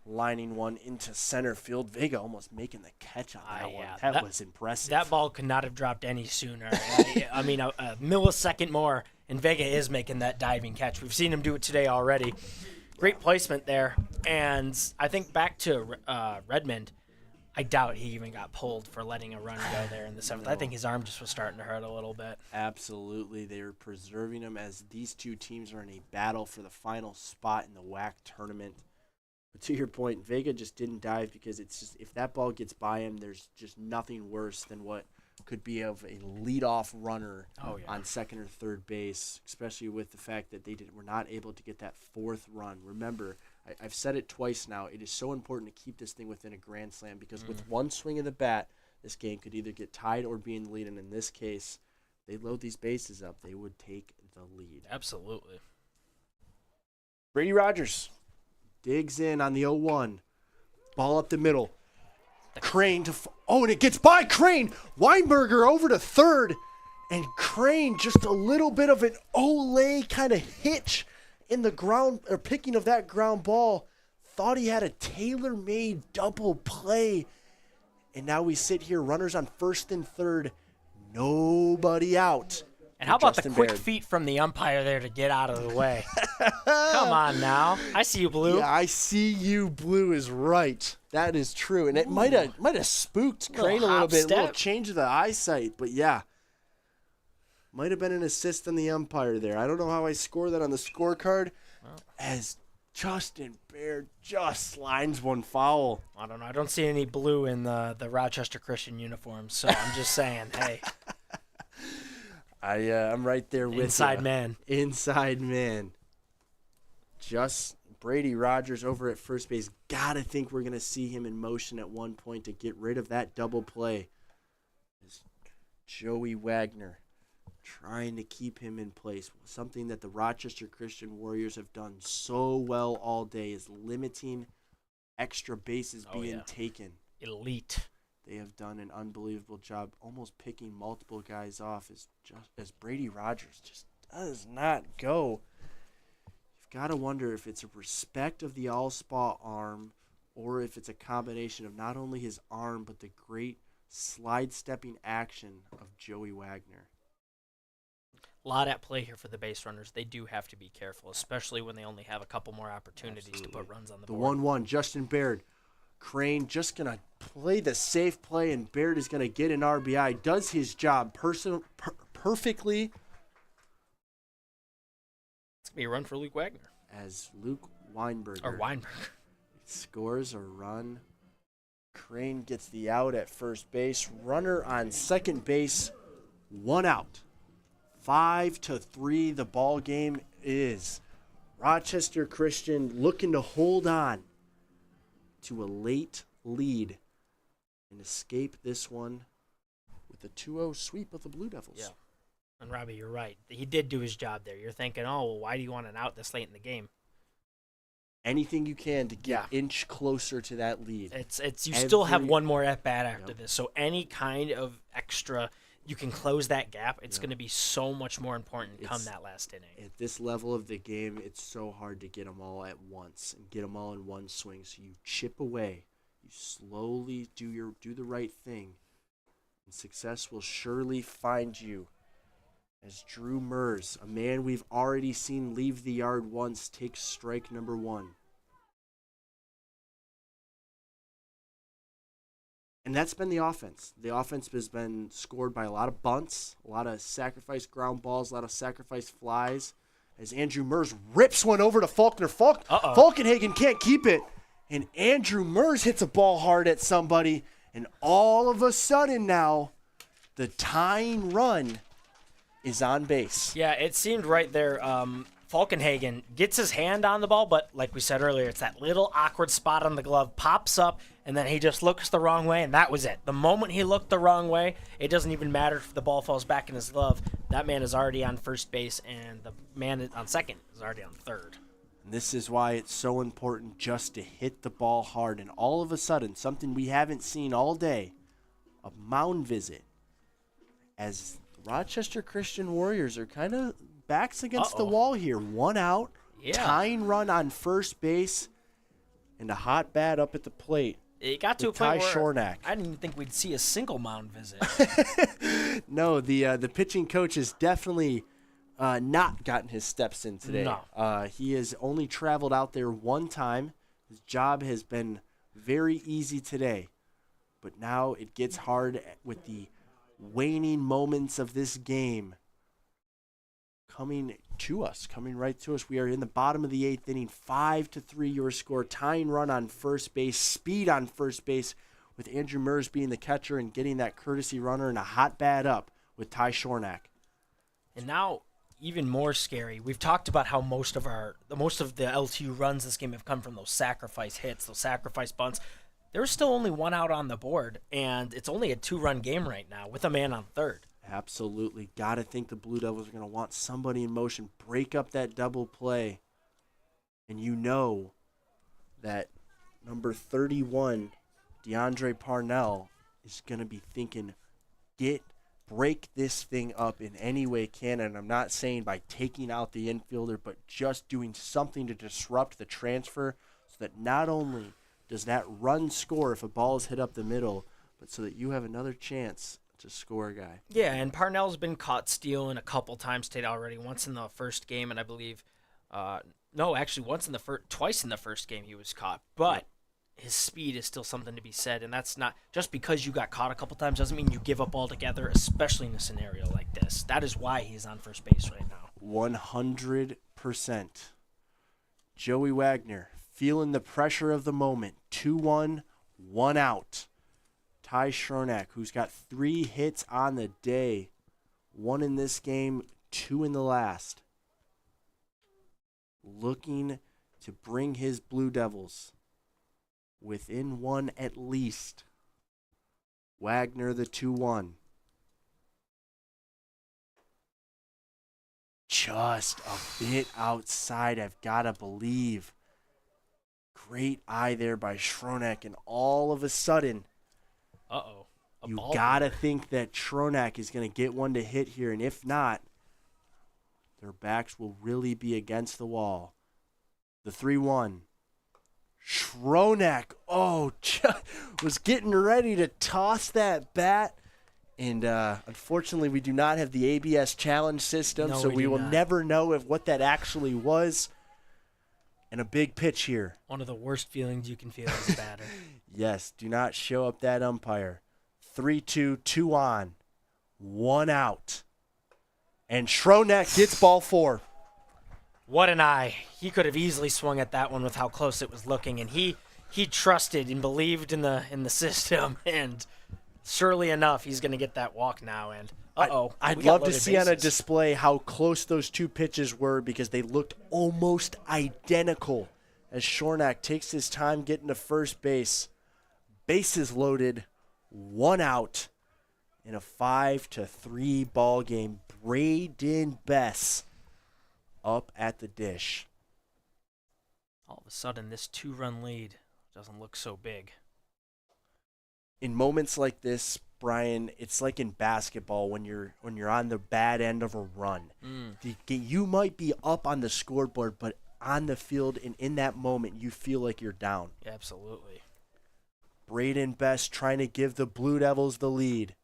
lining one into center field. Vega almost making the catch on that one. That was impressive. That ball could not have dropped any sooner. I mean, a millisecond more, and Vega is making that diving catch. We've seen him do it today already. Great placement there. And I think back to Redmond, I doubt he even got pulled for letting a runner go there in the 7th. I think his arm just was starting to hurt a little bit. Absolutely. They were preserving him as these two teams are in a battle for the final spot in the WAC tournament. But to your point, Vega just didn't dive because it's just, if that ball gets by him, there's just nothing worse than what could be of a leadoff runner on second or third base, especially with the fact that were not able to get that 4th run. Remember, I've said it twice now, it is so important to keep this thing within a grand slam because with one swing of the bat, this game could either get tied or be in the lead, and in this case, they load these bases up, they would take the lead. Absolutely. Brady Rogers digs in on the 0-1. Ball up the middle. Crane and it gets by Crane. Weinberger over to third. And Crane, just a little bit of an Olay kind of hitch in the ground, or picking of that ground ball. Thought he had a tailor-made double play. And now we sit here, runners on first and third. Nobody out. And how about Justin the quick Baird. feet from the umpire there to get out of the way? Come on now. I see you, Blue. Yeah, I see you, Blue is right. That is true. And it might have spooked Crane a little bit, a little change of the eyesight. But yeah, might have been an assist on the umpire there. I don't know how I score that on the scorecard, as Justin Baird just lines one foul. I don't know. I don't see any blue in the Rochester Christian uniforms, so I'm just saying, hey. I'm right there with Inside ya. man. Inside man. Just Brady Rogers over at first base. Gotta think we're going to see him in motion at one point to get rid of that double play. Joey Wagner trying to keep him in place. Something that the Rochester Christian Warriors have done so well all day is limiting extra bases being taken. Elite. They have done an unbelievable job almost picking multiple guys off as Brady Rogers just does not go. You've got to wonder if it's a respect of the all-spa arm or if it's a combination of not only his arm but the great slide-stepping action of Joey Wagner. A lot at play here for the base runners. They do have to be careful, especially when they only have a couple more opportunities to put runs on the board. The 1-1, Justin Baird. Crane just going to play the safe play, and Baird is going to get an RBI. Does his job perfectly. It's going to be a run for Luke Wagner. As Luke Weinberger scores a run. Crane gets the out at first base. Runner on second base. 1 out. 5-3 the ball game is. Rochester Christian looking to hold on to a late lead and escape this one with a 2-0 sweep of the Blue Devils. Yeah. And Robbie, you're right. He did do his job there. You're thinking, oh, well, why do you want an out this late in the game? Anything you can to get inch closer to that lead. You still have one more at bat after this. So any kind of extra, you can close that gap. It's going to be so much more important come that last inning. At this level of the game, it's so hard to get them all at once and get them all in one swing. So you chip away. You slowly do the right thing. and success will surely find you. As Drew Mers, a man we've already seen leave the yard once, takes strike number 1. And that's been the offense. The offense has been scored by a lot of bunts, a lot of sacrifice ground balls, a lot of sacrifice flies. As Andrew Mers rips one over to Faulkner. Falkenhagen can't keep it. And Andrew Mers hits a ball hard at somebody. And all of a sudden now, the tying run is on base. Yeah, it seemed right there. Falkenhagen gets his hand on the ball, but like we said earlier, it's that little awkward spot on the glove, pops up, and then he just looks the wrong way, and that was it. The moment he looked the wrong way, it doesn't even matter if the ball falls back in his glove. That man is already on first base, and the man on second is already on third. And this is why it's so important just to hit the ball hard. And all of a sudden, something we haven't seen all day, a mound visit, as Rochester Christian Warriors are kind of backs against the wall here. 1 out, tying run on first base, and a hot bat up at the plate. It got to a point where Shornack. I didn't even think we'd see a single mound visit. No, the pitching coach has definitely not gotten his steps in today. No. He has only traveled out there one time. His job has been very easy today. But now it gets hard with the waning moments of this game coming right to us. We are in the bottom of the 8th inning, 5-3 your score, tying run on first base, speed on first base, with Andrew Mers being the catcher and getting that courtesy runner and a hot bat up with Ty Shornack. And now, even more scary, we've talked about how most of the LTU runs this game have come from those sacrifice hits, those sacrifice bunts. There's still only 1 out on the board, and it's only a 2-run game right now with a man on third. Absolutely. Got to think the Blue Devils are going to want somebody in motion, break up that double play. And you know that number 31, DeAndre Parnell, is going to be thinking, break this thing up in any way can. And I'm not saying by taking out the infielder, but just doing something to disrupt the transfer so that not only does that run score if a ball is hit up the middle, but so that you have another chance to score a guy. Yeah, and Parnell's been caught stealing a couple times today already. Once in the first game, and I believe, twice in the first game he was caught. But his speed is still something to be said, and that's not just because you got caught a couple times doesn't mean you give up altogether, especially in a scenario like this. That is why he's on first base right now. 100%. Joey Wagner feeling the pressure of the moment. 2-1, 1 out. Ty Shornack, who's got 3 hits on the day, 1 in this game, 2 in the last, looking to bring his Blue Devils within 1 at least. Wagner, the 2-1. Just a bit outside, I've got to believe. Great eye there by Shornack, and all of a sudden, you gotta think that Shornack is going to get one to hit here, and if not, their backs will really be against the wall. The 3-1. Shornack, was getting ready to toss that bat, and unfortunately we do not have the ABS challenge system, so we will never know what that actually was. And a big pitch here. One of the worst feelings you can feel as a batter. Yes, do not show up that umpire. 3-2, 2 on, 1 out. And Shornack gets ball 4. What an eye. He could have easily swung at that one with how close it was looking, and he trusted and believed in the system, and surely enough, he's going to get that walk now. And I'd love to see on a display how close those 2 pitches were, because they looked almost identical as Shornack takes his time getting to first base. Bases loaded, 1 out in a 5-3 ball game. Braden Bess up at the dish. All of a sudden, this 2-run lead doesn't look so big. In moments like this, Brian, it's like in basketball when you're on the bad end of a run. You might be up on the scoreboard, but on the field and in that moment, you feel like you're down. Absolutely. Braden Best trying to give the Blue Devils the lead.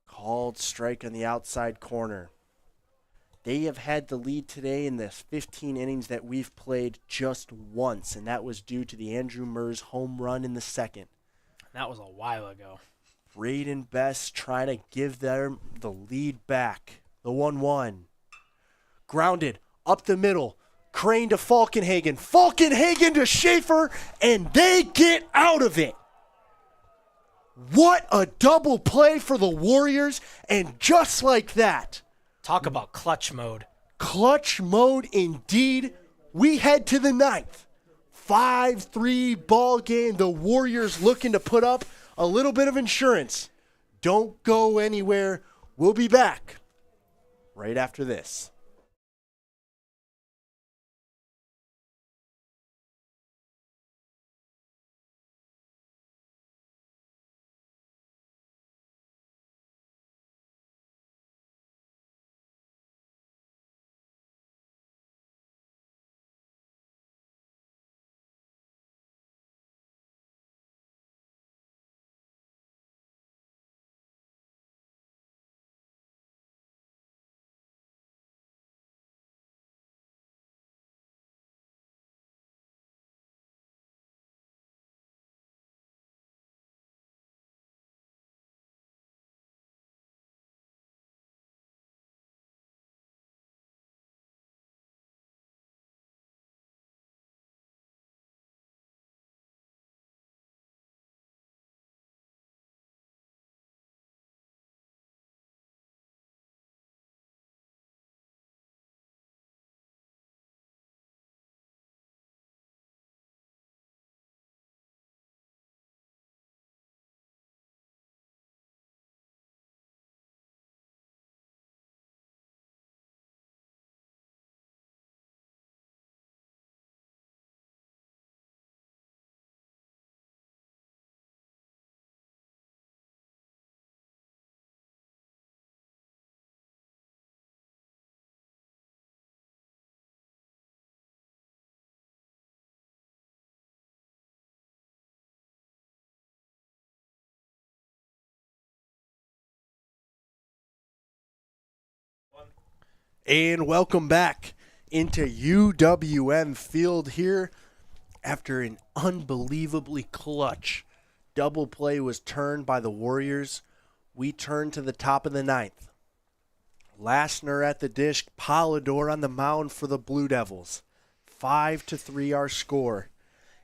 Called strike on the outside corner. They have had the lead today in the 15 innings that we've played just once, and that was due to the Andrew Murs home run in the second. That was a while ago. Braden Best trying to give them the lead back. The 1-1. Grounded up the middle. Crane to Falkenhagen. Falkenhagen to Schaefer, and they get out of it. What a double play for the Warriors, and just like that, Talk about clutch mode. clutch mode indeed. We head to the ninth. 5-3 ball game. The Warriors looking to put up a little bit of insurance. Don't go anywhere. We'll be back right after this. And welcome back into UWM Field here after an unbelievably clutch double play was turned by the Warriors. We turn to the top of the ninth. Lassner at the dish, Polidor on the mound for the Blue Devils. 5-3 our score.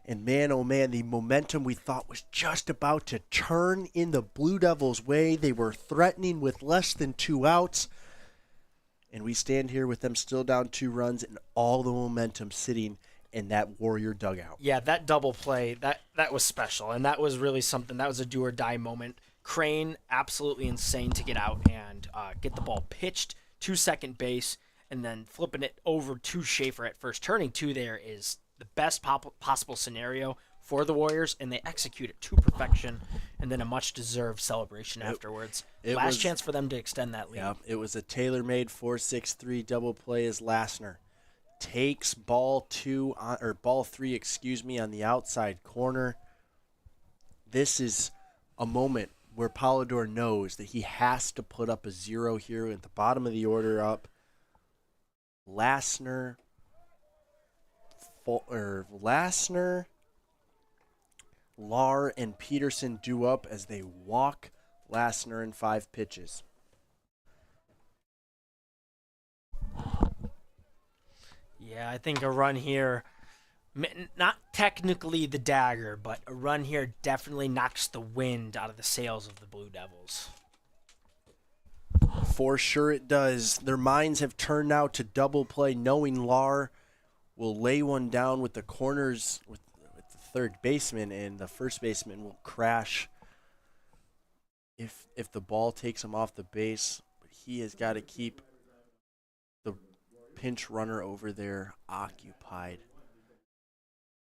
And man, oh man, the momentum we thought was just about to turn in the Blue Devils' way. They were threatening with less than 2 outs. And we stand here with them still down 2 runs and all the momentum sitting in that Warrior dugout. Yeah, that double play, that was special, and that was really something. That was a do-or-die moment. Crane, absolutely insane to get out and get the ball pitched to second base, and then flipping it over to Schaefer at first. Turning 2 there is the best possible scenario for the Warriors, and they execute it to perfection, and then a much-deserved celebration afterwards. Last chance for them to extend that lead. Yeah, it was a tailor-made 4-6-3 double play as Lassner takes ball 3, on the outside corner. This is a moment where Polidor knows that he has to put up a 0 here at the bottom of the order up. Lassner, Lar, and Peterson do up as they walk Lassner in 5 pitches. Yeah, I think a run here, not technically the dagger, but a run here definitely knocks the wind out of the sails of the Blue Devils. For sure it does. Their minds have turned now to double play, knowing Lar will lay one down with the corners with the third baseman, and the first baseman will crash if the ball takes him off the base. But he has got to keep the pinch runner over there occupied.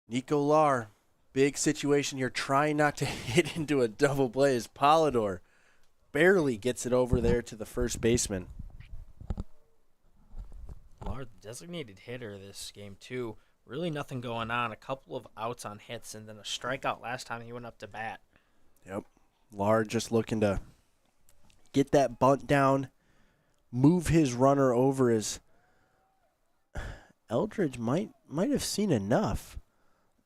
Nico Lar, big situation here, trying not to hit into a double play as Polidor barely gets it over there to the first baseman. Lar, the designated hitter this game, too. Really nothing going on. A couple of outs on hits and then a strikeout last time he went up to bat. Yep. Lar just looking to get that bunt down, move his runner over, as Eldridge might have seen enough.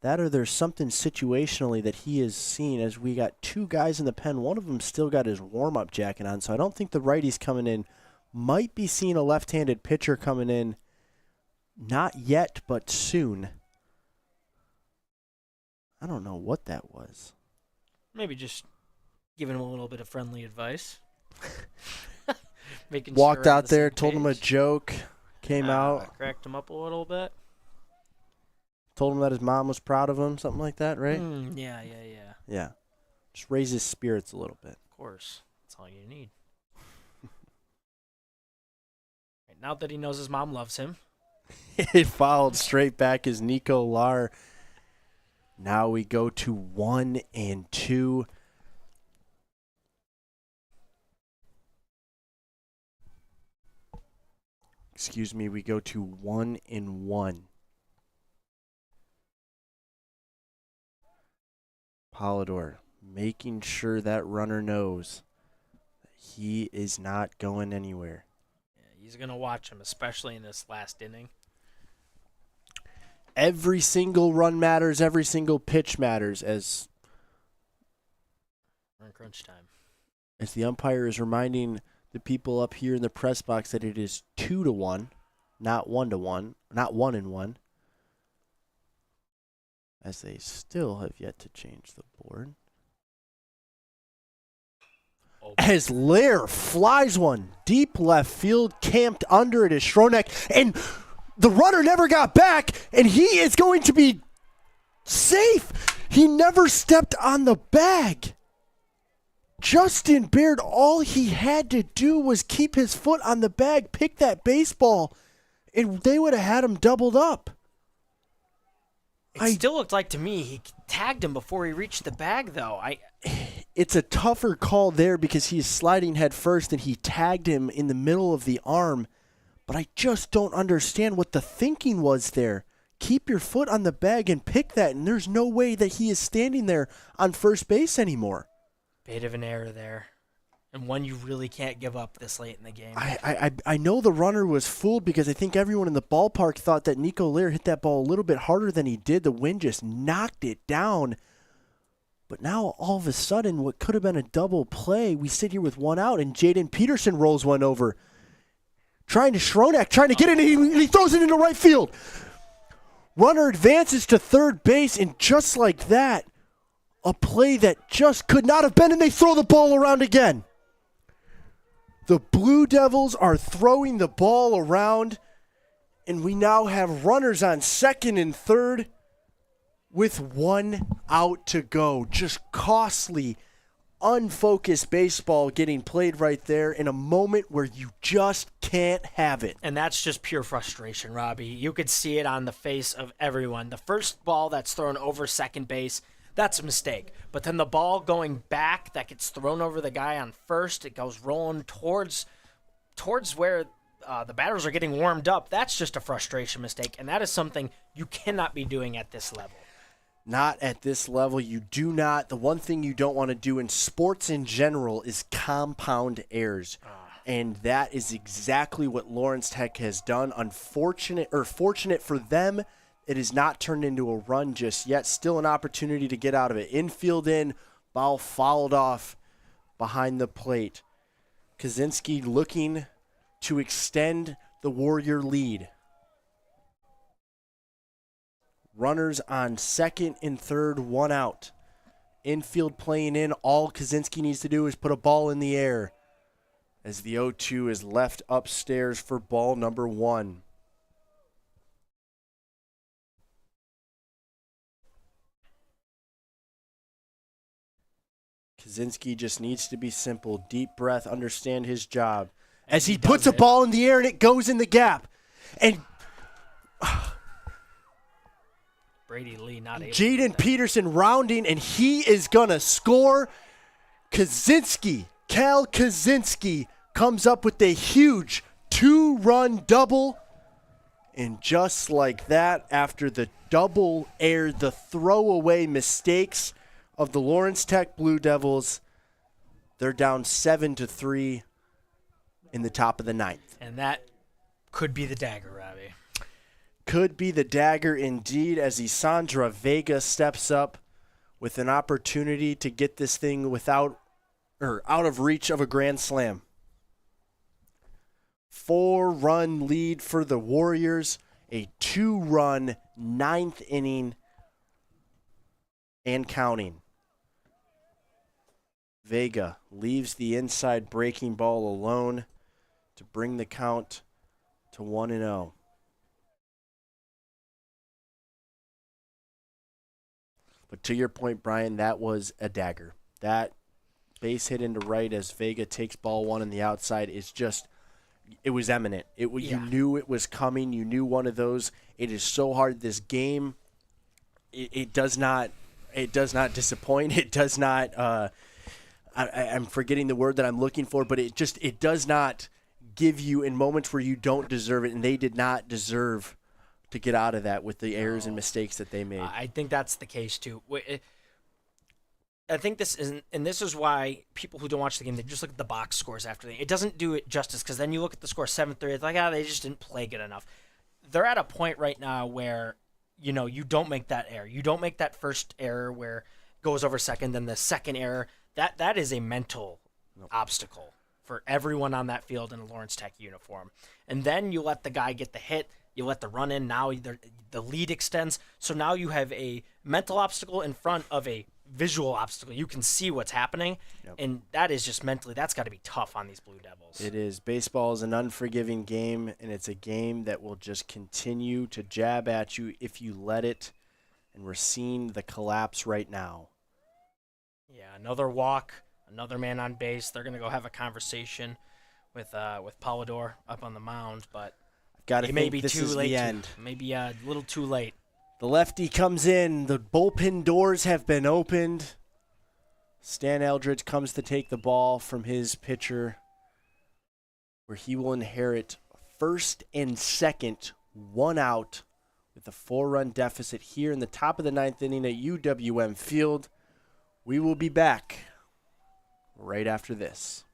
That or there's something situationally that he has seen, as we got two guys in the pen. One of them still got his warm-up jacket on, so I don't think the righty's coming in. Might be seeing a left-handed pitcher coming in. Not yet, but soon. I don't know what that was. Maybe just giving him a little bit of friendly advice. Walked sure out there, told him a joke, came out. Cracked him up a little bit. Told him that his mom was proud of him, something like that, right? Yeah. Yeah. Just raise his spirits a little bit. Of course. That's all you need. Right, now that he knows his mom loves him. It fouled straight back as Nico Lar. Now we go to 1-2. Excuse me, we go to 1-1. Polidor making sure that runner knows that he is not going anywhere. Yeah, he's going to watch him, especially in this last inning. Every single run matters. Every single pitch matters, as We're in crunch time. As the umpire is reminding the people up here in the press box that it is 2-1, not 1-1, not 1-1. As they still have yet to change the board. As Lair flies one deep left field, camped under it is Schronek, and the runner never got back, and he is going to be safe. He never stepped on the bag. Justin Baird, all he had to do was keep his foot on the bag, pick that baseball, and they would have had him doubled up. It still looked like to me he tagged him before he reached the bag, though. It's a tougher call there because he's sliding head first and he tagged him in the middle of the arm. But I just don't understand what the thinking was there. Keep your foot on the bag and pick that, and there's no way that he is standing there on first base anymore. Bit of an error there. And one you really can't give up this late in the game. I know the runner was fooled because I think everyone in the ballpark thought that Nico Lair hit that ball a little bit harder than he did. The wind just knocked it down. But now, all of a sudden, what could have been a double play, we sit here with one out, and Jaden Peterson rolls one over. Trying to Schronek, trying to get it, and he throws it into right field. Runner advances to third base, and just like that, a play that just could not have been, and they throw the ball around again. The Blue Devils are throwing the ball around, and we now have runners on second and third with one out to go. Just costly, unfocused baseball getting played right there in a moment where you just can't have it. And that's just pure frustration, Robbie. You could see it on the face of everyone. The first ball that's thrown over second base, that's a mistake. But then the ball going back that gets thrown over the guy on first, it goes rolling towards where the batters are getting warmed up. That's just a frustration mistake, and that is something you cannot be doing at this level. Not at this level. You do not. The one thing you don't want to do in sports in general is compound errors. And that is exactly what Lawrence Tech has done. Fortunate for them, it has not turned into a run just yet. Still an opportunity to get out of it. Infield in, ball fouled off behind the plate. Kaczynski looking to extend the Warrior lead. Runners on second and third, one out. Infield playing in. All Kaczynski needs to do is put a ball in the air as the 0-2 is left upstairs for ball number one. Kaczynski just needs to be simple. Deep breath, understand his job. As he puts a ball in the air and it goes in the gap. And Brady Lee not able Jaden Peterson rounding, and he is going to score. Cal Kaczynski comes up with a huge 2-run double. And just like that, after the double air, the throwaway mistakes of the Lawrence Tech Blue Devils, They're down 7-3 in the top of the ninth. And that could be the dagger, Robbie. Could be the dagger indeed, as Isandra Vega steps up with an opportunity to get this thing out of reach of a grand slam. 4-run lead for the Warriors, a 2-run ninth inning and counting. Vega leaves the inside breaking ball alone to bring the count to 1-0. But to your point, Brian, that was a dagger. That base hit into right as Vega takes ball one on the outside is just, it was imminent. You knew it was coming. You knew one of those. It is so hard. This game, it does not disappoint. It does not, I'm forgetting the word that I'm looking for, but it does not give you in moments where you don't deserve it, and they did not deserve to get out of that with the errors and mistakes that they made. I think that's the case too. I think this is why people who don't watch the game, they just look at the box scores after the game. It doesn't do it justice, because then you look at the score 7-3, it's like, they just didn't play good enough. They're at a point right now where, you don't make that error. You don't make that first error where it goes over second, then the second error. That is a mental obstacle for everyone on that field in a Lawrence Tech uniform. And then you let the guy get the hit. You let the run in. Now the lead extends. So now you have a mental obstacle in front of a visual obstacle. You can see what's happening. Yep. And that is just mentally, that's got to be tough on these Blue Devils. It is. Baseball is an unforgiving game, and it's a game that will just continue to jab at you if you let it. And we're seeing the collapse right now. Yeah, another walk, another man on base. They're going to go have a conversation with Polidor up on the mound, but it may be too late. Maybe a little too late. The lefty comes in. The bullpen doors have been opened. Stan Eldridge comes to take the ball from his pitcher, where he will inherit first and second, 1 out, with a 4-run deficit here in the top of the ninth inning at UWM Field. We will be back right after this.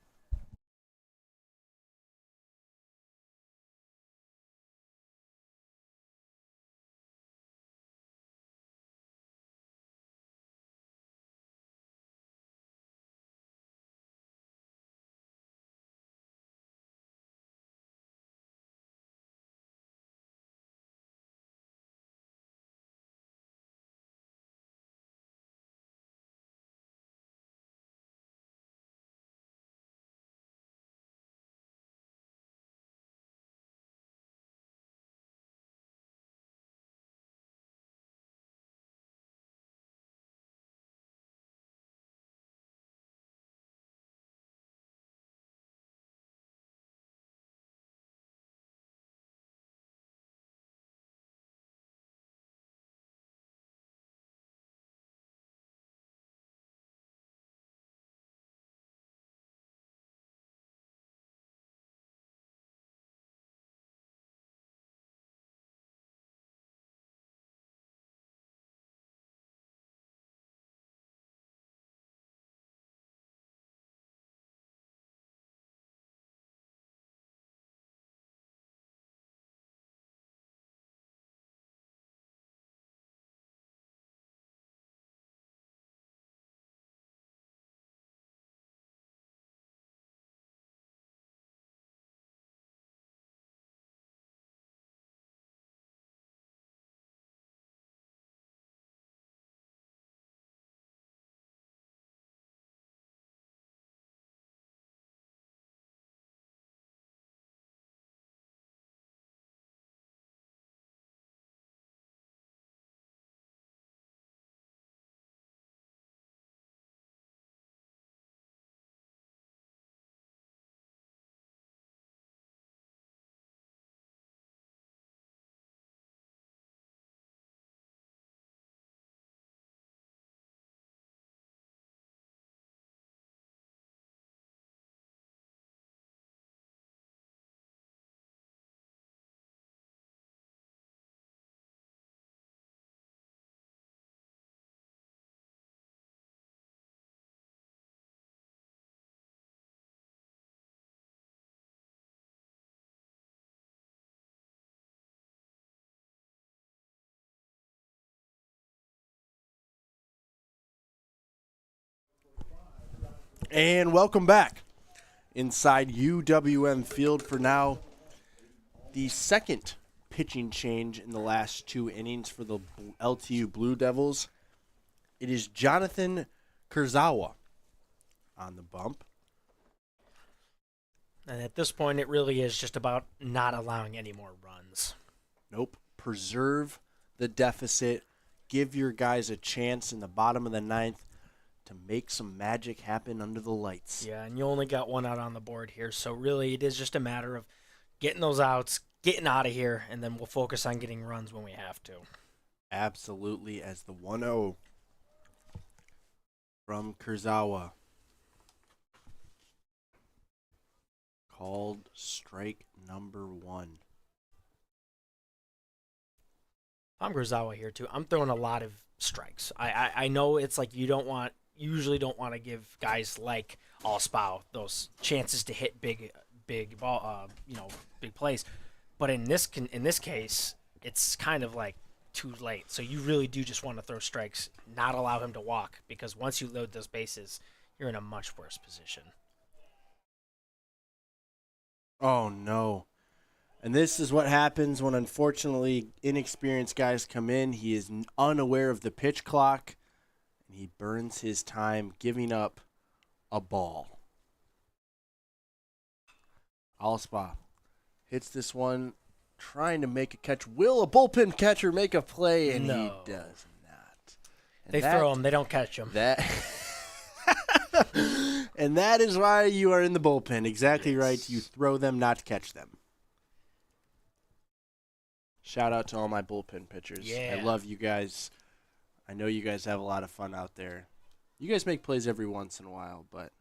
And welcome back inside UWM Field for now. The second pitching change in the last 2 innings for the LTU Blue Devils. It is Jonathan Kurzawa on the bump. And at this point, it really is just about not allowing any more runs. Nope. Preserve the deficit. Give your guys a chance in the bottom of the 9th to make some magic happen under the lights. Yeah, and you only got 1 out on the board here, so really it is just a matter of getting those outs, getting out of here, and then we'll focus on getting runs when we have to. Absolutely, as the 1-0 from Kurzawa. Called strike number 1. I'm Kurzawa here too. I'm throwing a lot of strikes. I know it's like you usually don't want to give guys like Allspow those chances to hit big ball, big plays. But in this case, it's kind of like too late. So you really do just want to throw strikes, not allow him to walk, because once you load those bases, you're in a much worse position. Oh, no. And this is what happens when, unfortunately, inexperienced guys come in. He is unaware of the pitch clock, and he burns his time giving up a ball. Allspaw hits this one, trying to make a catch. Will a bullpen catcher make a play? And No. he does not. And They throw them, they don't catch them. And that is why you are in the bullpen. Exactly right. You throw them, not catch them. Shout out to all my bullpen pitchers. Yeah. I love you guys. I know you guys have a lot of fun out there. You guys make plays every once in a while, but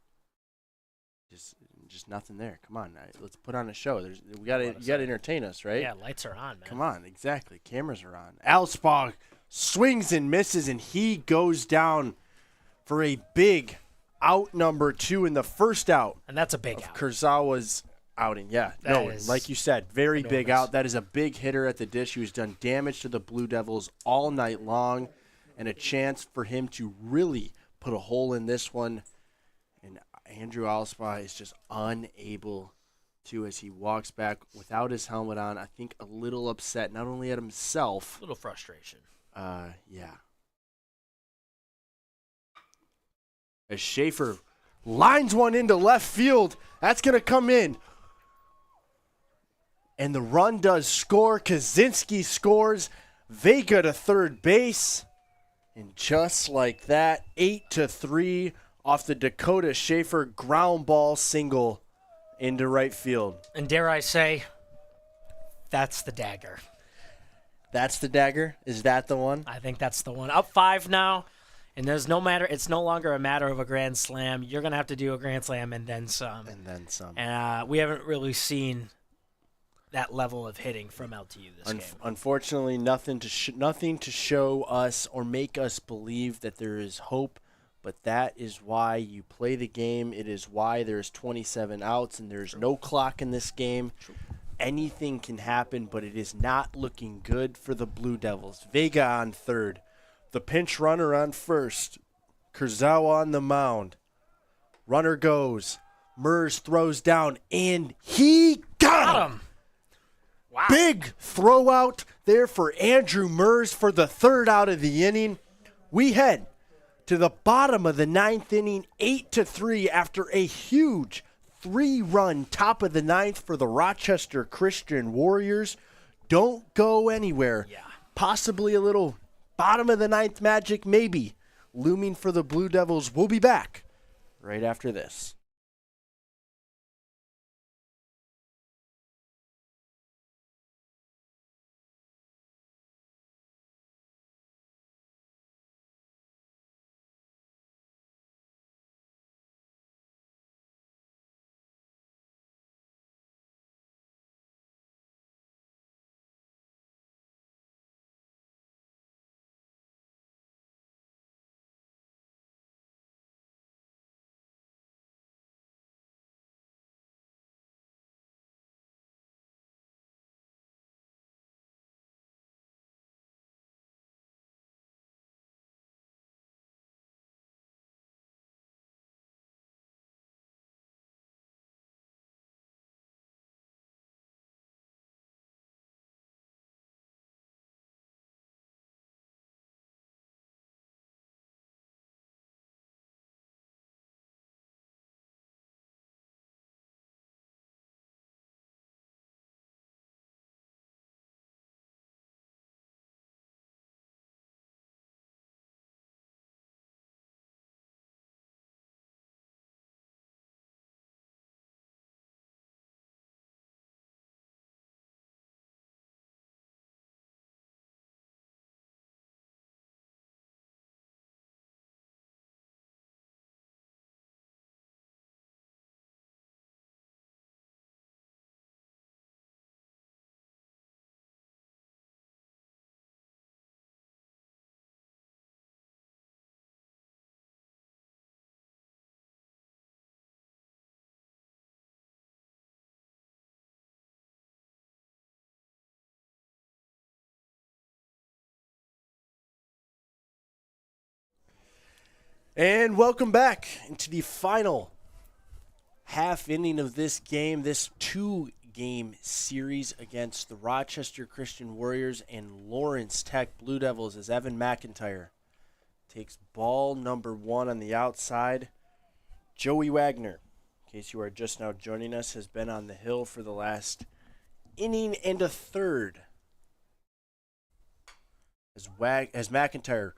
just nothing there. Come on, let's put on a show. You got to entertain us, right? Yeah, lights are on, man. Come on, exactly. Cameras are on. Allspaw swings and misses, and he goes down for a big out number 2 in the first out. And that's a big of out. Kurzawa's outing. Yeah, like you said, very big out. That is a big hitter at the dish who's done damage to the Blue Devils all night long, and a chance for him to really put a hole in this one. And Andrew Allspaw is just unable to, as he walks back without his helmet on. I think a little upset, not only at himself. A little frustration. Yeah. As Schaefer lines one into left field, that's going to come in. And the run does score. Kaczynski scores. Vega to third base. And just like that, 8-3 off the Dakota Schaefer ground ball single into right field. And dare I say, that's the dagger. That's the dagger? Is that the one? I think that's the one. Up 5 now, and it's no longer a matter of a grand slam. You're going to have to do a grand slam and then some. And we haven't really seen that level of hitting from LTU this game. Unfortunately, nothing to show us or make us believe that there is hope, but that is why you play the game. It is why there's 27 outs and there's no clock in this game. Anything can happen, but it is not looking good for the Blue Devils. Vega on third. The pinch runner on first. Kurzawa on the mound. Runner goes. Mers throws down, and he got him. Wow. Big throw out there for Andrew Mers for the third out of the inning. We head to the bottom of the 9th inning, 8-3 after a huge 3-run top of the 9th for the Rochester Christian Warriors. Don't go anywhere. Yeah. Possibly a little bottom of the 9th magic, maybe, looming for the Blue Devils. We'll be back right after this. And welcome back into the final half inning of this game, this 2-game series against the Rochester Christian Warriors and Lawrence Tech Blue Devils, as Evan McIntyre takes ball number 1 on the outside. Joey Wagner, in case you are just now joining us, has been on the hill for the last inning and a third. As McIntyre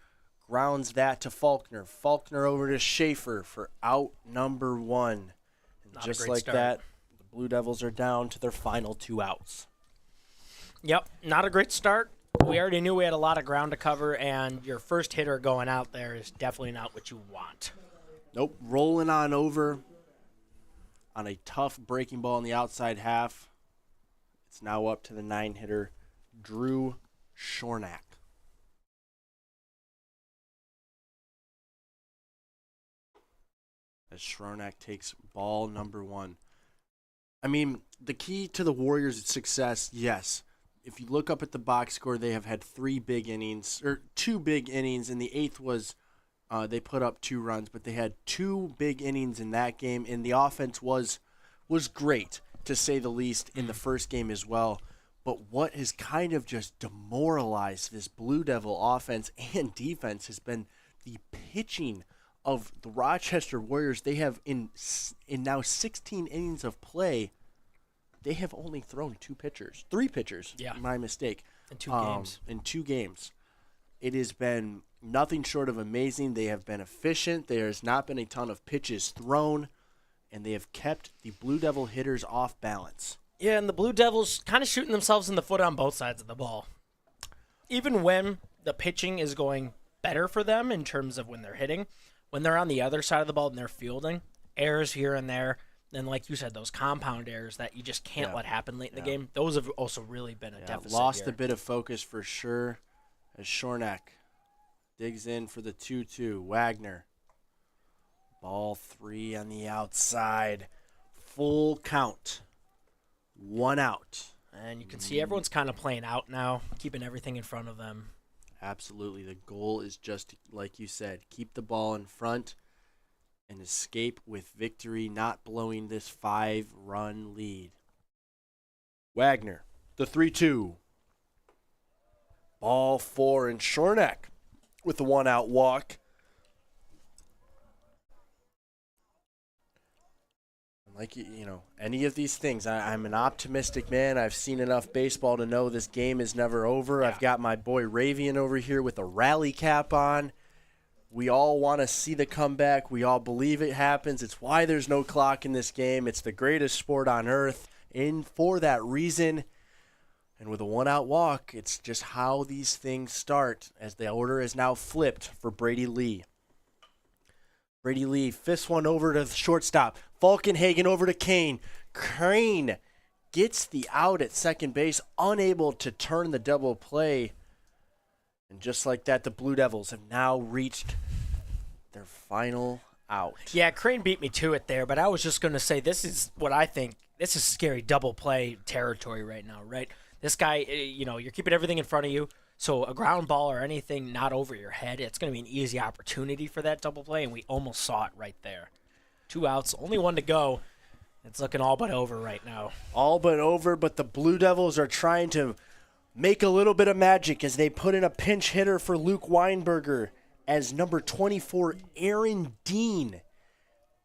grounds that to Faulkner. Faulkner over to Schaefer for out number 1. And Not a just great like start. that, the Blue Devils are down to their final 2 outs. Yep, not a great start. We already knew we had a lot of ground to cover, and your first hitter going out there is definitely not what you want. Nope, rolling on over on a tough breaking ball in the outside half. It's now up to the 9-hitter, Drew Shornack. As Shronak takes ball number 1. I mean, the key to the Warriors' success, yes. If you look up at the box score, they have had 3 big innings, or 2 big innings, and the 8th was they put up 2 runs, but they had 2 big innings in that game, and the offense was great, to say the least, in the first game as well. But what has kind of just demoralized this Blue Devil offense and defense has been the pitching of the Rochester Warriors. They have, in now 16 innings of play, they have only thrown 3 pitchers. Yeah. My mistake. In 2 games. In 2 games. It has been nothing short of amazing. They have been efficient. There has not been a ton of pitches thrown, and they have kept the Blue Devil hitters off balance. Yeah, and the Blue Devils kind of shooting themselves in the foot on both sides of the ball. Even when the pitching is going better for them in terms of when they're hitting, when they're on the other side of the ball and they're fielding, errors here and there, and like you said, those compound errors that you just can't let happen late in the game, those have also really been a deficit Lost here. a bit of focus for sure as Shornack digs in for the 2-2. Wagner. Ball 3 on the outside. Full count. 1 out. And you can see everyone's kind of playing out now, keeping everything in front of them. Absolutely. The goal is just, like you said, keep the ball in front and escape with victory, not blowing this 5-run lead. Wagner, the 3-2. Ball 4, and Shornack with the 1-out walk. Like, any of these things, I'm an optimistic man. I've seen enough baseball to know this game is never over. Yeah. I've got my boy Ravian over here with a rally cap on. We all want to see the comeback. We all believe it happens. It's why there's no clock in this game. It's the greatest sport on earth. And for that reason, and with a 1-out walk, it's just how these things start, as the order is now flipped for Brady Lee. Brady Lee fists one over to the shortstop. Falkenhagen over to Kane. Crane gets the out at second base, unable to turn the double play. And just like that, the Blue Devils have now reached their final out. Yeah, Crane beat me to it there, but I was just going to say this is what I think. This is scary double play territory right now, right? This guy, you're keeping everything in front of you. So a ground ball or anything not over your head, it's going to be an easy opportunity for that double play, and we almost saw it right there. 2 outs, only 1 to go. It's looking all but over right now. All but over, but the Blue Devils are trying to make a little bit of magic as they put in a pinch hitter for Luke Weinberger as number 24, Aaron Dean,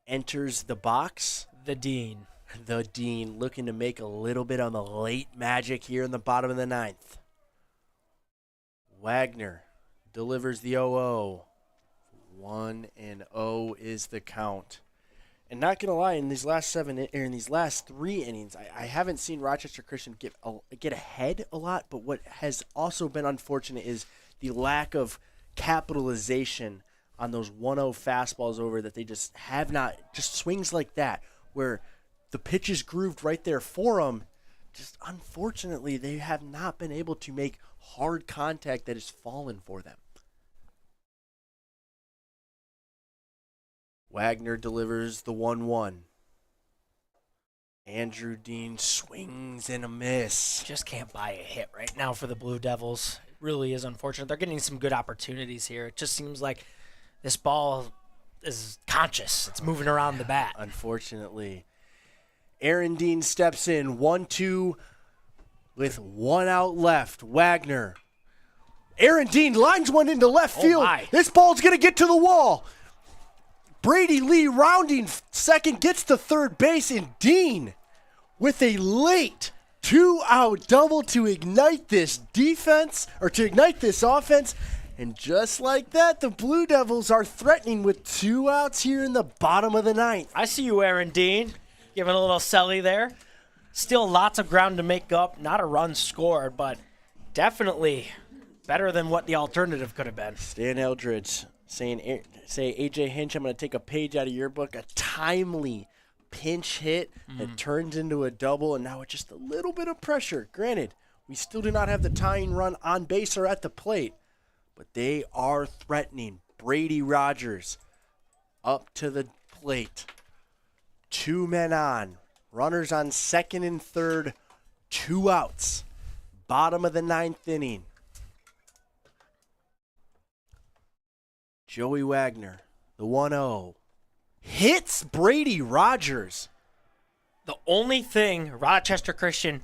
enters the box. The Dean. The Dean looking to make a little bit on the late magic here in the bottom of the 9th. Wagner delivers the 0-0. 1-0 is the count. And not gonna lie, in these last 3 innings, I haven't seen Rochester Christian get ahead a lot. But what has also been unfortunate is the lack of capitalization on those 1-0 fastballs over that they just have not. Just swings like that where the pitch is grooved right there for them. Just unfortunately, they have not been able to make hard contact that has fallen for them. Wagner delivers the 1-1. Andrew Dean swings and a miss. Just can't buy a hit right now for the Blue Devils. It really is unfortunate. They're getting some good opportunities here. It just seems like this ball is conscious. It's moving around the bat. Unfortunately. Aaron Dean steps in, 1-2 with 1 out left. Wagner. Aaron Dean lines one into left field. My. This ball's going to get to the wall. Brady Lee rounding second, gets to third base, and Dean with a late 2-out double to ignite this defense, or to ignite this offense. And just like that, the Blue Devils are threatening with 2 outs here in the bottom of the ninth. I see you, Aaron Dean, giving a little selly there. Still lots of ground to make up. Not a run scored, but definitely better than what the alternative could have been. Stan Eldridge say, AJ Hinch, I'm going to take a page out of your book. A timely pinch hit that turns into a double, and now with just a little bit of pressure. Granted, we still do not have the tying run on base or at the plate, but they are threatening. Brady Rogers up to the plate. 2 men on. Runners on second and third. 2 outs. Bottom of the ninth inning. Joey Wagner, the 1-0. Hits Brady Rogers. The only thing Rochester Christian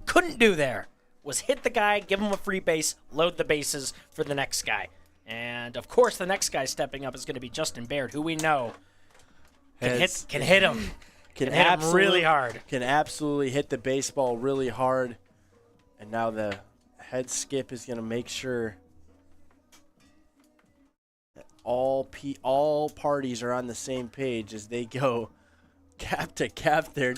couldn't do there was hit the guy, give him a free base, load the bases for the next guy. And, of course, the next guy stepping up is going to be Justin Baird, who we know can hit him. Can hit him really hard. Can absolutely hit the baseball really hard. And now the head skip is going to make sure that all parties are on the same page as they go cap to cap there.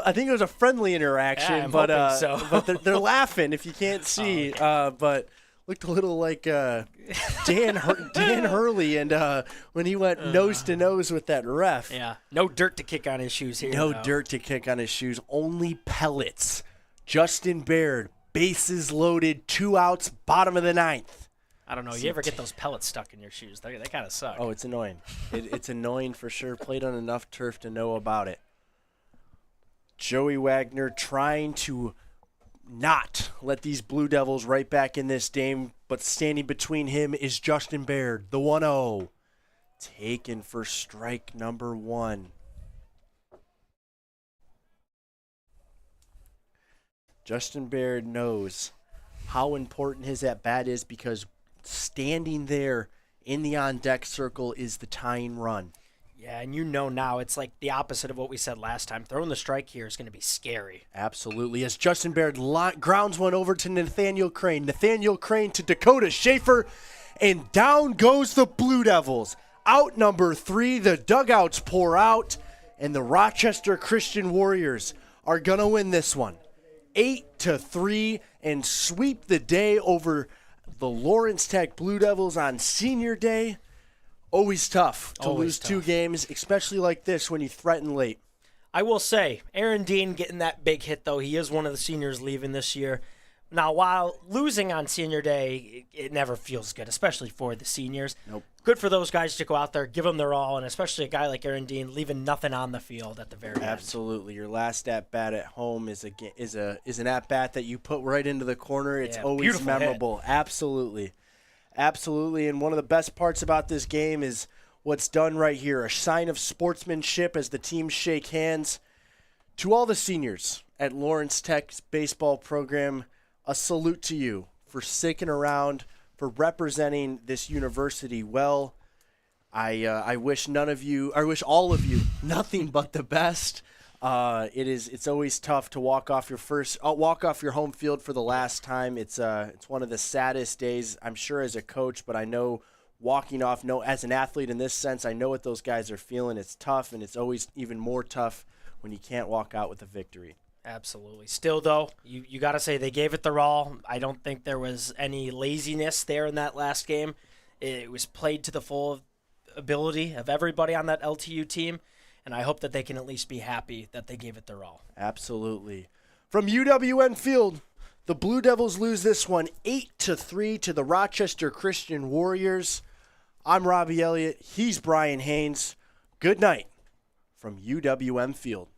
I think it was a friendly interaction, Yeah, I'm but hoping so. but they're laughing if you can't see. Oh, okay. But looked a little like Dan Hurley, and when he went nose to nose with that ref. Yeah, no dirt to kick on his shoes here. No though. dirt to kick on his shoes, only pellets. Justin Baird, bases loaded, 2 outs, bottom of the ninth. I don't know. You ever get those pellets stuck in your shoes? They kind of suck. Oh, it's annoying. It's annoying for sure. Played on enough turf to know about it. Joey Wagner trying to not let these Blue Devils right back in this game, but standing between him is Justin Baird, the 1-0. Taken for strike number 1. Justin Baird knows how important his at-bat is, because standing there in the on-deck circle is the tying run. Yeah, and you know now it's like the opposite of what we said last time. Throwing the strike here is going to be scary. Absolutely. As Justin Baird grounds one over to Nathaniel Crane. Nathaniel Crane to Dakota Schaefer, and down goes the Blue Devils. Out number 3, the dugouts pour out, and the Rochester Christian Warriors are going to win this one 8-3 and sweep the day over the Lawrence Tech Blue Devils on Senior Day. Always tough to lose 2 games, especially like this when you threaten late. I will say, Aaron Dean getting that big hit, though. He is one of the seniors leaving this year. Now, while losing on Senior Day, it never feels good, especially for the seniors. Nope. Good for those guys to go out there, give them their all, and especially a guy like Aaron Dean leaving nothing on the field at the very end. Absolutely. Your last at-bat at home is an at-bat that you put right into the corner. It's always memorable. Hit. Absolutely. Absolutely. And one of the best parts about this game is what's done right here, a sign of sportsmanship as the teams shake hands. To all the seniors at Lawrence Tech's baseball program, a salute to you for sticking around, for representing this university well. I wish all of you nothing but the best. It's always tough to walk off your home field for the last time. It's one of the saddest days, I'm sure, as a coach, but I know walking off, as an athlete in this sense, I know what those guys are feeling. It's tough, and it's always even more tough when you can't walk out with a victory. Absolutely. Still, though, you got to say they gave it their all. I don't think there was any laziness there in that last game. It was played to the full ability of everybody on that LTU team, and I hope that they can at least be happy that they gave it their all. Absolutely. From UWN Field, the Blue Devils lose this one 8-3 to the Rochester Christian Warriors. I'm Robbie Elliott. He's Brian Haynes. Good night from UWM Field.